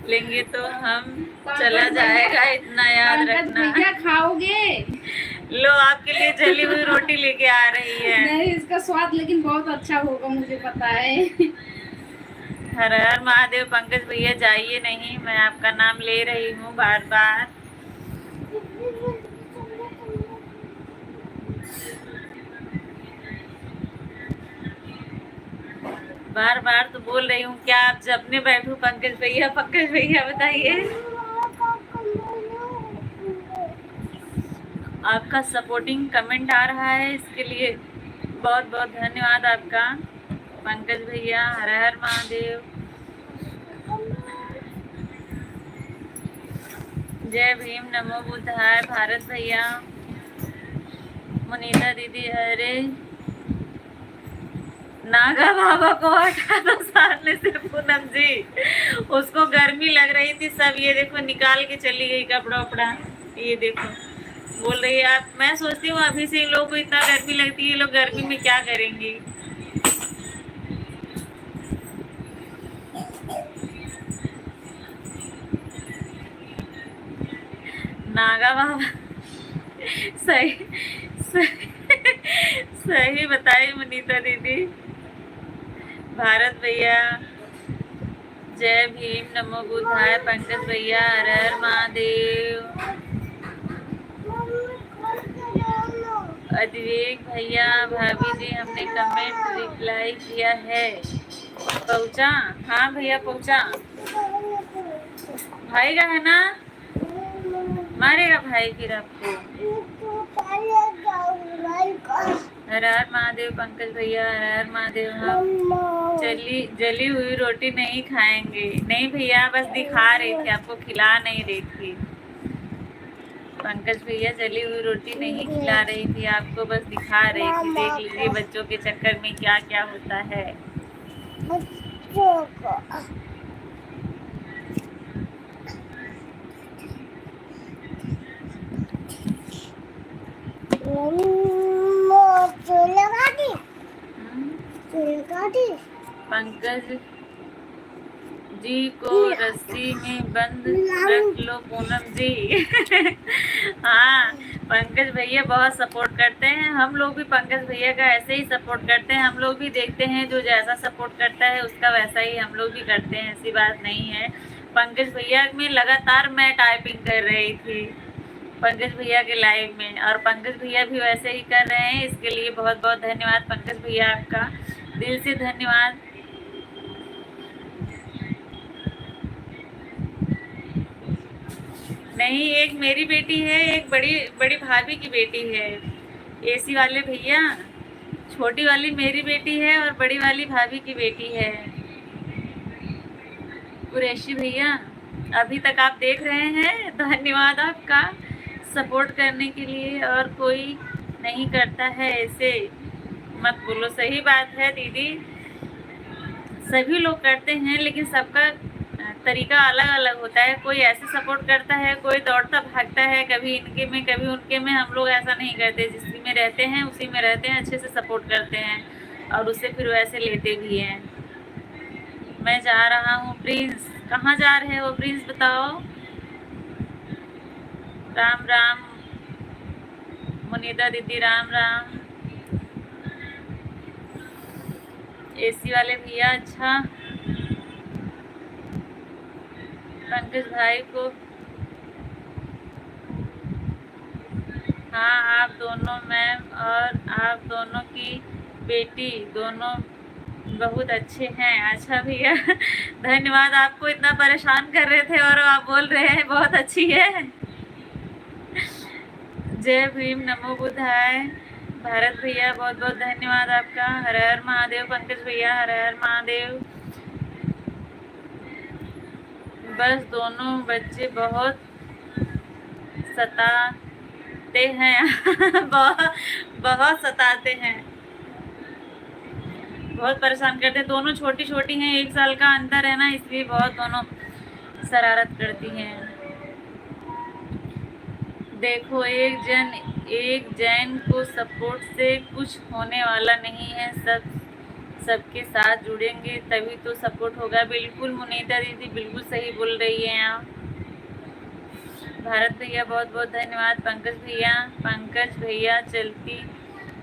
लेंगे तो हम चला जाएगा, इतना याद रखना। भैया खाओगे? लो आपके लिए जली हुई रोटी लेके आ रही है। नहीं, इसका स्वाद लेकिन बहुत अच्छा होगा, मुझे पता है। हर हर महादेव। पंकज भैया जाइए नहीं, मैं आपका नाम ले रही हूँ बार बार। बार बार तो बोल रही हूँ, क्या आप जब ने बैठू पंकज भैया, पंकज भैया बताइए। आपका सपोर्टिंग कमेंट आ रहा है, इसके लिए बहुत बहुत धन्यवाद आपका पंकज भैया। हर हर महादेव। जय भीम, नमो बुद्धाय। भारत भैया, मुनीता दीदी, अरे नागा बाबा को हटा दो सामने से पूनम जी, उसको गर्मी लग रही थी सब। ये देखो निकाल के चली गई कपड़ा उपड़ा, ये देखो बोल रही है आप। मैं सोचती हूँ अभी से इन लोगों को इतना गर्मी लगती है, ये लोग गर्मी में क्या करेंगे। नागा बाबा सही सही, सही बताई मुनीता दीदी। भारत भैया, जय भीम, नमो बुद्धाय। पंकज भैया, हर हर महादेव। अद्विक भैया, भाभी जी हमने कमेंट रिप्लाई किया है, पहुंचा? हाँ भैया पहुंचा। भाई का है ना, मारेगा भाई फिर आपको। हर हर महादेव। पंकज भैया, हर हर महादेव। हम जली हुई रोटी नहीं खाएंगे। नहीं भैया, बस दिखा रही थी आपको, खिला नहीं रही थी। पंकज भैया जली हुई रोटी नहीं खिला रही थी आपको, बस दिखा रही थी। देख लीजिए बच्चों के चक्कर में क्या क्या होता है। पंकज जी को रस्सी में बंद रख लो पूनम जी। हाँ, पंकज भैया बहुत सपोर्ट करते हैं, हम लोग भी पंकज भैया का ऐसे ही सपोर्ट करते हैं। हम लोग भी देखते हैं, जो जैसा सपोर्ट करता है उसका वैसा ही हम लोग भी करते हैं, ऐसी बात नहीं है। पंकज भैया में लगातार मैं टाइपिंग कर रही थी पंकज भैया के लाइव में, और पंकज भैया भी वैसे ही कर रहे हैं। इसके लिए बहुत बहुत धन्यवाद पंकज भैया, आपका दिल से धन्यवाद। नहीं, एक मेरी बेटी है, एक बड़ी भाभी की बेटी है। एसी वाले भैया, छोटी वाली मेरी बेटी है और बड़ी वाली भाभी की बेटी है। कुरैशी भैया, अभी तक आप देख रहे हैं, धन्यवाद आपका सपोर्ट करने के लिए। और कोई नहीं करता है ऐसे, मत बोलो। सही बात है दीदी, सभी लोग करते हैं, लेकिन सबका तरीका अलग अलग होता है। कोई ऐसे सपोर्ट करता है, कोई दौड़ता भागता है, कभी इनके में कभी उनके में। हम लोग ऐसा नहीं करते, जिस में रहते हैं उसी में रहते हैं, अच्छे से सपोर्ट करते हैं और उससे फिर वैसे लेते भी हैं। मैं जा रहा हूँ। प्रिंस, कहाँ जा रहे हो प्रिंस, बताओ। राम राम मुनीता दीदी, राम राम। एसी वाले भैया, अच्छा पंकज भाई को, हाँ, आप दोनों मैम और आप दोनों की बेटी दोनों बहुत अच्छे हैं। अच्छा भैया धन्यवाद। आपको इतना परेशान कर रहे थे और आप बोल रहे हैं बहुत अच्छी है। जय भीम, नमो बुद्धाय। भारत भैया बहुत बहुत धन्यवाद आपका। हर हर महादेव। पंकज भैया हर हर महादेव। बस दोनों बच्चे बहुत सताते हैं बहुत बहुत सताते हैं, बहुत परेशान करते हैं। दोनों छोटी छोटी हैं, 1 साल का अंतर है ना, इसलिए बहुत दोनों शरारत करती हैं। देखो एक जैन को सपोर्ट से कुछ होने वाला नहीं है, सबके साथ जुड़ेंगे तभी तो सपोर्ट होगा। बिल्कुल मुनीता दीदी बिल्कुल सही बोल रही हैं आप। भारत भैया बहुत बहुत धन्यवाद। पंकज भैया चलती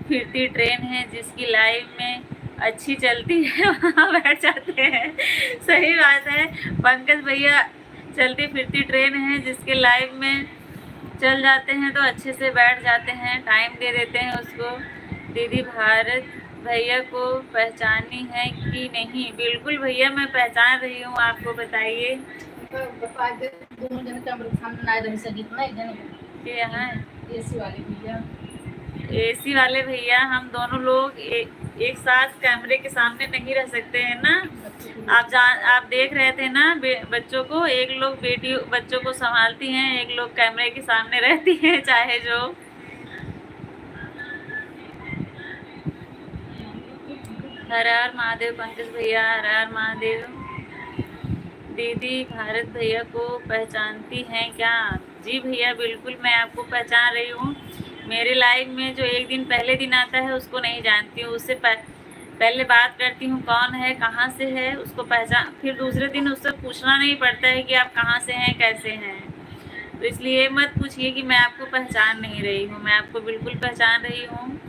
फिरती ट्रेन है, जिसकी लाइव में अच्छी चलती है वहाँ बैठ जाते हैं। सही बात है, पंकज भैया चलती फिरती ट्रेन है, जिसके लाइव में चल जाते हैं तो अच्छे से बैठ जाते हैं, टाइम दे देते हैं उसको। दीदी भारत भैया को पहचानी है कि नहीं? बिल्कुल भैया मैं पहचान रही हूँ आपको, बताइए। यहाँ एसी वाले भैया हम दोनों लोग एक साथ कैमरे के सामने नहीं रह सकते हैं ना। आप देख रहे थे ना बच्चों को, एक लोग बच्चों को संभालती हैं, एक लोग कैमरे के सामने रहती हैं, चाहे जो। हर हर महादेव पंकज भैया, हर हर महादेव। दीदी भारत भैया को पहचानती हैं क्या? जी भैया बिल्कुल मैं आपको पहचान रही हूँ। मेरे लाइव में जो एक दिन पहले दिन आता है उसको नहीं जानती हूँ, उससे पहले बात करती हूँ कौन है कहाँ से है उसको पहचान, फिर दूसरे दिन उससे पूछना नहीं पड़ता है कि आप कहाँ से हैं कैसे हैं। तो इसलिए मत पूछिए कि मैं आपको पहचान नहीं रही हूँ, मैं आपको बिल्कुल पहचान रही हूँ।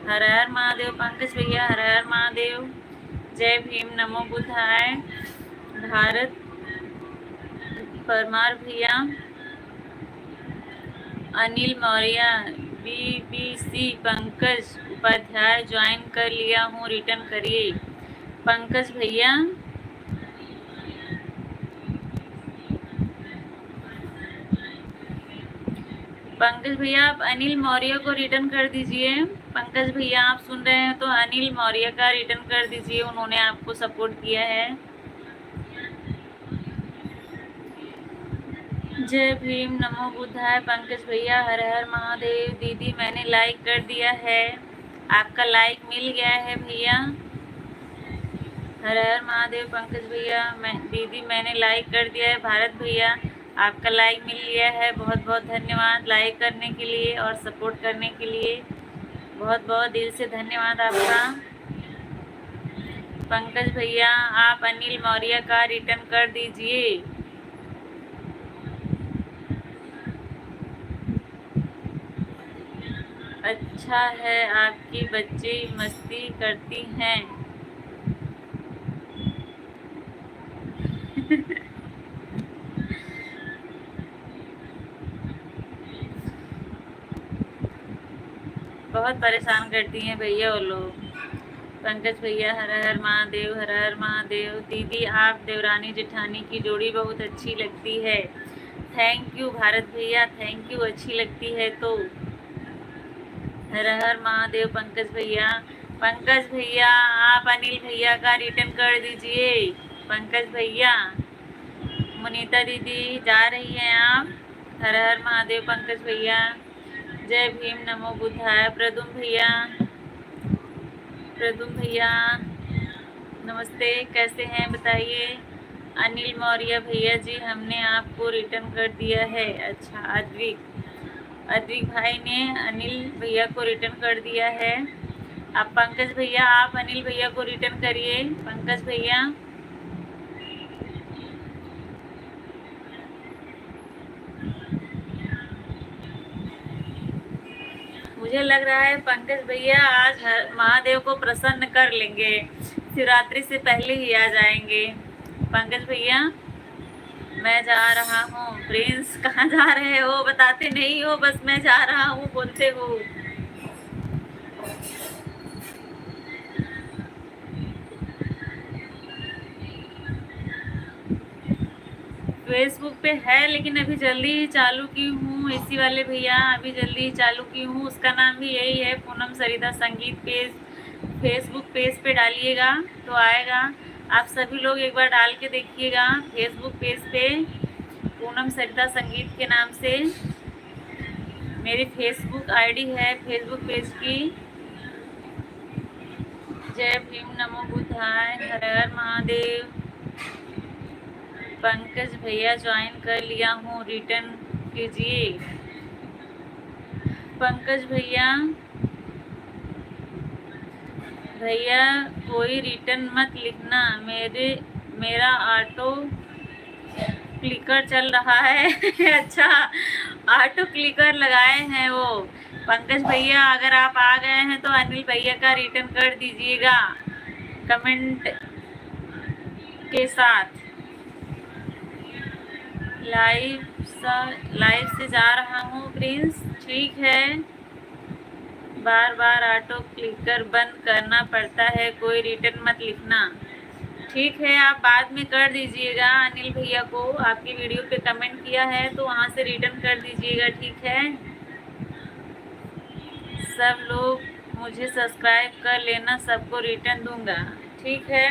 हर हर महादेव पंकज भैया, हर हर महादेव। जय भीम, नमो बुद्धाय। भारत परमार भैया, अनिल मौर्य, BBC पंकज उपाध्याय ज्वाइन कर लिया हूँ, रिटर्न करिए। पंकज भैया आप अनिल मौर्य को रिटर्न कर दीजिए। पंकज भैया आप सुन रहे हैं तो अनिल मौर्य का रिटर्न कर दीजिए, उन्होंने आपको सपोर्ट किया है। जय भीम, नमो बुद्धाय। पंकज भैया हर हर महादेव। दीदी मैंने लाइक कर दिया है, आपका लाइक मिल गया है भैया। हर हर महादेव पंकज भैया। दीदी मैंने लाइक कर दिया है। भारत भैया आपका लाइक मिल गया है, बहुत बहुत धन्यवाद लाइक करने के लिए और सपोर्ट करने के लिए, बहुत बहुत दिल से धन्यवाद आपका। पंकज भैया आप अनिल मौर्य का रिटर्न कर दीजिए। अच्छा है आपकी बच्ची मस्ती करती हैं। बहुत परेशान करती हैं भैया वो लोग। पंकज भैया हर हर महादेव, हर हर महादेव। दीदी आप देवरानी जेठानी की जोड़ी बहुत अच्छी लगती है। थैंक यू भारत भैया, थैंक यू, अच्छी लगती है तो। हर हर महादेव पंकज भैया आप अनिल भैया का रिटर्न कर दीजिए। पंकज भैया, मुनीता दीदी जा रही हैं आप। हर हर महादेव पंकज भैया। जय भीम, नमो बुद्धाय। प्रदुम भैया नमस्ते, कैसे हैं बताइए। अनिल मौर्य भैया जी हमने आपको रिटर्न कर दिया है। अच्छा, अद्विक भाई ने अनिल भैया को रिटर्न कर दिया है। अब पंकज भैया आप अनिल भैया को रिटर्न करिए। पंकज भैया मुझे लग रहा है पंकज भैया आज महादेव को प्रसन्न कर लेंगे, शिवरात्रि से पहले ही आ जाएंगे। पंकज भैया मैं जा रहा हूँ। प्रिंस कहाँ जा रहे हो? बताते नहीं हो, बस मैं जा रहा हूँ बोलते हो। फेसबुक पे है लेकिन अभी जल्दी ही चालू की हूँ। इसी वाले भैया अभी जल्दी ही चालू की हूँ। उसका नाम भी यही है, पूनम सरिता संगीत पेज। फेसबुक पेज पे डालिएगा तो आएगा। आप सभी लोग एक बार डाल के देखिएगा फेसबुक पेज पे, पूनम सरिता संगीत के नाम से मेरी फेसबुक आईडी है फेसबुक पेज की। जय भीम, नमो बुद्धाय, हर हर महादेव। पंकज भैया ज्वाइन कर लिया हूँ, रिटर्न कीजिए। पंकज भैया, भैया कोई रिटर्न मत लिखना, मेरा ऑटो क्लिकर चल रहा है। अच्छा, ऑटो क्लिकर लगाए हैं वो। पंकज भैया अगर आप आ गए हैं तो अनिल भैया का रिटर्न कर दीजिएगा कमेंट के साथ। लाइव से जा रहा हूँ प्रिंस, ठीक है। बार बार ऑटो क्लिकर बंद करना पड़ता है, कोई रिटर्न मत लिखना। ठीक है, आप बाद में कर दीजिएगा। अनिल भैया को आपकी वीडियो पे कमेंट किया है तो वहाँ से रिटर्न कर दीजिएगा, ठीक है। सब लोग मुझे सब्सक्राइब कर लेना, सबको रिटर्न दूंगा, ठीक है।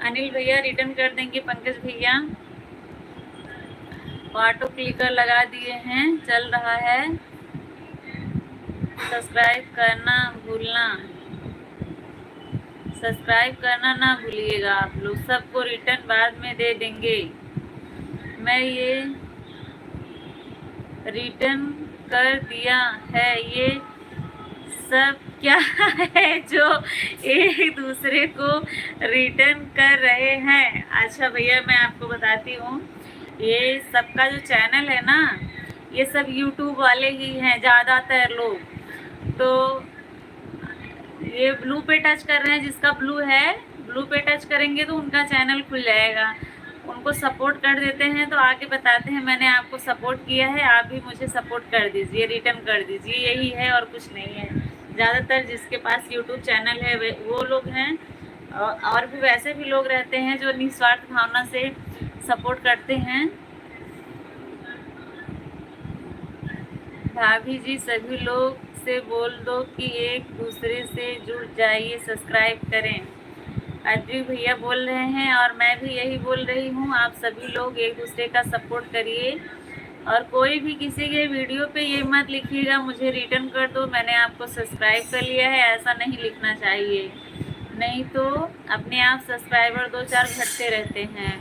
अनिल भैया रिटर्न कर देंगे पंकज भैया। ऑटो क्लिकर लगा दिए हैं, चल रहा है। सब्सक्राइब करना भूलना, सब्सक्राइब करना ना भूलिएगा आप लोग। सबको रिटर्न बाद में दे देंगे। मैं ये रिटर्न कर दिया है। ये सब क्या है जो एक दूसरे को रिटर्न कर रहे हैं? अच्छा भैया, मैं आपको बताती हूँ, ये सबका जो चैनल है ना, ये सब यूट्यूब वाले ही हैं ज़्यादातर लोग। तो ये ब्लू पे टच कर रहे हैं, जिसका ब्लू है, ब्लू पे टच करेंगे तो उनका चैनल खुल जाएगा। उनको सपोर्ट कर देते हैं तो आगे बताते हैं मैंने आपको सपोर्ट किया है, आप भी मुझे सपोर्ट कर दीजिए, रिटर्न कर दीजिए, यही है और कुछ नहीं है। ज़्यादातर जिसके पास यूट्यूब चैनल है वो लोग हैं, और भी वैसे भी लोग रहते हैं जो निस्वार्थ भावना से सपोर्ट करते हैं। भाभी जी, सभी लोग से बोल दो कि एक दूसरे से जुड़ जाइए, सब्सक्राइब करें। अद्री भैया बोल रहे हैं और मैं भी यही बोल रही हूँ, आप सभी लोग एक दूसरे का सपोर्ट करिए। और कोई भी किसी के वीडियो पे ये मत लिखिएगा मुझे रिटर्न कर दो, मैंने आपको सब्सक्राइब कर लिया है, ऐसा नहीं लिखना चाहिए। नहीं तो अपने आप सब्सक्राइबर 2-4 घटते रहते हैं।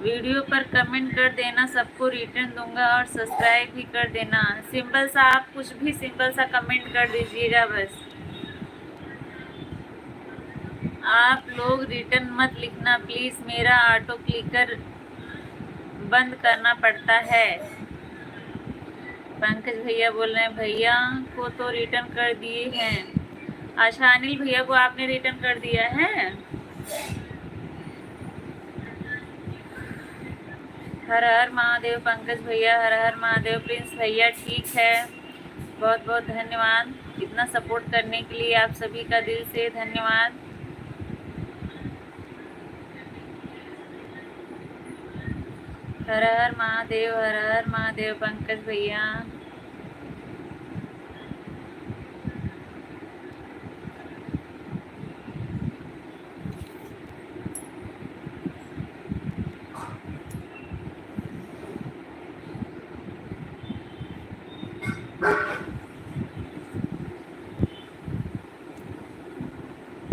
वीडियो पर कमेंट कर देना, सबको रिटर्न दूंगा, और सब्सक्राइब भी कर देना। सिंपल सा, आप कुछ भी सिंपल सा कमेंट कर दीजिएगा बस। आप लोग रिटर्न मत लिखना प्लीज़, मेरा ऑटो क्लिकर बंद करना पड़ता है। पंकज भैया बोल रहे हैं भैया को तो रिटर्न कर दिए हैं। अच्छा, अनिल भैया को आपने रिटर्न कर दिया है। हर हर महादेव पंकज भैया, हर हर महादेव प्रिंस भैया, ठीक है। बहुत बहुत धन्यवाद इतना सपोर्ट करने के लिए, आप सभी का दिल से धन्यवाद। हर हर महादेव, हर हर महादेव पंकज भैया।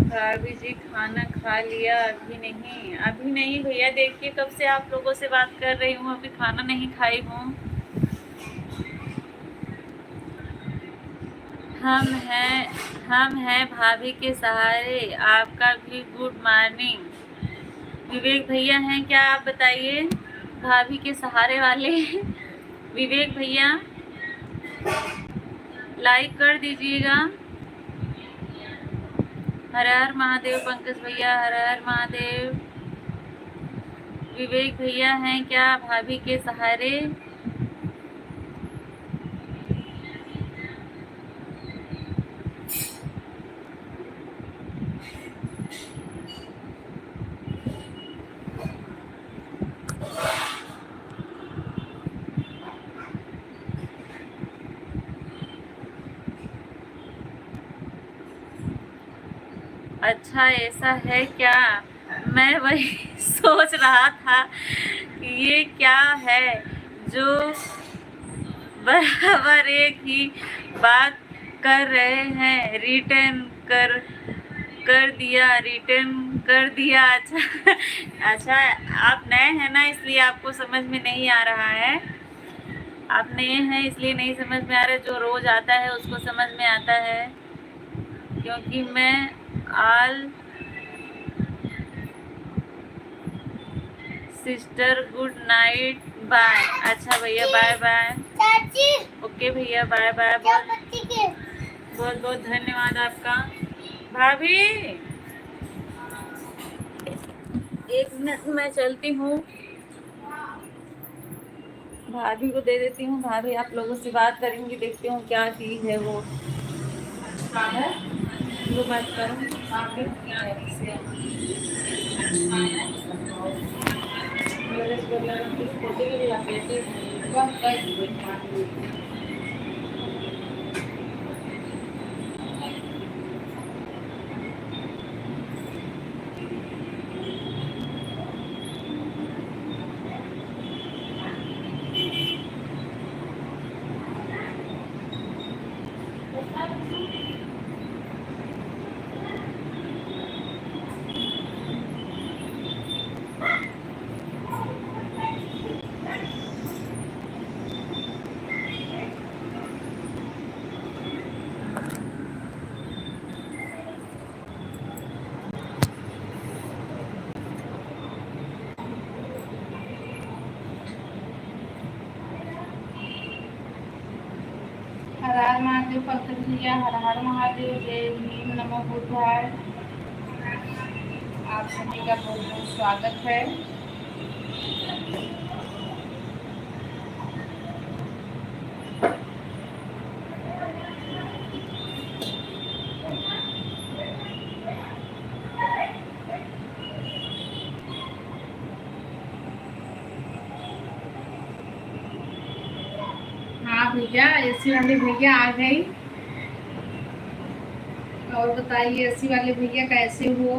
भाभी जी खाना खा लिया? अभी नहीं भैया, देखिए कब से आप लोगों से बात कर रही हूँ, अभी खाना नहीं खाई हूँ। हम हैं भाभी के सहारे, आपका भी गुड मॉर्निंग। विवेक भैया हैं क्या, आप बताइए, भाभी के सहारे वाले। विवेक भैया लाइक कर दीजिएगा। हर हर महादेव पंकज भैया, हर हर महादेव। विवेक भैया हैं क्या भाभी के सहारे? अच्छा ऐसा है क्या? मैं वही सोच रहा था कि ये क्या है जो बराबर एक ही बात कर रहे हैं। रिटर्न कर दिया। अच्छा अच्छा, आप नए हैं ना, इसलिए आपको समझ में नहीं आ रहा है। आप नए हैं इसलिए नहीं समझ में आ रहा है, जो रोज आता है उसको समझ में आता है। क्योंकि मैं all sister good night bye. अच्छा भैया बाय बाय। ओके भैया बाय बाय। बहुत बहुत धन्यवाद आपका। भाभी 1 मिनट मैं चलती हूँ, भाभी को दे देती हूँ। भाभी आप लोगों से बात करेंगी, देखती हूँ क्या चीज़ है वो। है वो बात करूँ आगे क्या है इससे। मेरे को लगा कि छोटे के लिए बेटे कम कर दिए। हर हर महादेव पंकज भैया, हर हर महादेव, जय भीम, नमो बुद्धाय। आप सभी का बहुत बहुत स्वागत है। हाँ भैया, एसी वाले भैया आ गई। और बताइए एसी वाले भैया कैसे हो?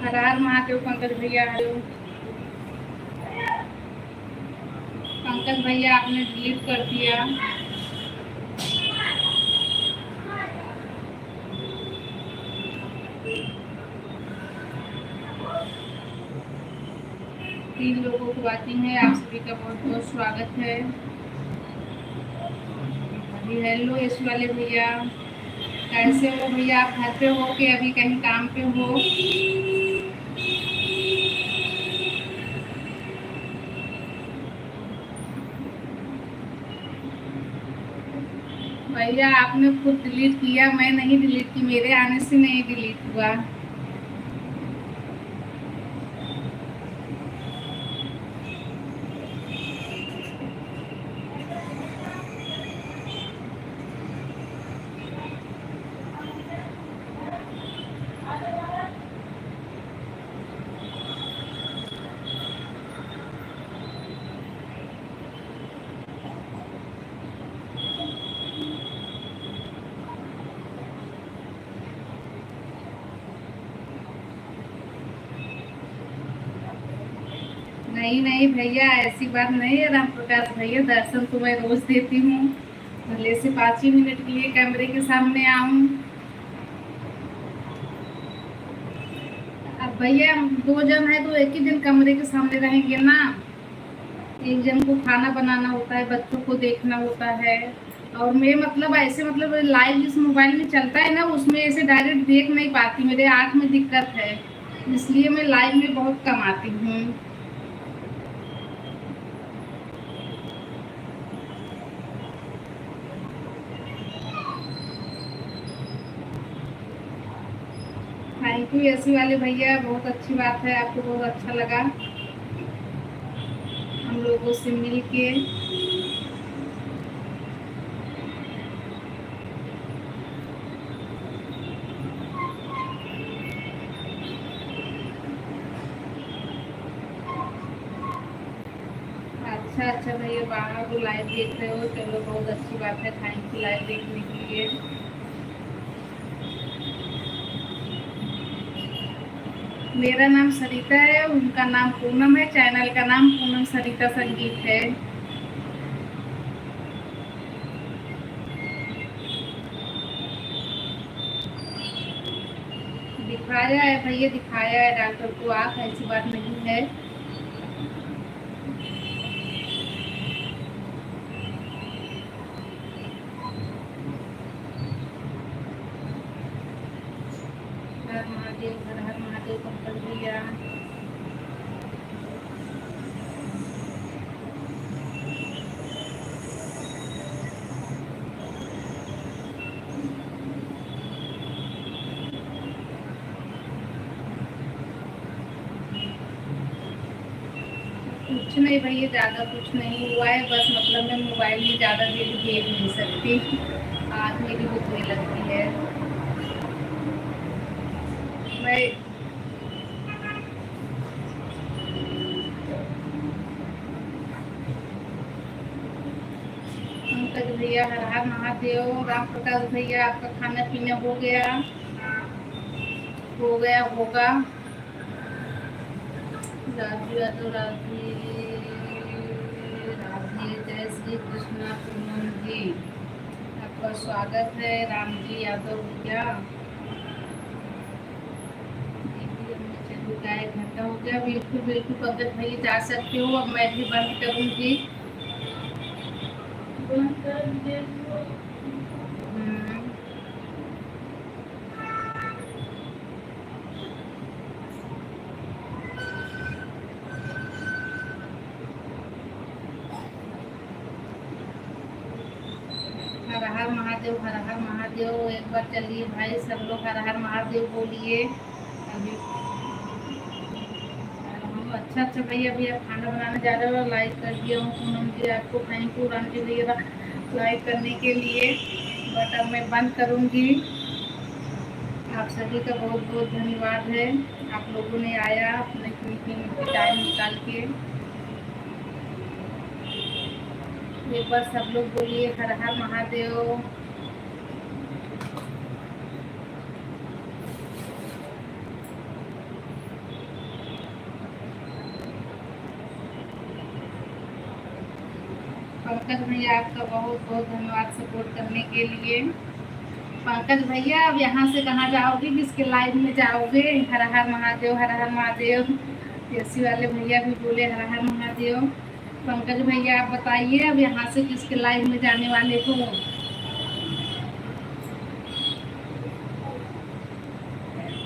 हर हर महादेव पंकज भैया। हेलो पंकज भैया, आपने डिलीट कर दिया। तीन लोगों को बातें हैं, आप सभी का बहुत बहुत स्वागत है। अभी हेलो एसी वाले भैया, कैसे हो भैया? आप घर पे हो कि अभी कहीं काम पे हो? भैया आपने खुद डिलीट किया, मैं नहीं डिलीट की, मेरे आने से नहीं डिलीट हुआ। नहीं नहीं भैया, ऐसी बात नहीं है राम प्रकाश भैया, दर्शन तो मैं रोज देती हूँ, भले से 5 ही मिनट के लिए कैमरे के सामने आऊं। अब भैया हम 2 जन है तो एक ही दिन कमरे के सामने रहेंगे ना। एक जन को खाना बनाना होता है, बच्चों को देखना होता है, और मैं मतलब ऐसे मतलब लाइव जिस मोबाइल में चलता है ना उसमें ऐसे डायरेक्ट देख नहीं पाती, मेरे आँख में दिक्कत है, इसलिए मैं लाइव में बहुत कम आती हूँ। थैंक यू एसी वाले भैया, बहुत अच्छी बात है, आपको बहुत अच्छा लगा हम लोगों से मिल के। अच्छा अच्छा भैया, बाहर को लाइव देख रहे हो, चलो बहुत अच्छी बात है, थैंक यू लाइव देखने के लिए। मेरा नाम सरिता है, उनका नाम पूनम है, चैनल का नाम पूनम सरिता संगीत है। दिखाया है भैया, दिखाया है डॉक्टर को, आप ऐसी बात नहीं है। हर महादेव, हर हर महादेव पंकज भैया। कुछ नहीं भैया, ज़्यादा कुछ नहीं हुआ है, बस मतलब मैं मोबाइल में ज़्यादा देर देख नहीं सकती, आँख मेरी दुखने लगती है। मैं पंकज भैया, हर हर महादेव। राम प्रकाश भैया, आपका खाना पीना हो गया? हो गया होगा। राधे राधे राधे राधे, जय श्री कृष्णा पूनम जी, आपका स्वागत है। राम जी यादव भैया, गाय घंटा हो गया, बिल्कुल बिल्कुल पंकज भैया जा सकते हो, अब मैं भी बंद करूंगी। हर हर महादेव, हर हर महादेव। एक बार चलिए भाई सब लोग हर हर महादेव बोलिए। अभी अच्छा अच्छा भैया, अभी आप खाना बनाने जा रहे हो, लाइक कर दिया हूँ पूनम जी, आपको थैंक यू राम जी भैया लाइक करने के लिए, बट अब मैं बंद करूँगी। आप सभी का बहुत बहुत धन्यवाद है, आप लोगों ने आया अपने कीमती टाइम निकाल के। एक बार सब लोग बोलिए हर हर महादेव। पंकज भैया, आपका बहुत बहुत धन्यवाद सपोर्ट करने के लिए। पंकज भैया, अब यहाँ से कहाँ जाओगे, किसके लाइव में जाओगे? हर हर महादेव, हर हर महादेव। एसी वाले भैया भी बोले हर हर महादेव। पंकज भैया आप बताइए, अब यहाँ से किसके लाइव में जाने वाले हो?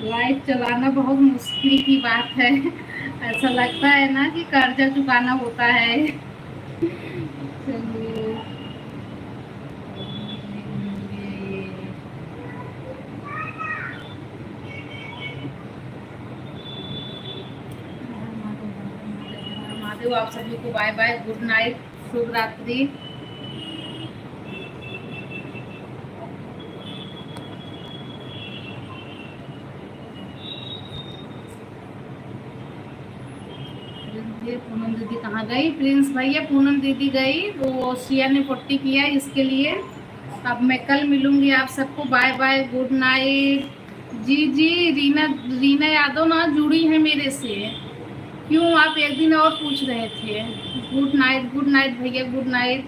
लाइव चलाना बहुत मुश्किल की बात है, ऐसा लगता है ना कि कर्जा चुकाना होता है। महादेव, आप सभी को बाय बाय, गुड नाइट, शुभ रात्रि। पूनम दीदी कहाँ गई? प्रिंस भैया, पूनम दीदी गई, वो सिया ने पट्टी किया इसके लिए। अब मैं कल मिलूंगी आप सबको, बाय बाय, गुड नाइट। जी जी, रीना रीना यादव ना जुड़ी है मेरे से, क्यों आप एक दिन और पूछ रहे थे? गुड नाइट, गुड नाइट भैया, गुड नाइट।